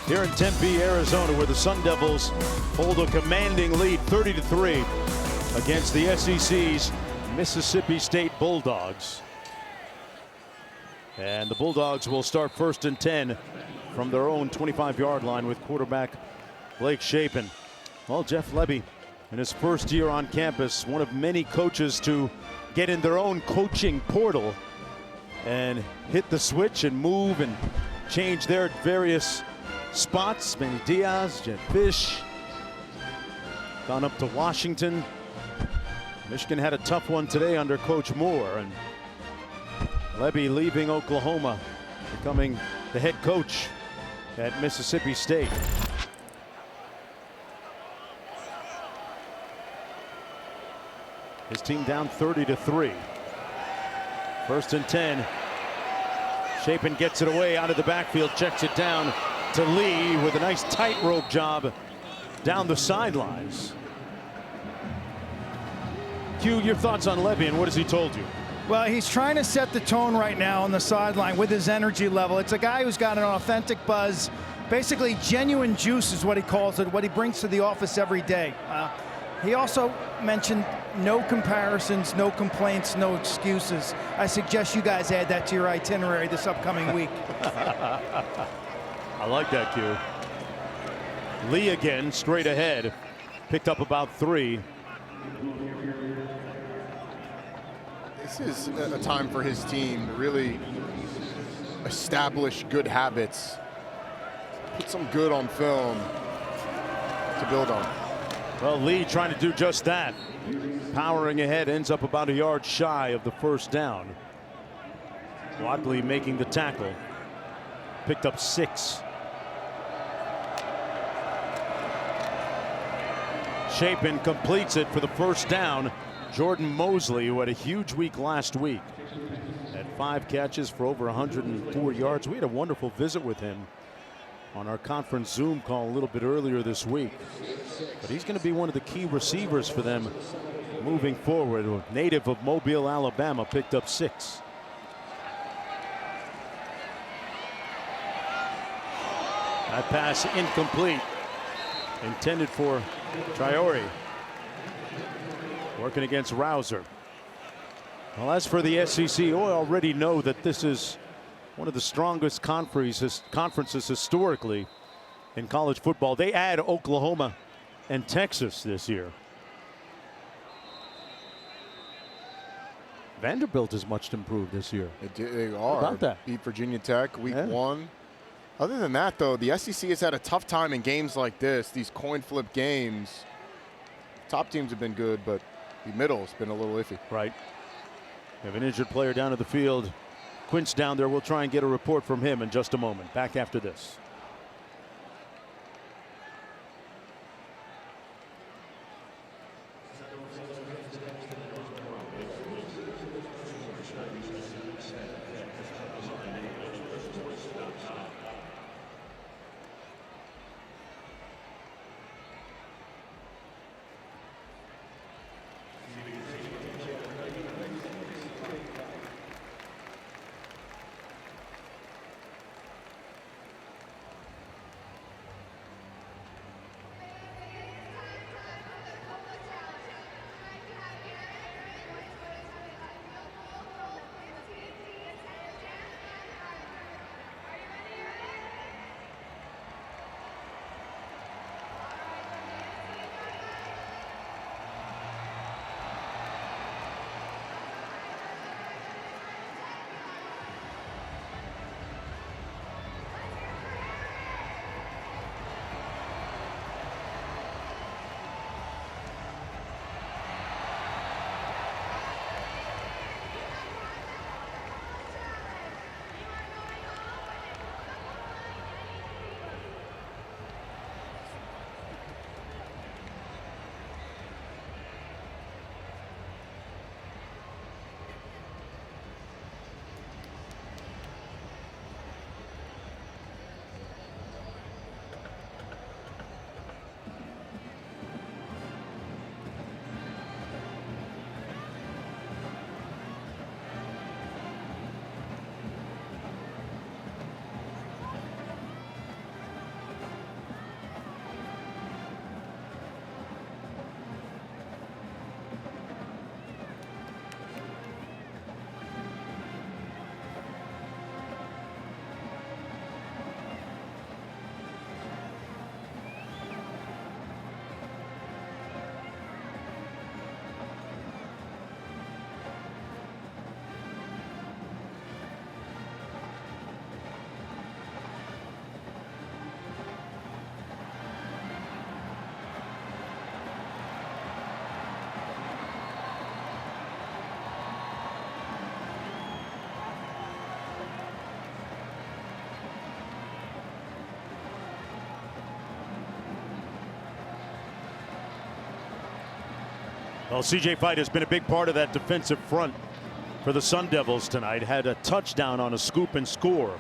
here in Tempe, Arizona, where the Sun Devils hold a commanding lead 30-3 against the SEC's Mississippi State Bulldogs. And the Bulldogs will start 1st and 10 from their own 25-yard line with quarterback Blake Shapen. Well, Jeff Lebby, in his first year on campus, one of many coaches to get in their own coaching portal and hit the switch and move and change their various spots. Manny Diaz, Jet Fish, gone up to Washington. Michigan had a tough one today under Coach Moore, and Lebby leaving Oklahoma, becoming the head coach at Mississippi State. His team down 30-3. 1st and 10. Shapen gets it away out of the backfield, checks it down to Lee with a nice tightrope job down the sidelines. Q, your thoughts on Lebby and what has he told you?
Well, he's trying to set the tone right now on the sideline with his energy level. It's a guy who's got an authentic buzz, basically genuine juice is what he calls it, what he brings to the office every day. He also mentioned no comparisons, no complaints, no excuses. I suggest you guys add that to your itinerary this upcoming week.
I like that, Q. Lee again, straight ahead, picked up about 3.
This is a time for his team to really establish good habits. put some good on film to build on.
Well, Lee trying to do just that. Powering ahead, ends up about a yard shy of the first down. Wadley making the tackle. Picked up 6. Chapin completes it for the first down. Jordan Mosley, who had a huge week last week, had 5 catches for over 104 yards. We had a wonderful visit with him on our conference Zoom call a little bit earlier this week. But he's going to be one of the key receivers for them moving forward. Native of Mobile, Alabama, picked up 6. That pass incomplete. Intended for Traore. Working against Rouser. Well, as for the SEC, we already know that this is one of the strongest conferences historically in college football. They add Oklahoma and Texas this year. Vanderbilt is much improved this year.
They are.
How about that?
Beat Virginia Tech week 1. Other than that, though, the SEC has had a tough time in games like this, these coin flip games. Top teams have been good, but the middle's been a little iffy.
Right. We have an injured player down at the field. Quint's down there. We'll try and get a report from him in just a moment. Back after this. Well, C.J. Fight has been a big part of that defensive front for the Sun Devils tonight. Had a touchdown on a scoop and score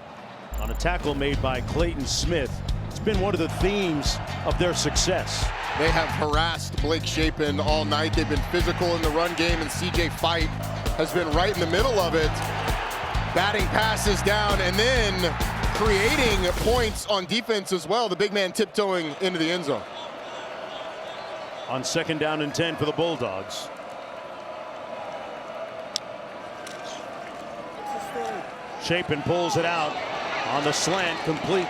on a tackle made by Clayton Smith. It's been one of the themes of their success.
They have harassed Blake Shapen all night. They've been physical in the run game, and C.J. Fight has been right in the middle of it, batting passes down and then creating points on defense as well. The big man tiptoeing into the end zone.
On 2nd down and 10 for the Bulldogs. Chapin pulls it out on the slant, complete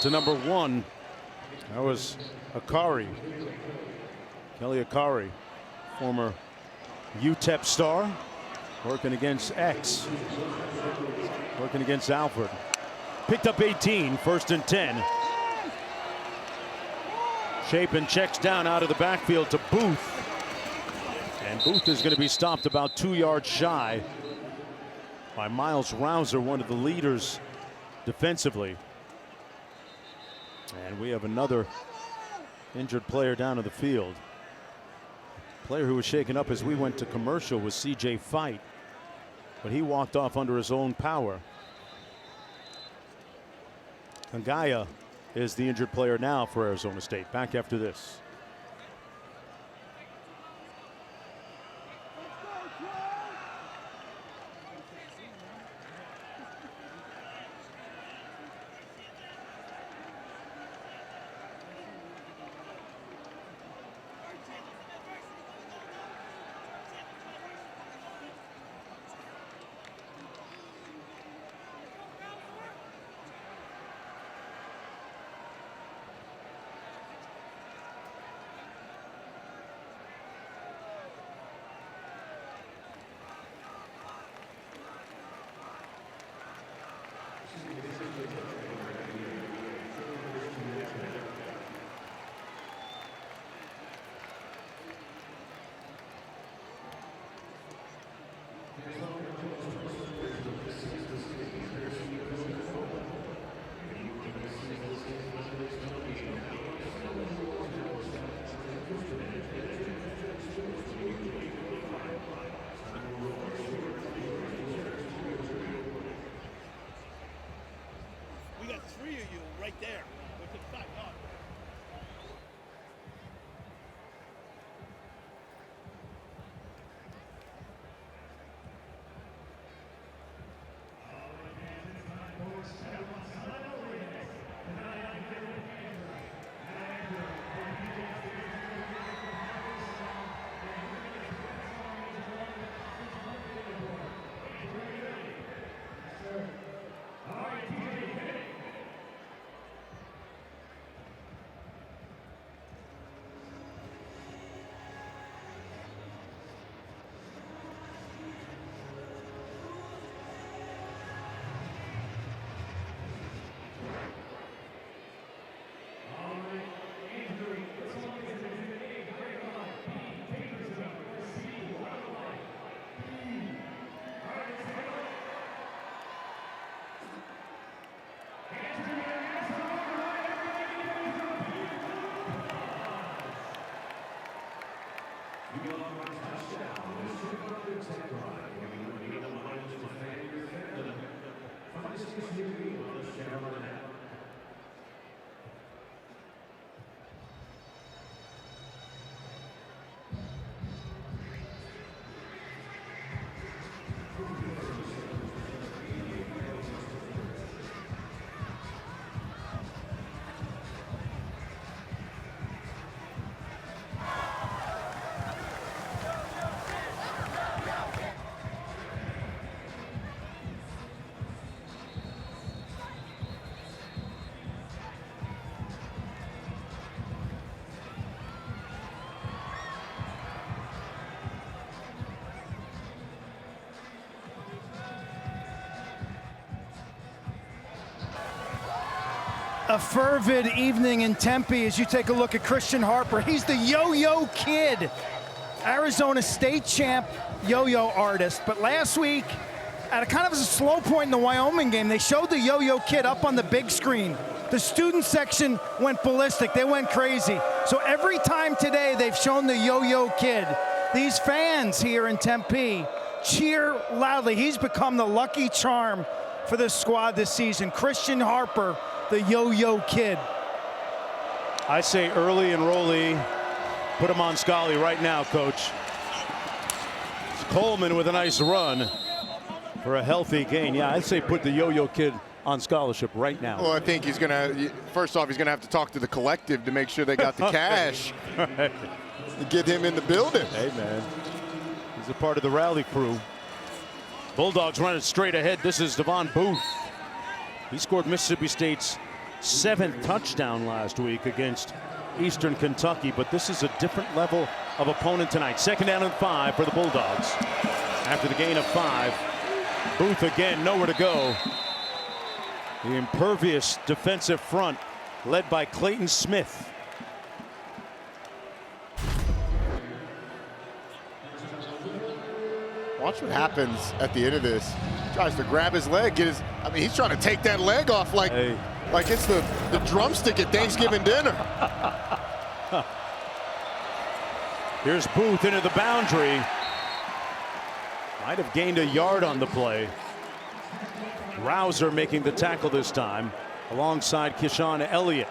to number 1. That was Akari. Kelly Akari, former UTEP star, working against X, working against Alfred. Picked up 18, 1st and 10 Chapin checks down out of the backfield to Booth. And Booth is going to be stopped about 2 yards shy by Miles Rouser, one of the leaders defensively. And we have another injured player down in the field. Player who was shaken up as we went to commercial was C.J. Fight, but he walked off under his own power. Angaya is the injured player now for Arizona State. Back after this.
A fervid evening in Tempe as you take a look at Christian Harper. He's the yo-yo kid, Arizona State champ yo-yo artist. But last week, at a kind of a slow point in the Wyoming game, they showed the yo-yo kid up on the big screen. The student section went ballistic. They went crazy. So every time today they've shown the yo-yo kid, these fans here in Tempe cheer loudly. He's become the lucky charm for this squad this season. Christian Harper, the yo-yo kid.
I say early enrollee, put him on Scully right now, Coach. Coleman with a nice run for a healthy gain. Yeah, I'd say put the yo-yo kid on scholarship right now.
Well, I think he's going to, first off, he's going to have to talk to the collective to make sure they got the cash to get him in the building.
Hey, man. He's a part of the rally crew. Bulldogs running straight ahead. This is Devon Booth. He scored Mississippi State's 7th touchdown last week against Eastern Kentucky, but this is a different level of opponent tonight. 2nd down and 5 for the Bulldogs. After the gain of 5, Booth again, nowhere to go. The impervious defensive front led by Clayton Smith.
Watch what happens at the end of this. Tries to grab his leg, I mean, he's trying to take that leg off like it's the drumstick at Thanksgiving dinner.
Here's Booth into the boundary. Might have gained a yard on the play. Rouser making the tackle this time alongside Keyshawn Elliott.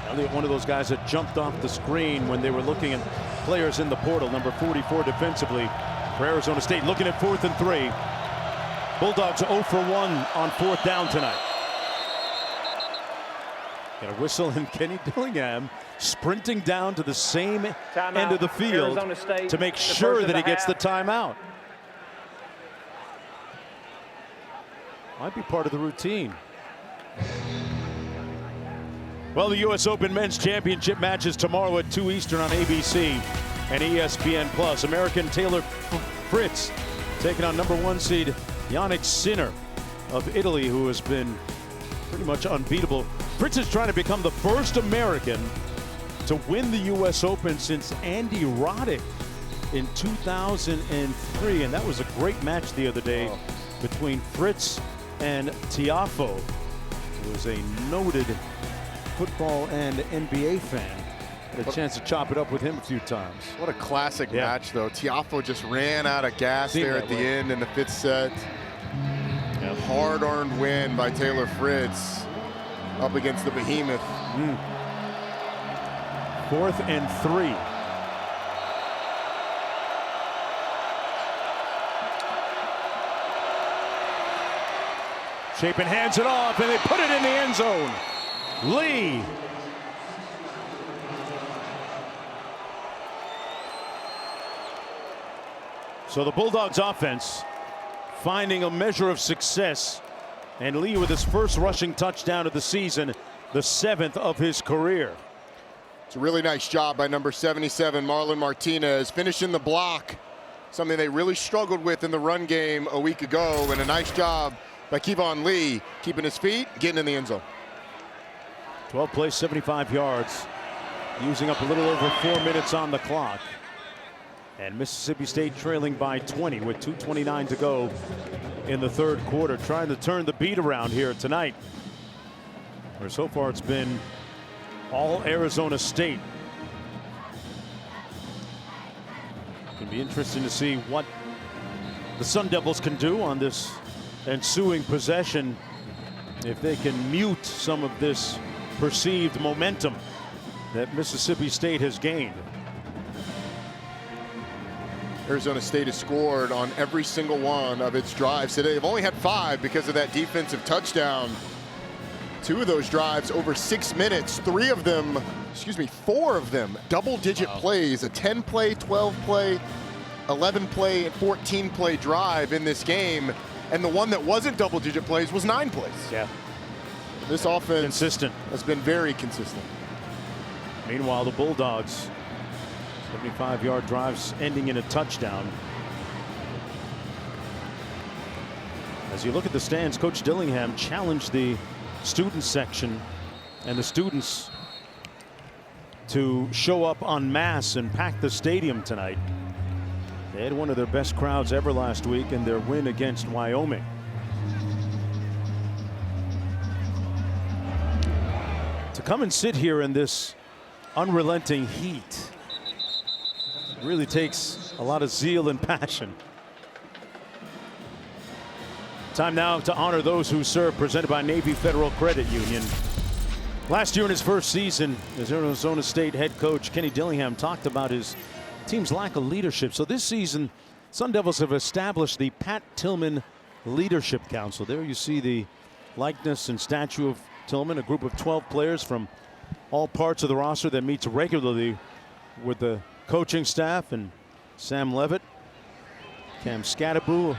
Elliott, one of those guys that jumped off the screen when they were looking at players in the portal. Number 44 defensively for Arizona State. Looking at 4th and 3. Bulldogs 0 for 1 on 4th down tonight. Got a whistle, and Kenny Dillingham sprinting down to the same end of the field to make sure that he gets the timeout. Might be part of the routine. Well, the U.S. Open Men's Championship matches tomorrow at 2 Eastern on ABC and ESPN+. American Taylor Fritz taking on #1 seed Yannick Sinner of Italy, who has been pretty much unbeatable. Fritz is trying to become the first American to win the U.S. Open since Andy Roddick in 2003, and that was a great match the other day between Fritz and Tiafoe, who is a noted football and NBA fan. Had a chance to chop it up with him a few times.
What a classic match, though. Tiafoe just ran out of gas there at the end in the 5th set. A hard-earned win by Taylor Fritz up against the behemoth.
4th and 3. Shapen hands it off, and they put it in the end zone. Lee. So the Bulldogs offense finding a measure of success, and Lee with his first rushing touchdown of the season, the 7th of his career.
It's a really nice job by number 77, Marlon Martinez, finishing the block, something they really struggled with in the run game a week ago, and a nice job by Kevon Lee, keeping his feet, getting in the end zone.
12 plays, 75 yards, using up a little over 4 minutes on the clock. And Mississippi State trailing by 20 with 2:29 to go in the 3rd quarter, trying to turn the beat around here tonight, where so far it's been all Arizona State. It'll be interesting to see what the Sun Devils can do on this ensuing possession, if they can mute some of this perceived momentum that Mississippi State has gained.
Arizona State has scored on every single one of its drives today. They've only had 5 because of that defensive touchdown. 2 of those drives over 6 minutes. 4 of them double-digit plays. A 10-play, 12-play, 11-play, and 14-play drive in this game. And the one that wasn't double-digit plays was 9 plays.
Yeah.
This offense has been very consistent.
Meanwhile, the Bulldogs, 75-yard drives ending in a touchdown. As you look at the stands, Coach Dillingham challenged the student section and the students to show up en masse and pack the stadium tonight. They had one of their best crowds ever last week in their win against Wyoming. To come and sit here in this unrelenting heat really takes a lot of zeal and passion. Time now to honor those who serve, presented by Navy Federal Credit Union. Last year in his first season as Arizona State head coach, Kenny Dillingham talked about his team's lack of leadership. So this season, Sun Devils have established the Pat Tillman Leadership Council. There you see the likeness and statue of Tillman, a group of 12 players from all parts of the roster that meets regularly with the coaching staff, and Sam Levitt, Cam Skattebo,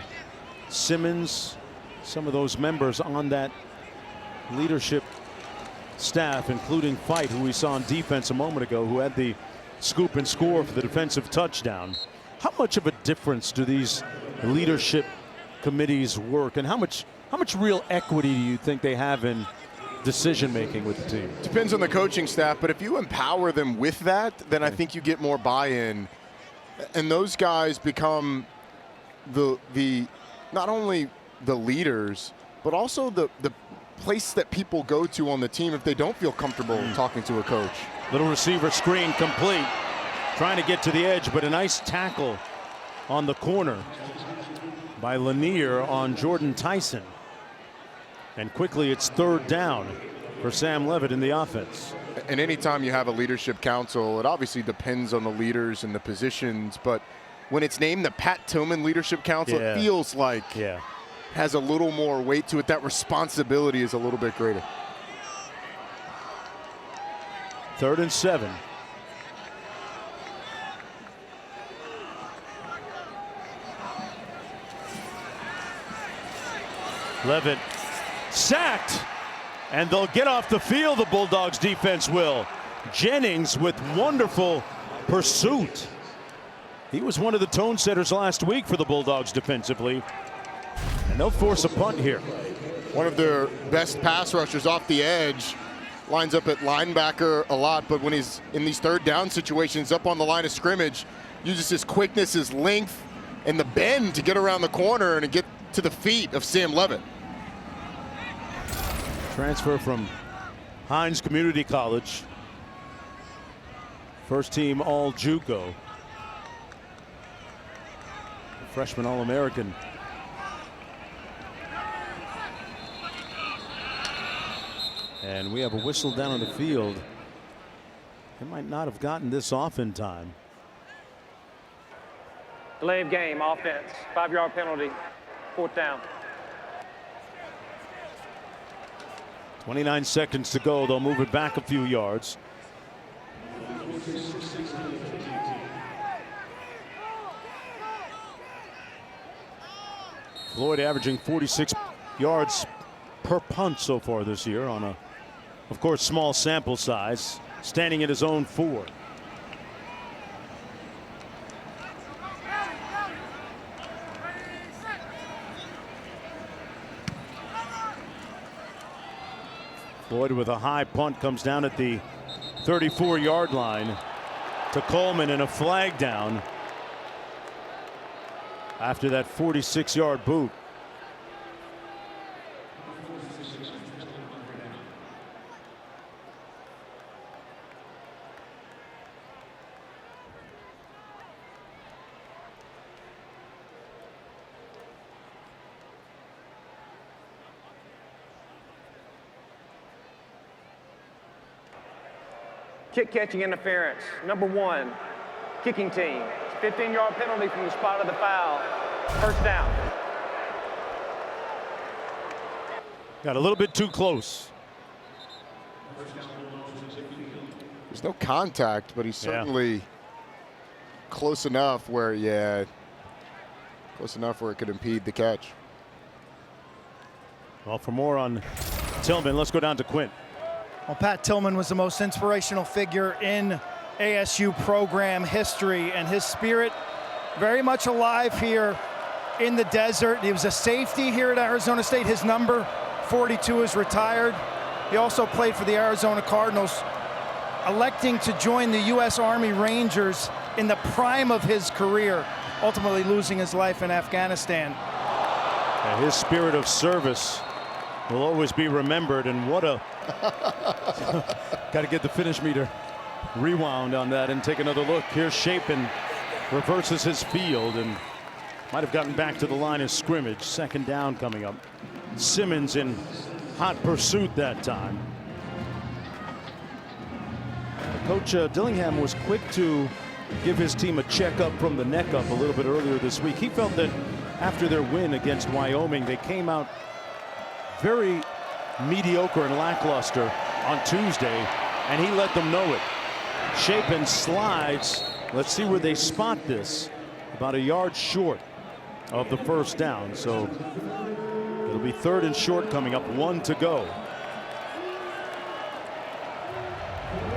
Simmons, some of those members on that leadership staff, including Fight, who we saw on defense a moment ago, who had the scoop and score for the defensive touchdown. How much of a difference do these leadership committees work, and how much real equity do you think they have in decision making with the team?
Depends on the coaching staff, but if you empower them with that, then I think you get more buy-in, and those guys become the not only the leaders, but also the place that people go to on the team if they don't feel comfortable talking to a coach.
Little receiver screen complete. Trying to get to the edge, but a nice tackle on the corner by Lanier on Jordan Tyson. And quickly it's 3rd down for Sam Levitt in the offense.
And anytime you have a leadership council, it obviously depends on the leaders and the positions, but when it's named the Pat Tillman Leadership Council, it feels like has a little more weight to it. That responsibility is a little bit greater.
3rd and 7. Levitt sacked, and they'll get off the field. The Bulldogs defense will. Jennings with wonderful pursuit. He was one of the tone setters last week for the Bulldogs defensively, and they'll force a punt here.
One of their best pass rushers off the edge, lines up at linebacker a lot, but when he's in these 3rd down situations up on the line of scrimmage, uses his quickness, his length, and the bend to get around the corner and to get to the feet of Sam Levitt.
Transfer from Hines Community College. First team all JUCO. Freshman All-American. And we have a whistle down on the field. They might not have gotten this off in time.
Delay of game, offense, 5-yard penalty, 4th down.
29 seconds to go. They'll move it back a few yards. Floyd averaging 46 yards per punt so far this year on a, of course, small sample size, standing at his own 4. Floyd with a high punt comes down at the 34-yard line to Coleman, and a flag down after that 46-yard boot.
Kick catching interference, number 1, kicking team. 15-yard penalty from the spot of the foul. 1st down.
Got a little bit too close.
There's no contact, but he's certainly close enough where, close enough where it could impede the catch.
Well, for more on Tillman, let's go down to Quint.
Well, Pat Tillman was the most inspirational figure in ASU program history, and his spirit very much alive here in the desert. He was a safety here at Arizona State. His number 42 is retired. He also played for the Arizona Cardinals, electing to join the U.S. Army Rangers in the prime of his career, ultimately losing his life in Afghanistan.
And his spirit of service will always be remembered, and what a got to get the finish meter rewound on that and take another look. Here's Chapin, reverses his field and might have gotten back to the line of scrimmage. 2nd down coming up. Simmons in hot pursuit that time. Coach Dillingham was quick to give his team a checkup from the neck up a little bit earlier this week. He felt that after their win against Wyoming, they came out very mediocre and lackluster on Tuesday, and he let them know it. Chapin slides. Let's see where they spot this. About a yard short of the 1st down. So it'll be 3rd and short coming up, 1 to go.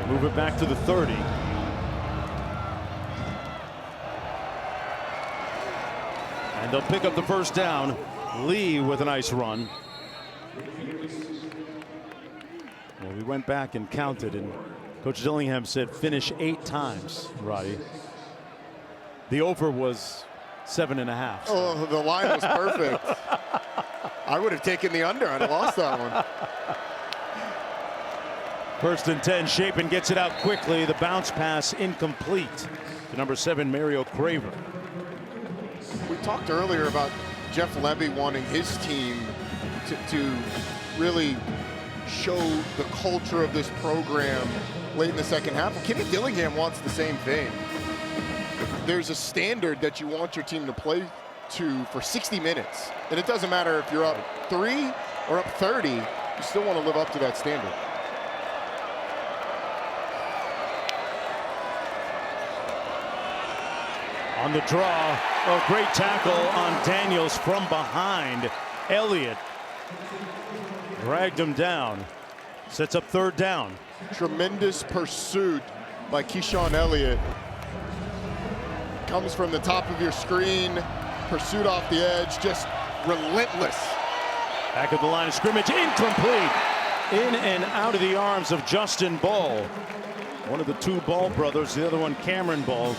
Move it back to the 30. And they'll pick up the 1st down. Lee with a nice run. Well, we went back and counted, and Coach Dillingham said finish 8 times, Roddy. The over was 7.5.
Oh, the line was perfect. I would have taken the under. I'd have lost that one.
1st and 10. Shapen gets it out quickly. The bounce pass incomplete to number 7, Mario Craver.
We talked earlier about Jeff Levy wanting his team to really show the culture of this program late in the second half. Well, Kenny Dillingham wants the same thing. There's a standard that you want your team to play to for 60 minutes. And it doesn't matter if you're up 3 or up 30, you still want to live up to that standard.
On the draw, oh, great tackle on Daniels from behind. Elliott dragged him down. Sets up 3rd down.
Tremendous pursuit by Keyshawn Elliott. Comes from the top of your screen, pursuit off the edge, just relentless.
Back at the line of scrimmage, incomplete. In and out of the arms of Justin Ball. One of the 2 Ball brothers, the other one Cameron Ball.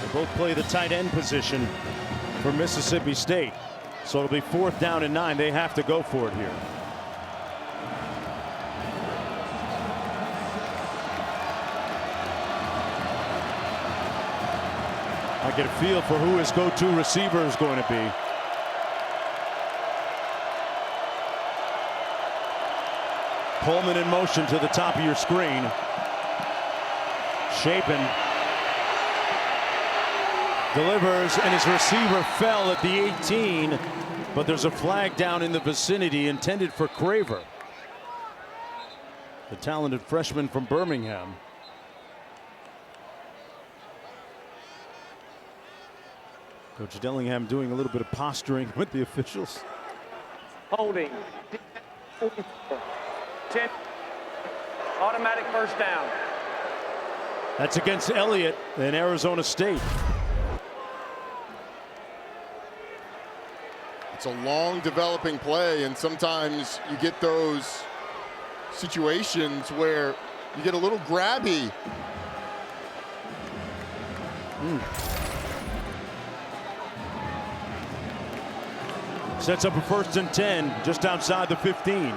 They both play the tight end position for Mississippi State. So it'll be 4th down and 9. They have to go for it here. I get a feel for who his go-to receiver is going to be. Pullman in motion to the top of your screen. Shapen delivers, and his receiver fell at the 18, but there's a flag down in the vicinity intended for Craver, the talented freshman from Birmingham. Coach Dillingham doing a little bit of posturing with the officials.
Holding. 10. Automatic 1st down.
That's against Elliott in Arizona State.
It's a long developing play, and sometimes you get those situations where you get a little grabby.
Sets up a 1st and 10 just outside the 15.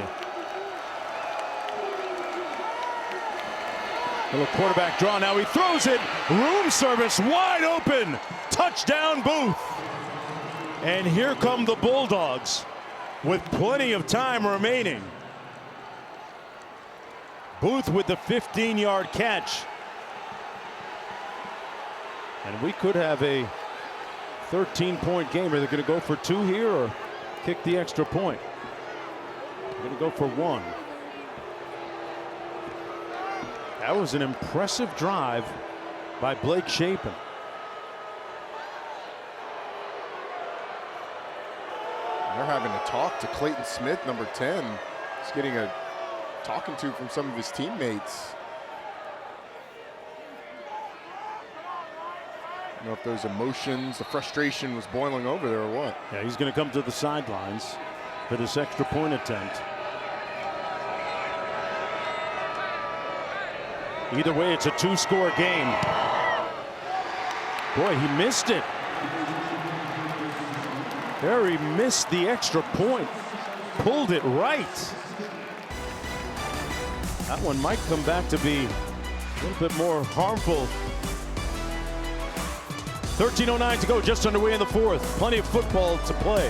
Little quarterback draw. Now he throws it. Room service wide open. Touchdown Booth. And here come the Bulldogs with plenty of time remaining. Booth with the 15-yard catch. And we could have a 13-point game. Are they going to go for 2 here or kick the extra point? They're going to go for 1. That was an impressive drive by Blake Shapen.
They're having to talk to Clayton Smith, number 10. He's getting a talking to from some of his teammates. I don't know if those emotions, the frustration was boiling over there or what.
Yeah, he's going to come to the sidelines for this extra point attempt. Either way, it's a 2-score game. Boy, he missed it. Barry missed the extra point. Pulled it right. That one might come back to be a little bit more harmful. 13:09 to go, just underway in the 4th. Plenty of football to play.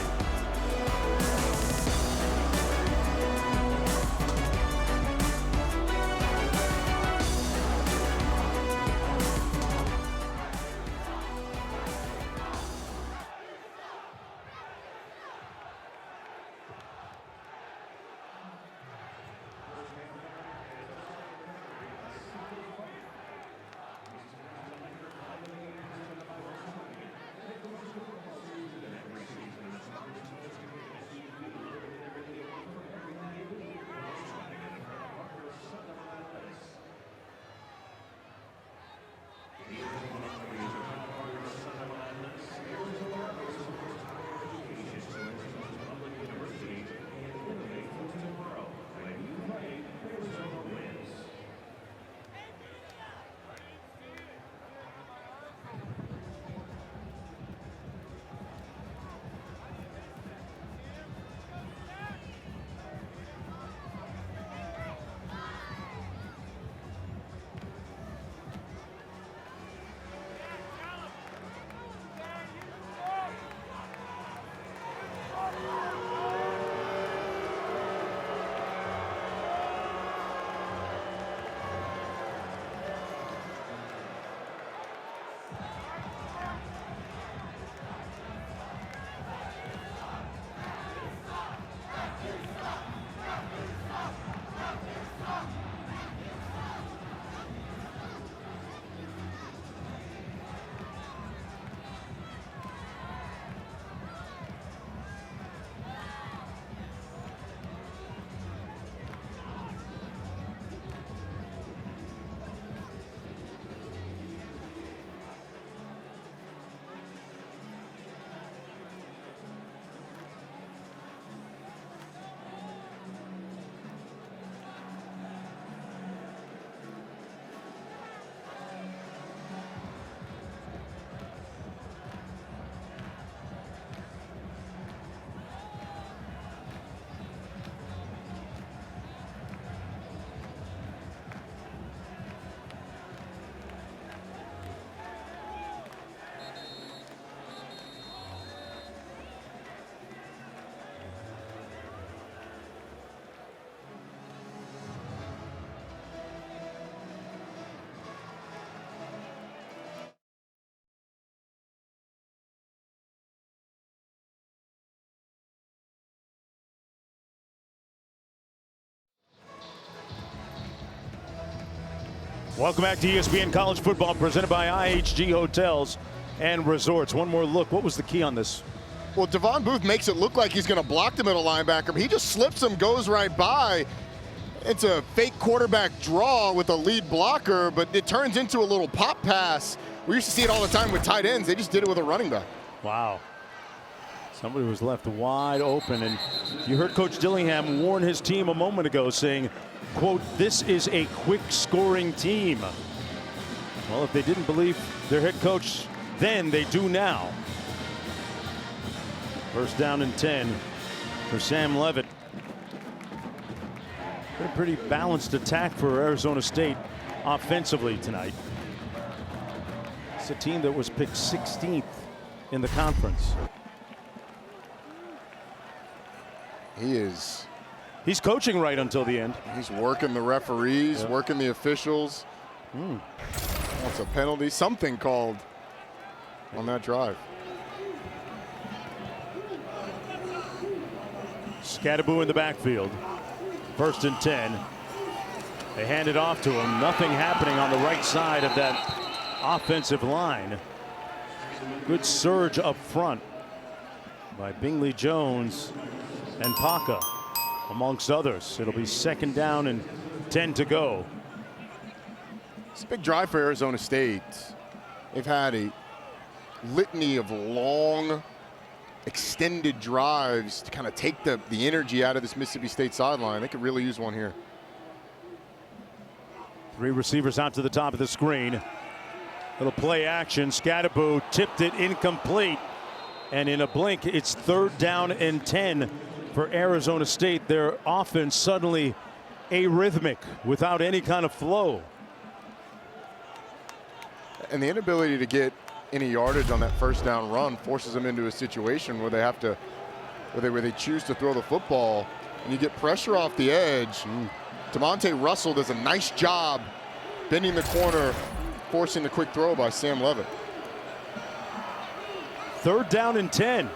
Welcome back to ESPN College Football, presented by IHG Hotels and Resorts. One more look. What was the key on this?
Well, Devon Booth makes it look like he's going to block the middle linebacker, but he just slips him, goes right by. It's a fake quarterback draw with a lead blocker, but it turns into a little pop pass. We used to see it all the time with tight ends. They just did it with a running back.
Wow. Somebody was left wide open, and you heard Coach Dillingham warn his team a moment ago, saying, quote, "This is a quick scoring team." Well, if they didn't believe their head coach then, they do now. First down and 10 for Sam Leavitt. Been a pretty balanced attack for Arizona State offensively tonight. It's a team that was picked 16th in the conference.
He's
coaching right until the end.
He's working the referees, working the officials. What's a penalty? Something called on that drive.
Skattebo in the backfield. First and 10. They hand it off to him. Nothing happening on the right side of that offensive line. Good surge up front by Bingley Jones and Paca, amongst others. It'll be second down and 10 to go.
It's a big drive for Arizona State. They've had a litany of long, extended drives to kind of take the energy out of this Mississippi State sideline. They could really use one here.
3 receivers out to the top of the screen. Little play action. Skattebo tipped it incomplete. And in a blink, it's third down and 10 for Arizona State. Their offense suddenly arrhythmic without any kind of flow.
And the inability to get any yardage on that first down run forces them into a situation where they have to, where they choose to throw the football, and you get pressure off the edge. DeMonte Russell does a nice job bending the corner, forcing the quick throw by Sam Leavitt.
Third down and 10.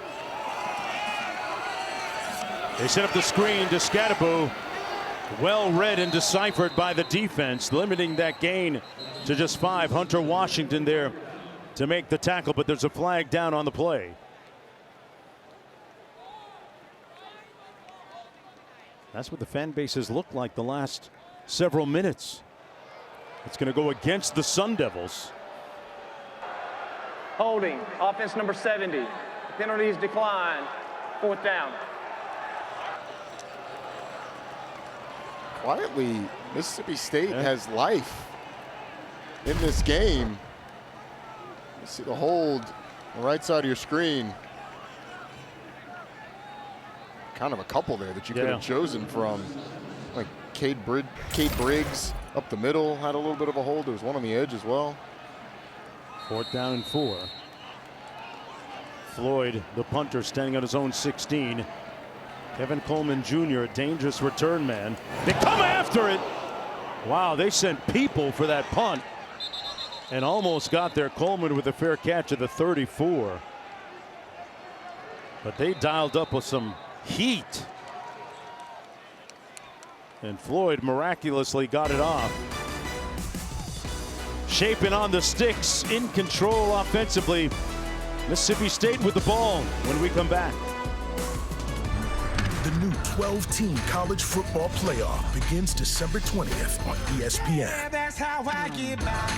They set up the screen to Skattebo. Well read and deciphered by the defense, limiting that gain to just 5. Hunter Washington there to make the tackle, but there's a flag down on the play. That's what the fan base has looked like the last several minutes. It's going to go against the Sun Devils.
Holding, offense number 70. Penalties decline. Fourth down.
Quietly, Mississippi State has life in this game. You see the hold on the right side of your screen. Kind of a couple there that you could have chosen from. Like Cade Briggs up the middle had a little bit of a hold. There was one on the edge as well.
Fourth down and 4. Floyd, the punter, standing on his own 16. Kevin Coleman Jr., a dangerous return man. They come after it. Wow, they sent people for that punt and almost got there. Coleman with a fair catch at the 34. But they dialed up with some heat. And Floyd miraculously got it off. Shapen on the sticks, in control offensively. Mississippi State with the ball when we come back.
The new 12-team college football playoff begins December 20th on ESPN.
Yeah, that's how I get by.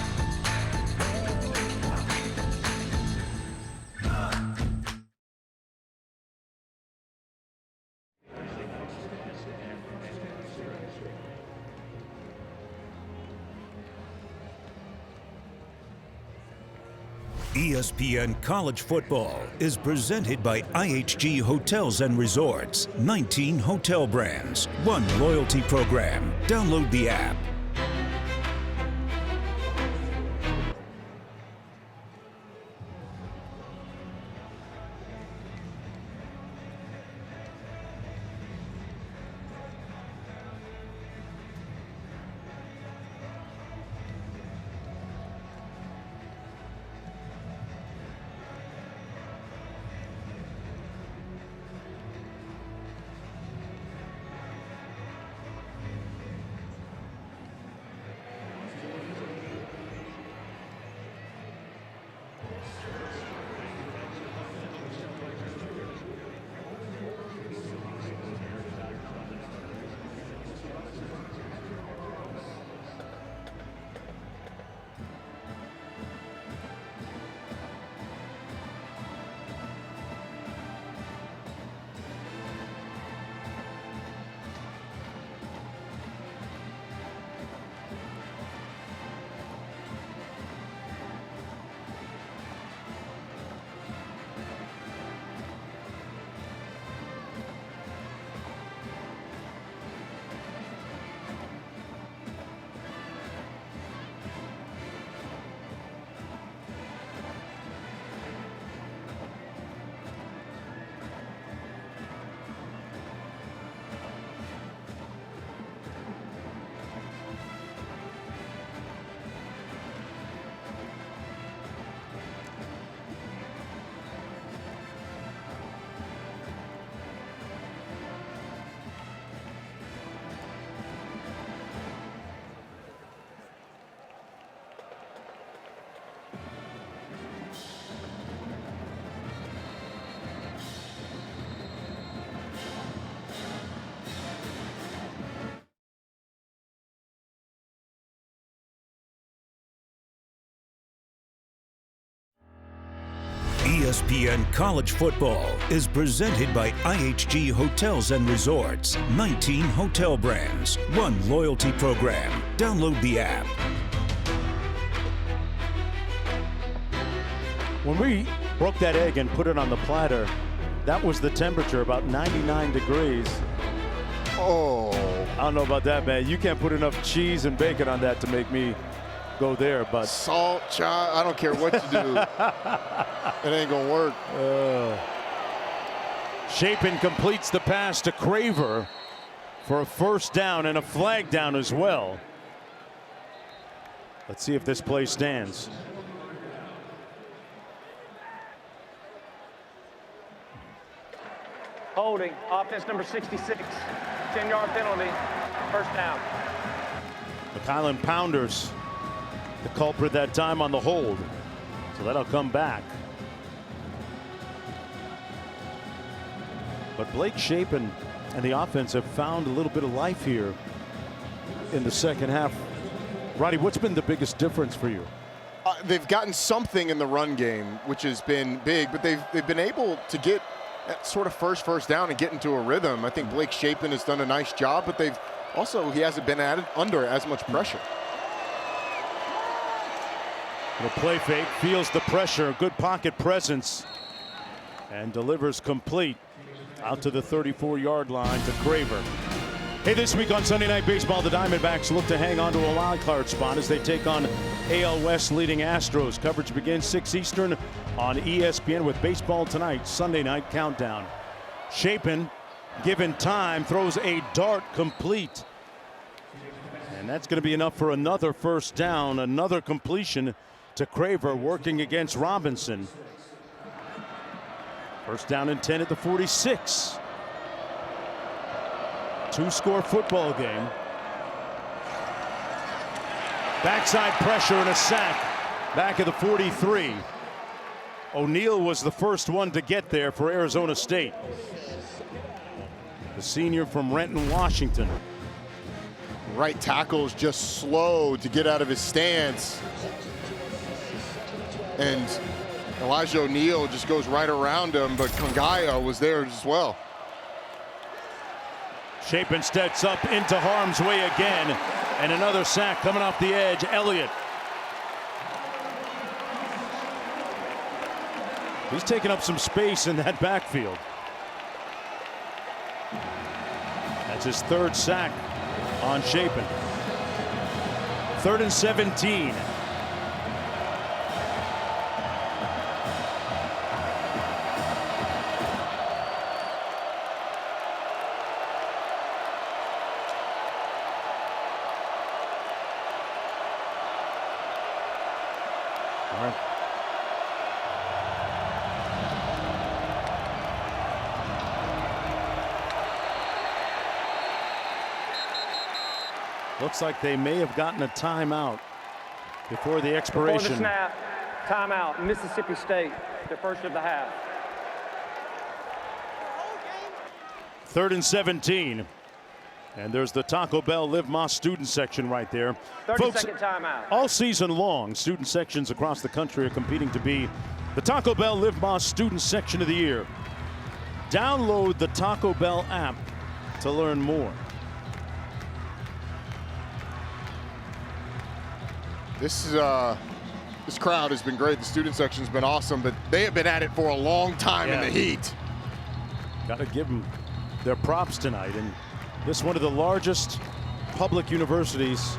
ESPN College Football is presented by IHG Hotels and Resorts. 19 hotel brands, 1 loyalty program. Download the app. ESPN College Football is presented by IHG Hotels and Resorts. 19 hotel brands, one loyalty program. Download the app.
When we broke that egg and put it on the platter, that was the temperature, about 99 degrees.
Oh.
I don't know about that, man. You can't put enough cheese and bacon on that to make me go there, but
salt, child, I don't care what you do. It ain't gonna work.
Chapin completes the pass to Craver for a first down and a flag down as well. Let's see if this play stands.
Holding, offense number 66, 10-yard penalty, first down.
The Kylan Pounders, the culprit that time on the hold. So that'll come back. But Blake Chapin and the offense have found a little bit of life here in the second half. Roddy, what's been the biggest difference for you?
They've gotten something in the run game, which has been big, but they've been able to get that sort of first down and get into a rhythm. I think Blake Chapin has done a nice job, but he hasn't been under as much pressure.
The play fake, feels the pressure, good pocket presence, and delivers complete out to the 34-yard line to Craver. Hey, this week on Sunday Night Baseball, the Diamondbacks look to hang on to a wild card spot as they take on AL West leading Astros. Coverage begins 6 Eastern on ESPN with Baseball Tonight, Sunday Night Countdown. Chapin, given time, throws a dart complete. And that's going to be enough for another first down, another completion to Craver, working against Robinson. First down and 10 at the 46. Two-score football game. Backside pressure and a sack back at the 43. O'Neal was the first one to get there for Arizona State. The senior from Renton, Washington.
Right tackle is just slow to get out of his stance. And Elijah O'Neal just goes right around him, but Kongaya was there as well.
Chapin steps up into harm's way again, and another sack coming off the edge. Elliott. He's taking up some space in that backfield. That's his third sack on Chapin. 3rd and 17. Looks like they may have gotten a timeout before the expiration.
Before the snap, timeout, Mississippi State, the first of the half.
3rd and 17. And there's the Taco Bell Live Más student section right there.
30-second timeout.
All season long, student sections across the country are competing to be the Taco Bell Live Más student section of the year. Download the Taco Bell app to learn more.
This crowd has been great. The student section's been awesome, but they have been at it for a long time in the heat.
Got to give them their props tonight. And this is one of the largest public universities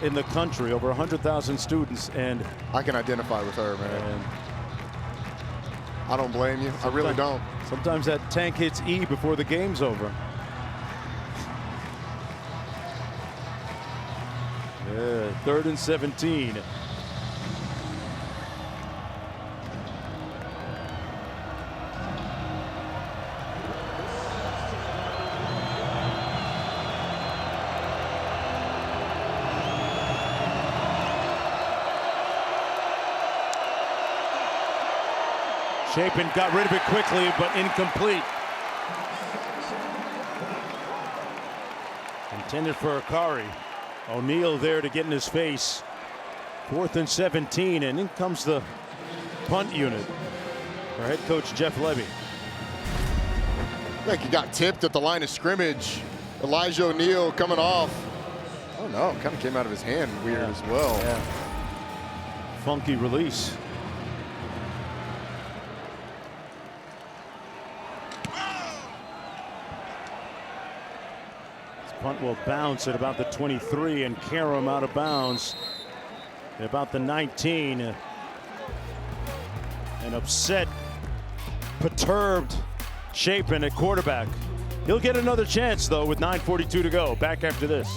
in the country, over 100,000 students. And
I can identify with her, man. I don't blame you. I really don't.
Sometimes that tank hits E before the game's over. Yeah, 3rd and 17. Chapin got rid of it quickly, but incomplete. Intended for Akari. O'Neal there to get in his face. 4th and 17, and in comes the punt unit. for head coach Jeff Levy.
I think he got tipped at the line of scrimmage. Elijah O'Neal coming off. Oh no, kind of came out of his hand weird as well.
Yeah. Funky release. This punt will bounce at about the 23 and carry him out of bounds at about the 19. An upset, perturbed Chapin at quarterback. He'll get another chance though with 9:42 to go. Back after this.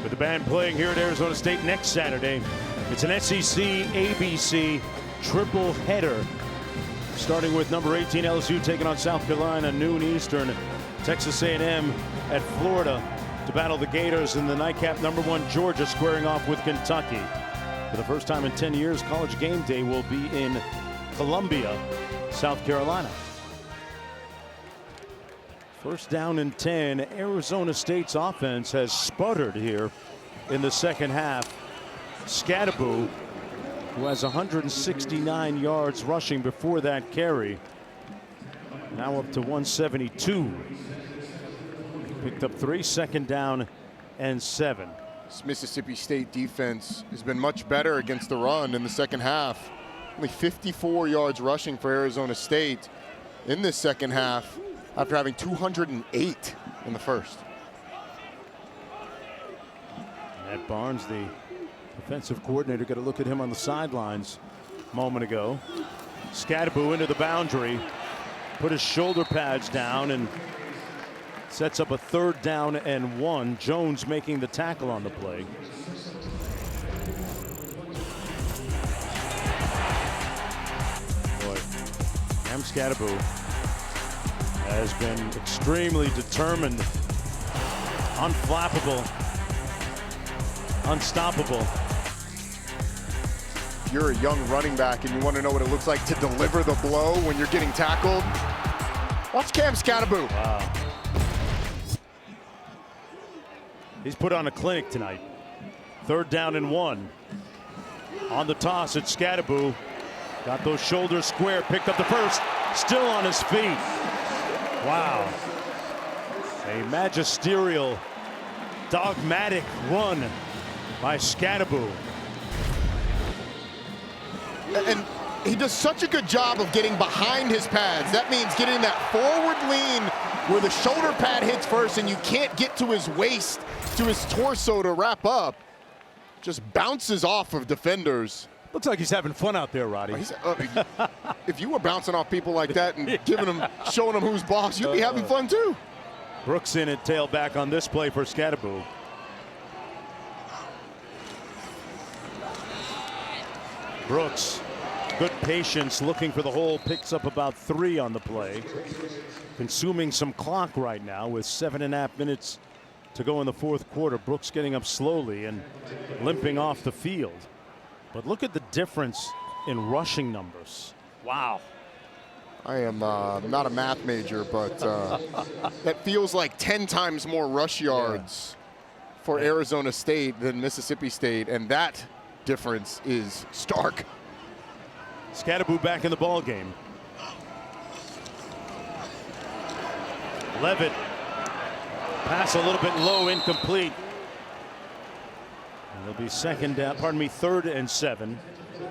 With the band playing here at Arizona State next Saturday, it's an SEC ABC triple header. Starting with number 18 LSU taking on South Carolina noon Eastern. Texas A&M at Florida to battle the Gators in the nightcap. Number 1 Georgia squaring off with Kentucky. For the first time in 10 years, College Game Day will be in Columbia, South Carolina. First down and 10. Arizona State's offense has sputtered here in the second half. Skattebo, who has 169 yards rushing before that carry, now up to 172. Picked up 3, second down and 7.
This Mississippi State defense has been much better against the run in the second half. Only 54 yards rushing for Arizona State in this second half, after having 208 in the first.
Matt Barnes, the defensive coordinator, got a look at him on the sidelines a moment ago. Skattebo into the boundary, put his shoulder pads down and sets up a 3rd down and 1. Jones making the tackle on the play. Boy, Cam Skattebo has been extremely determined, unflappable, unstoppable.
If you're a young running back and you want to know what it looks like to deliver the blow when you're getting tackled, watch Cam Skattebo.
Wow. He's put on a clinic tonight. 3rd down and 1. On the toss, it's Skattebo. Got those shoulders square, picked up the first, still on his feet. Wow. A magisterial, dogmatic run by Skattebo.
And he does such a good job of getting behind his pads. That means getting that forward lean where the shoulder pad hits first and you can't get to his waist, to his torso to wrap up. Just bounces off of defenders.
Looks like he's having fun out there, Roddy.
If you were bouncing off people like that and showing them who's boss, you'd be having fun too.
Brooks in at tailback on this play for Skattebo. Brooks, good patience, looking for the hole, picks up about 3 on the play. Consuming some clock right now with 7.5 minutes to go in the 4th quarter. Brooks getting up slowly and limping off the field. But look at the difference in rushing numbers. Wow.
I am not a math major, but that feels like 10 times more rush yards for Arizona State than Mississippi State, and that difference is stark.
Skattebo back in the ball game. Levitt, pass a little bit low, incomplete. And it'll be 3rd and 7.
There's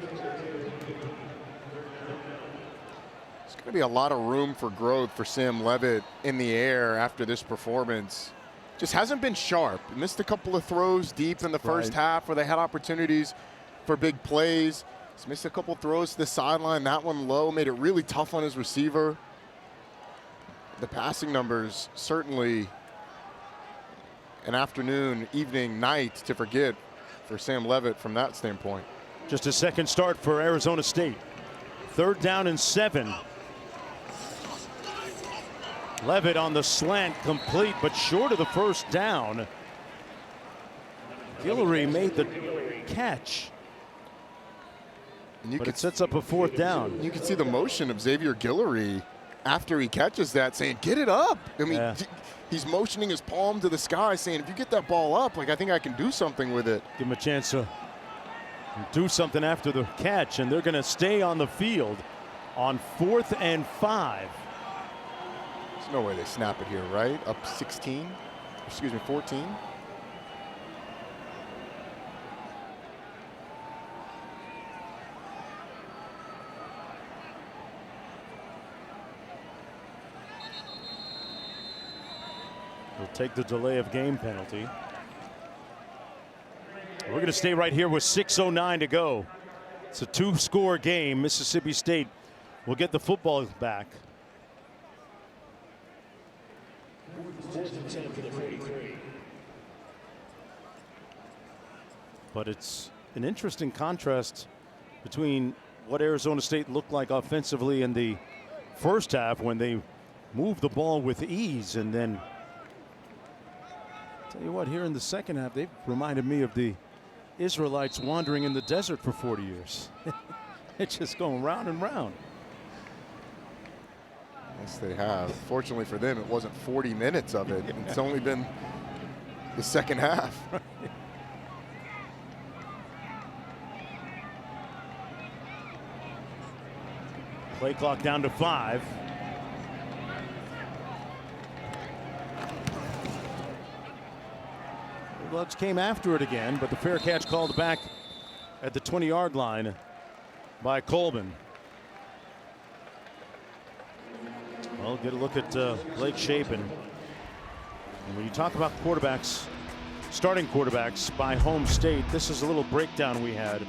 going to be a lot of room for growth for Sam Levitt in the air after this performance. Just hasn't been sharp. Missed a couple of throws deep in the first half where they had opportunities for big plays. He's missed a couple throws to the sideline. That one low made it really tough on his receiver. The passing numbers certainly an afternoon, evening, night to forget for Sam Levitt from that standpoint.
Just a second start for Arizona State. 3rd down and 7. Levitt on the slant, complete, but short of the first down. Guillory made the catch. But it sets up a 4th down.
You can see the motion of Xavier Guillory after he catches that, saying, get it up. I mean, he's motioning his palm to the sky, saying, if you get that ball up, like, I think I can do something with it.
Give him a chance to do something after the catch, and they're going to stay on the field on 4th and 5.
There's no way they snap it here, right? Up 16, excuse me, 14.
We'll take the delay of game penalty. We're going to stay right here with 6:09 to go. It's a 2-score game. Mississippi State will get the football back. But it's an interesting contrast between what Arizona State looked like offensively in the first half when they moved the ball with ease, and then tell you what, here in the second half, they've reminded me of the Israelites wandering in the desert for 40 years. It's just going round and round.
Yes, they have. Fortunately for them, it wasn't 40 minutes of it. It's only been the second half.
Play clock down to 5. Bulldogs came after it again, but the fair catch called back at the 20-yard line by Coleman. Well, get a look at Blake Shapen. And when you talk about quarterbacks, starting quarterbacks by home state, this is a little breakdown we had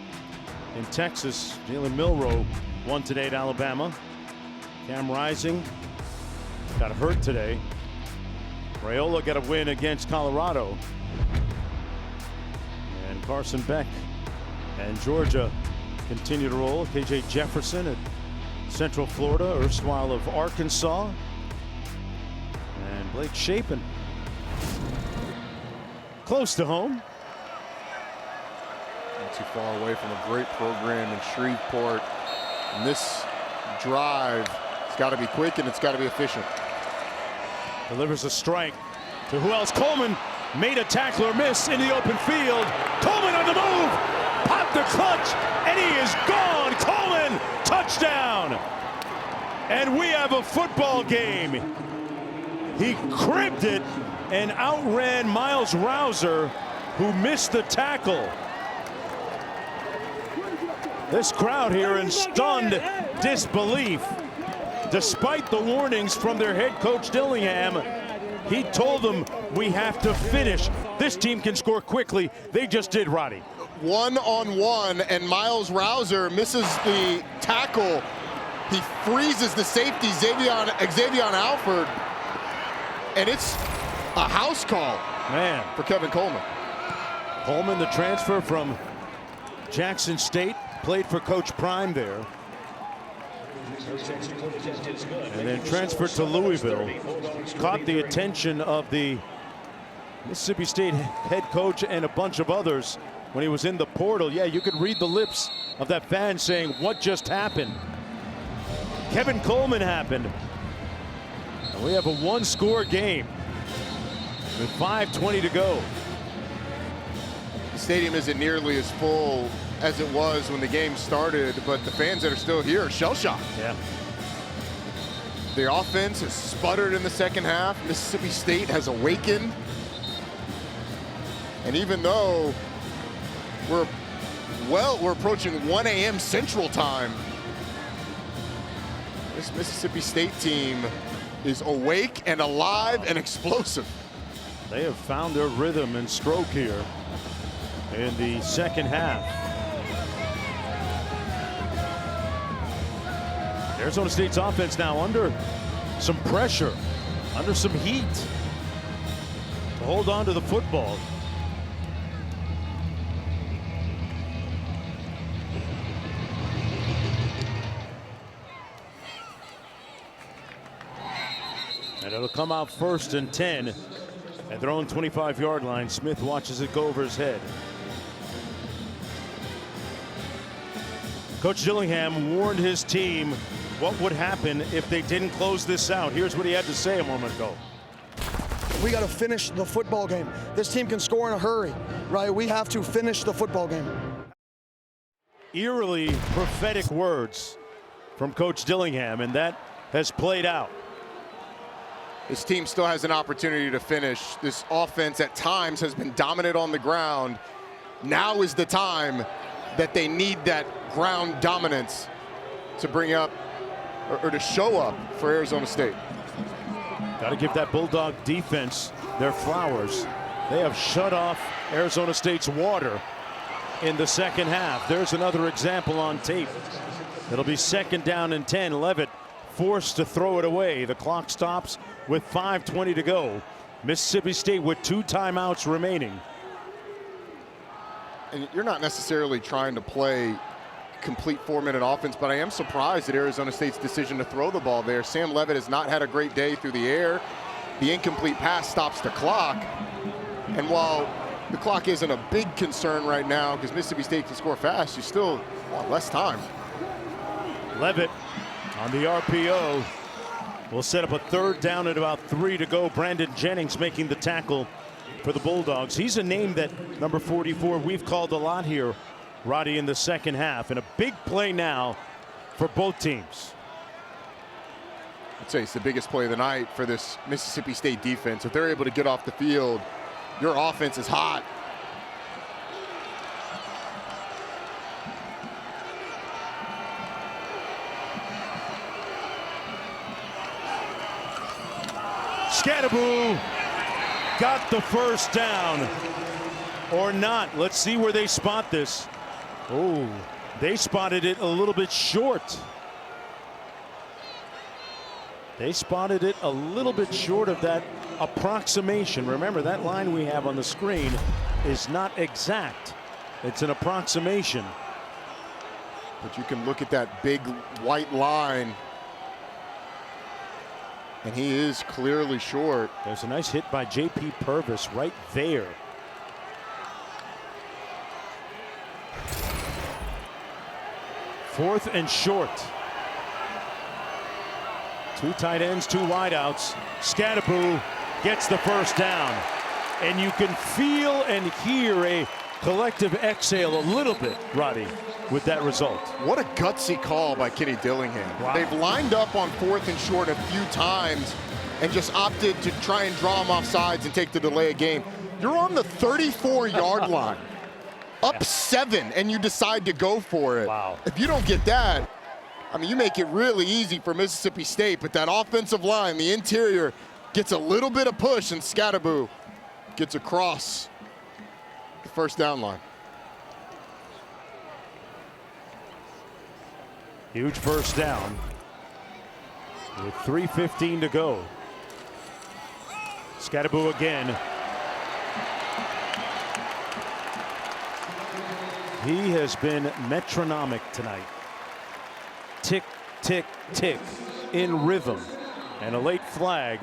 in Texas. Jalen Milroe won today at Alabama. Cam Rising got hurt today. Raiola got a win against Colorado. And Carson Beck and Georgia continue to roll. KJ Jefferson at Central Florida, erstwhile of Arkansas. And Blake Shapen close to home.
Not too far away from a great program in Shreveport. And this drive, it's got to be quick and it's got to be efficient.
Delivers a strike to who else? Coleman made a tackler miss in the open field. Coleman on the move, popped the clutch, and he is gone. Coleman, touchdown. And we have a football game. He cribbed it and outran Miles Rouser, who missed the tackle. This crowd here in stunned disbelief. Despite the warnings from their head coach Dillingham, he told them we have to finish. This team can score quickly. They just did, Roddy.
1-on-1, and Miles Rouser misses the tackle. He freezes the safety, Xavier Alford, and it's a house call,
man,
for Kevin Coleman.
Coleman, the transfer from Jackson State, played for Coach Prime there, and then transferred to Louisville. Caught the attention of the Mississippi State head coach and a bunch of others when he was in the portal. Yeah, you could read the lips of that fan saying, what just happened? Kevin Coleman happened. And we have a one-score game with 5:20 to go.
The stadium isn't nearly as full as it was when the game started, but the fans that are still here are shell-shocked.
Yeah.
The offense has sputtered in the second half. Mississippi State has awakened. And even though we're approaching 1 a.m. Central Time, this Mississippi State team is awake and alive and explosive.
They have found their rhythm and stroke here in the second half. Arizona State's offense now under some pressure, under some heat to hold on to the football. And it'll come out 1st and 10 at their own 25-yard line. Smith watches it go over his head. Coach Dillingham warned his team what would happen if they didn't close this out. Here's what he had to say a moment ago.
We got to finish the football game. This team can score in a hurry, right? We have to finish the football game.
Eerily prophetic words from Coach Dillingham, and that has played out.
This team still has an opportunity to finish. This offense at times has been dominant on the ground. Now is the time that they need that ground dominance to bring up or to show up for Arizona State.
Got to give that Bulldog defense their flowers. They have shut off Arizona State's water in the second half. There's another example on tape. It'll be 2nd down and 10. Levitt forced to throw it away. The clock stops with 5:20 to go. Mississippi State with 2 timeouts remaining.
And you're not necessarily trying to play complete 4-minute offense, but I am surprised at Arizona State's decision to throw the ball there. Sam Levitt has not had a great day through the air. The incomplete pass stops the clock. And while the clock isn't a big concern right now because Mississippi State can score fast, you still want less time.
Levitt on the RPO will set up a 3rd down at about 3 to go. Brandon Jennings making the tackle for the Bulldogs. He's a name that, number 44, we've called a lot here, Roddy, in the second half. And a big play now for both teams.
I'd say it's the biggest play of the night for this Mississippi State defense. If they're able to get off the field, your offense is hot.
Skattebo got the 1st down, or not. Let's see where they spot this. Oh, they spotted it a little bit short. They spotted it a little bit short of that approximation. Remember, that line we have on the screen is not exact. It's an approximation.
But you can look at that big white line, and he is clearly short.
There's a nice hit by J.P. Purvis right there. Fourth and short. 2 tight ends, 2 wideouts. Skattebo gets the 1st down. And you can feel and hear a collective exhale a little bit, Roddy, with that result.
What a gutsy call by Kenny Dillingham. Wow. They've lined up on 4th and short a few times and just opted to try and draw them off sides and take the delay of game. You're on the 34-yard line, up 7, and you decide to go for it.
Wow.
If you don't get that, I mean, you make it really easy for Mississippi State, but that offensive line, the interior, gets a little bit of push, and Skattebo gets across the first down line.
Huge first down with 3:15 to go. Skattebo again. He has been metronomic tonight. Tick, tick, tick in rhythm. And a late flag.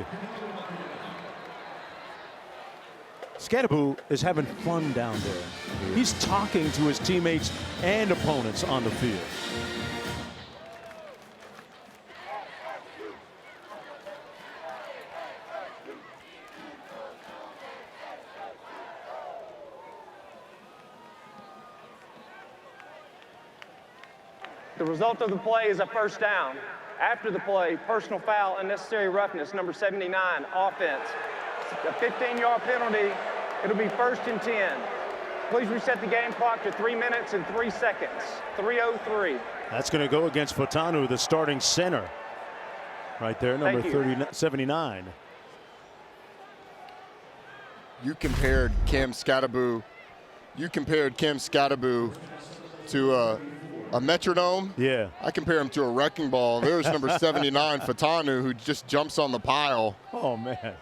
Skattebo is having fun down there. He's talking to his teammates and opponents on the field.
The result of the play is a first down. After the play, personal foul, unnecessary roughness, number 79, offense. A 15-yard penalty. It'll be 1st and 10. Please reset the game clock to 3 minutes and 3 seconds. 3:03.
That's going to go against Fatanu, the starting center. Right there, number 79.
You compared Cam Skattebo to a metronome.
Yeah.
I compare him to a wrecking ball. There's number 79, Fatanu, who just jumps on the pile.
Oh, man.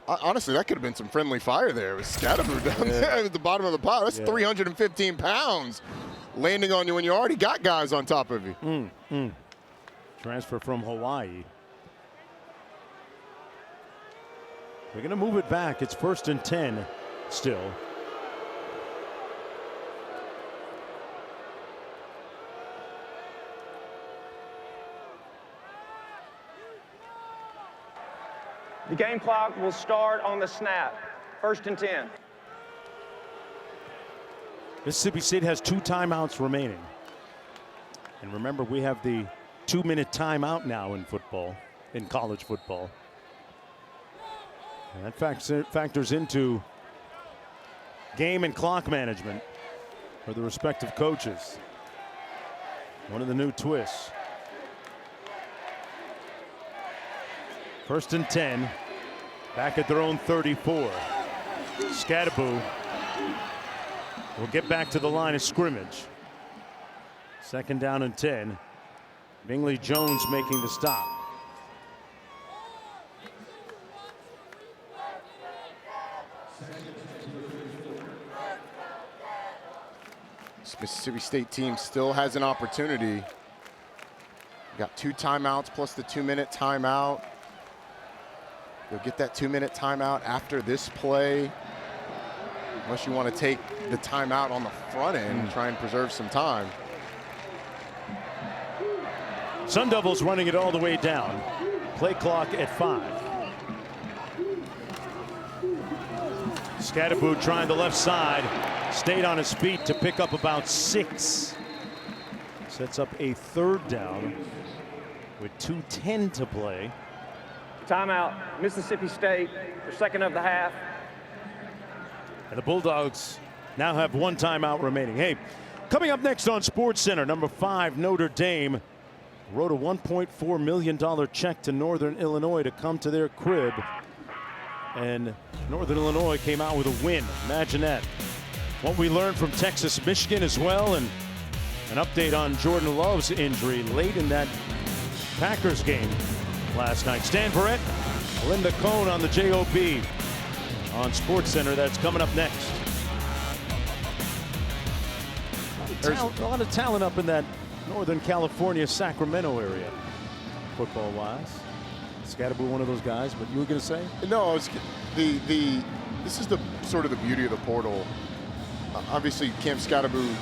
Honestly, that could have been some friendly fire there. It was Skattebo down there at the bottom of the pile. That's 315 pounds landing on you when you already got guys on top of you.
Transfer from Hawaii. They're going to move it back. It's 1st and 10 still.
The game clock will start on the snap. 1st and 10.
Mississippi State has 2 timeouts remaining. And remember, we have the 2-minute timeout now in football, in college football. And that factors into game and clock management for the respective coaches. One of the new twists. 1st and 10, back at their own 34. Skattebo will get back to the line of scrimmage. 2nd down and 10. Bingley Jones making the stop.
This Mississippi State team still has an opportunity. Got 2 timeouts plus the 2-minute timeout. You'll get that 2-minute timeout after this play, unless you want to take the timeout on the front end and try and preserve some time.
Sun Devils running it all the way down. Play clock at 5. Skattebo trying the left side. Stayed on his feet to pick up about 6. Sets up a 3rd down with 2:10 to play.
Timeout, Mississippi State, their 2nd of the half.
And the Bulldogs now have 1 timeout remaining. Hey, coming up next on SportsCenter, number 5, Notre Dame wrote a $1.4 million check to Northern Illinois to come to their crib. And Northern Illinois came out with a win. Imagine that. What we learned from Texas, Michigan as well, and an update on Jordan Love's injury late in that Packers game last night. Stan Verrett, Linda Cohn on the JOB on SportsCenter. That's coming up next. A lot of talent up in that Northern California, Sacramento area, football-wise. Skattebo one of those guys, but you were going to say?
No, this is the sort of the beauty of the portal. Obviously, Cam Skattebo,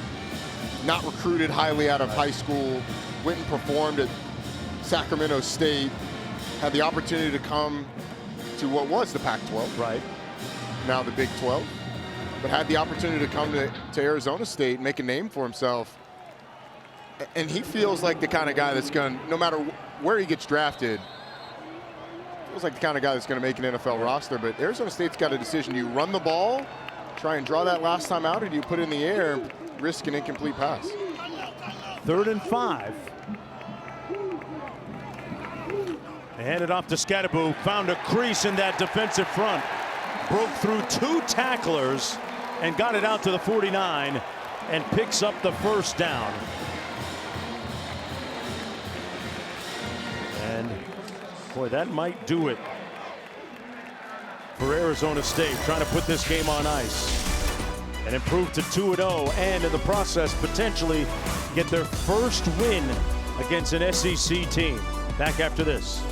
not recruited highly out of high school, went and performed at Sacramento State, had the opportunity to come to what was the Pac-12.
Right.
now the Big 12, but had the opportunity to come to Arizona State and make a name for himself. And he feels like the kind of guy that's going to, no matter where he gets drafted, feels like the kind of guy that's going to make an NFL roster. But Arizona State's got a decision. Do you run the ball, try and draw that last time out, or do you put it in the air and risk an incomplete pass?
3rd and 5. They hand it off to Skattebo, found a crease in that defensive front, broke through 2 tacklers and got it out to the 49 and picks up the first down. And boy, that might do it for Arizona State, trying to put this game on ice and improve to 2-0, and in the process potentially get their first win against an SEC team. Back after this.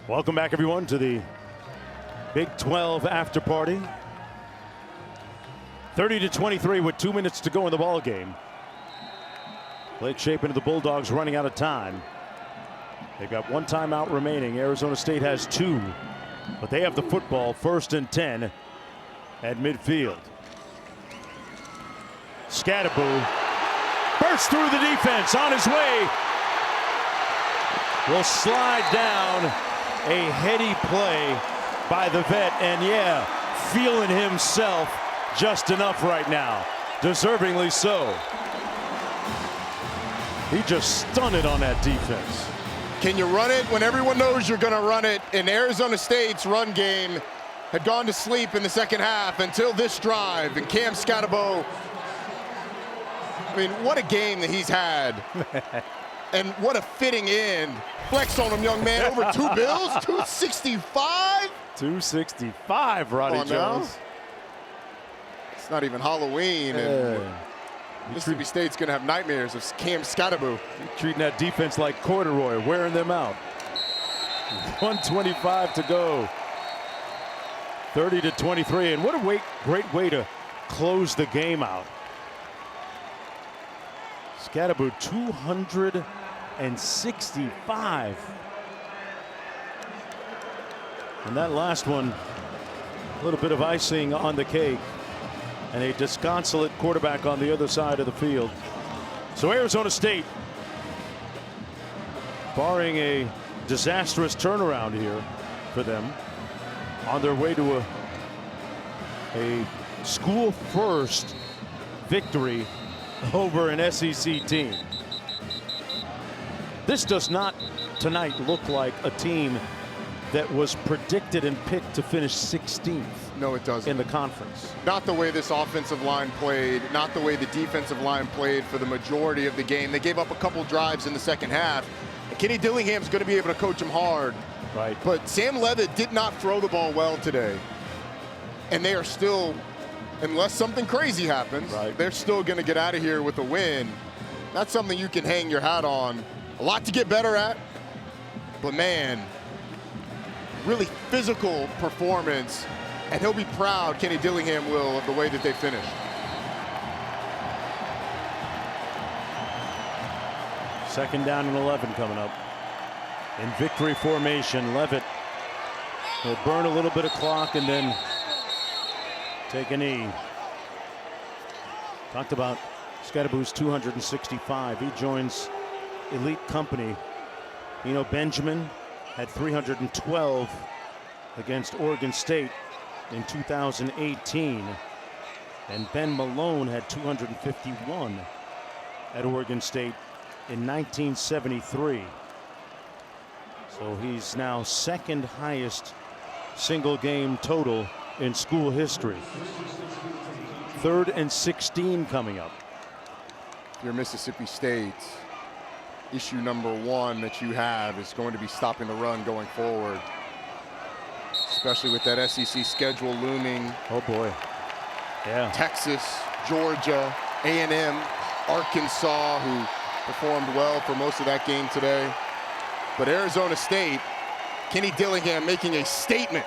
Welcome back, everyone, to the Big 12 after party. 30-23 with 2 minutes to go in the ball game. Blake Shapen of the Bulldogs running out of time. They've got 1 timeout remaining. Arizona State has 2, but they have the football, 1st and 10 at midfield. Skattebo bursts through the defense on his way. Will slide down. A heady play by the vet, and yeah, feeling himself just enough right now. Deservingly so. He just stunned it on that defense.
Can you run it when everyone knows you're going to run it? And Arizona State's run game had gone to sleep in the second half until this drive. And Cam Skattebo, I mean, what a game that he's had. And what a fitting end Flex on him, young man. Over 2 bills, 265.
265, Ronnie Jones.
It's not even Halloween. And Mississippi State's going to have nightmares of Cam Skattebo.
Treating that defense like corduroy, wearing them out. 1:25 to go. 30-23, and what a great way to close the game out. Skattebo 265. And that last one, a little bit of icing on the cake. And a disconsolate quarterback on the other side of the field. So Arizona State, barring a disastrous turnaround here for them, on their way to a school first victory over an SEC team. This does not tonight look like a team that was predicted and picked to finish 16th.
No, it doesn't.
In the conference.
Not the way this offensive line played, not the way the defensive line played for the majority of the game. They gave up a couple drives in the second half. And Kenny Dillingham's going to be able to coach them hard.
Right.
But Sam Leavitt did not throw the ball well today. And they are still, unless something crazy happens, they're still going to get out of here with a win. That's something you can hang your hat on. A lot to get better at. But man, really physical performance. And he'll be proud, Kenny Dillingham will, of the way that they finished.
Second down and 11 coming up. In victory formation, Leavitt will burn a little bit of clock and then take a knee. Talked about Skattebo's 265. He joins elite company. You know, Benjamin had 312 against Oregon State in 2018. And Ben Malone had 251 at Oregon State in 1973. So he's now second highest single game total in school history. 3rd and 16 coming up.
If you're Mississippi State, issue number 1 that you have is going to be stopping the run going forward. Especially with that SEC schedule looming.
Oh boy. Yeah.
Texas, Georgia, A&M, Arkansas, who performed well for most of that game today. But Arizona State, Kenny Dillingham making a statement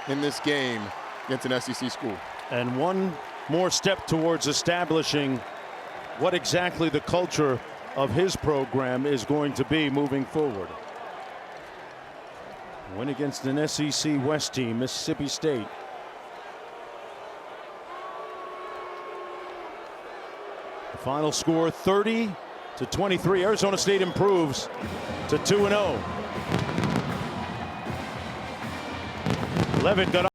in this game against an SEC school.
And one more step towards establishing what exactly the culture of his program is going to be moving forward. Win against an SEC West team, Mississippi State. The final score 30-23. Arizona State improves to 2-0. Leavitt got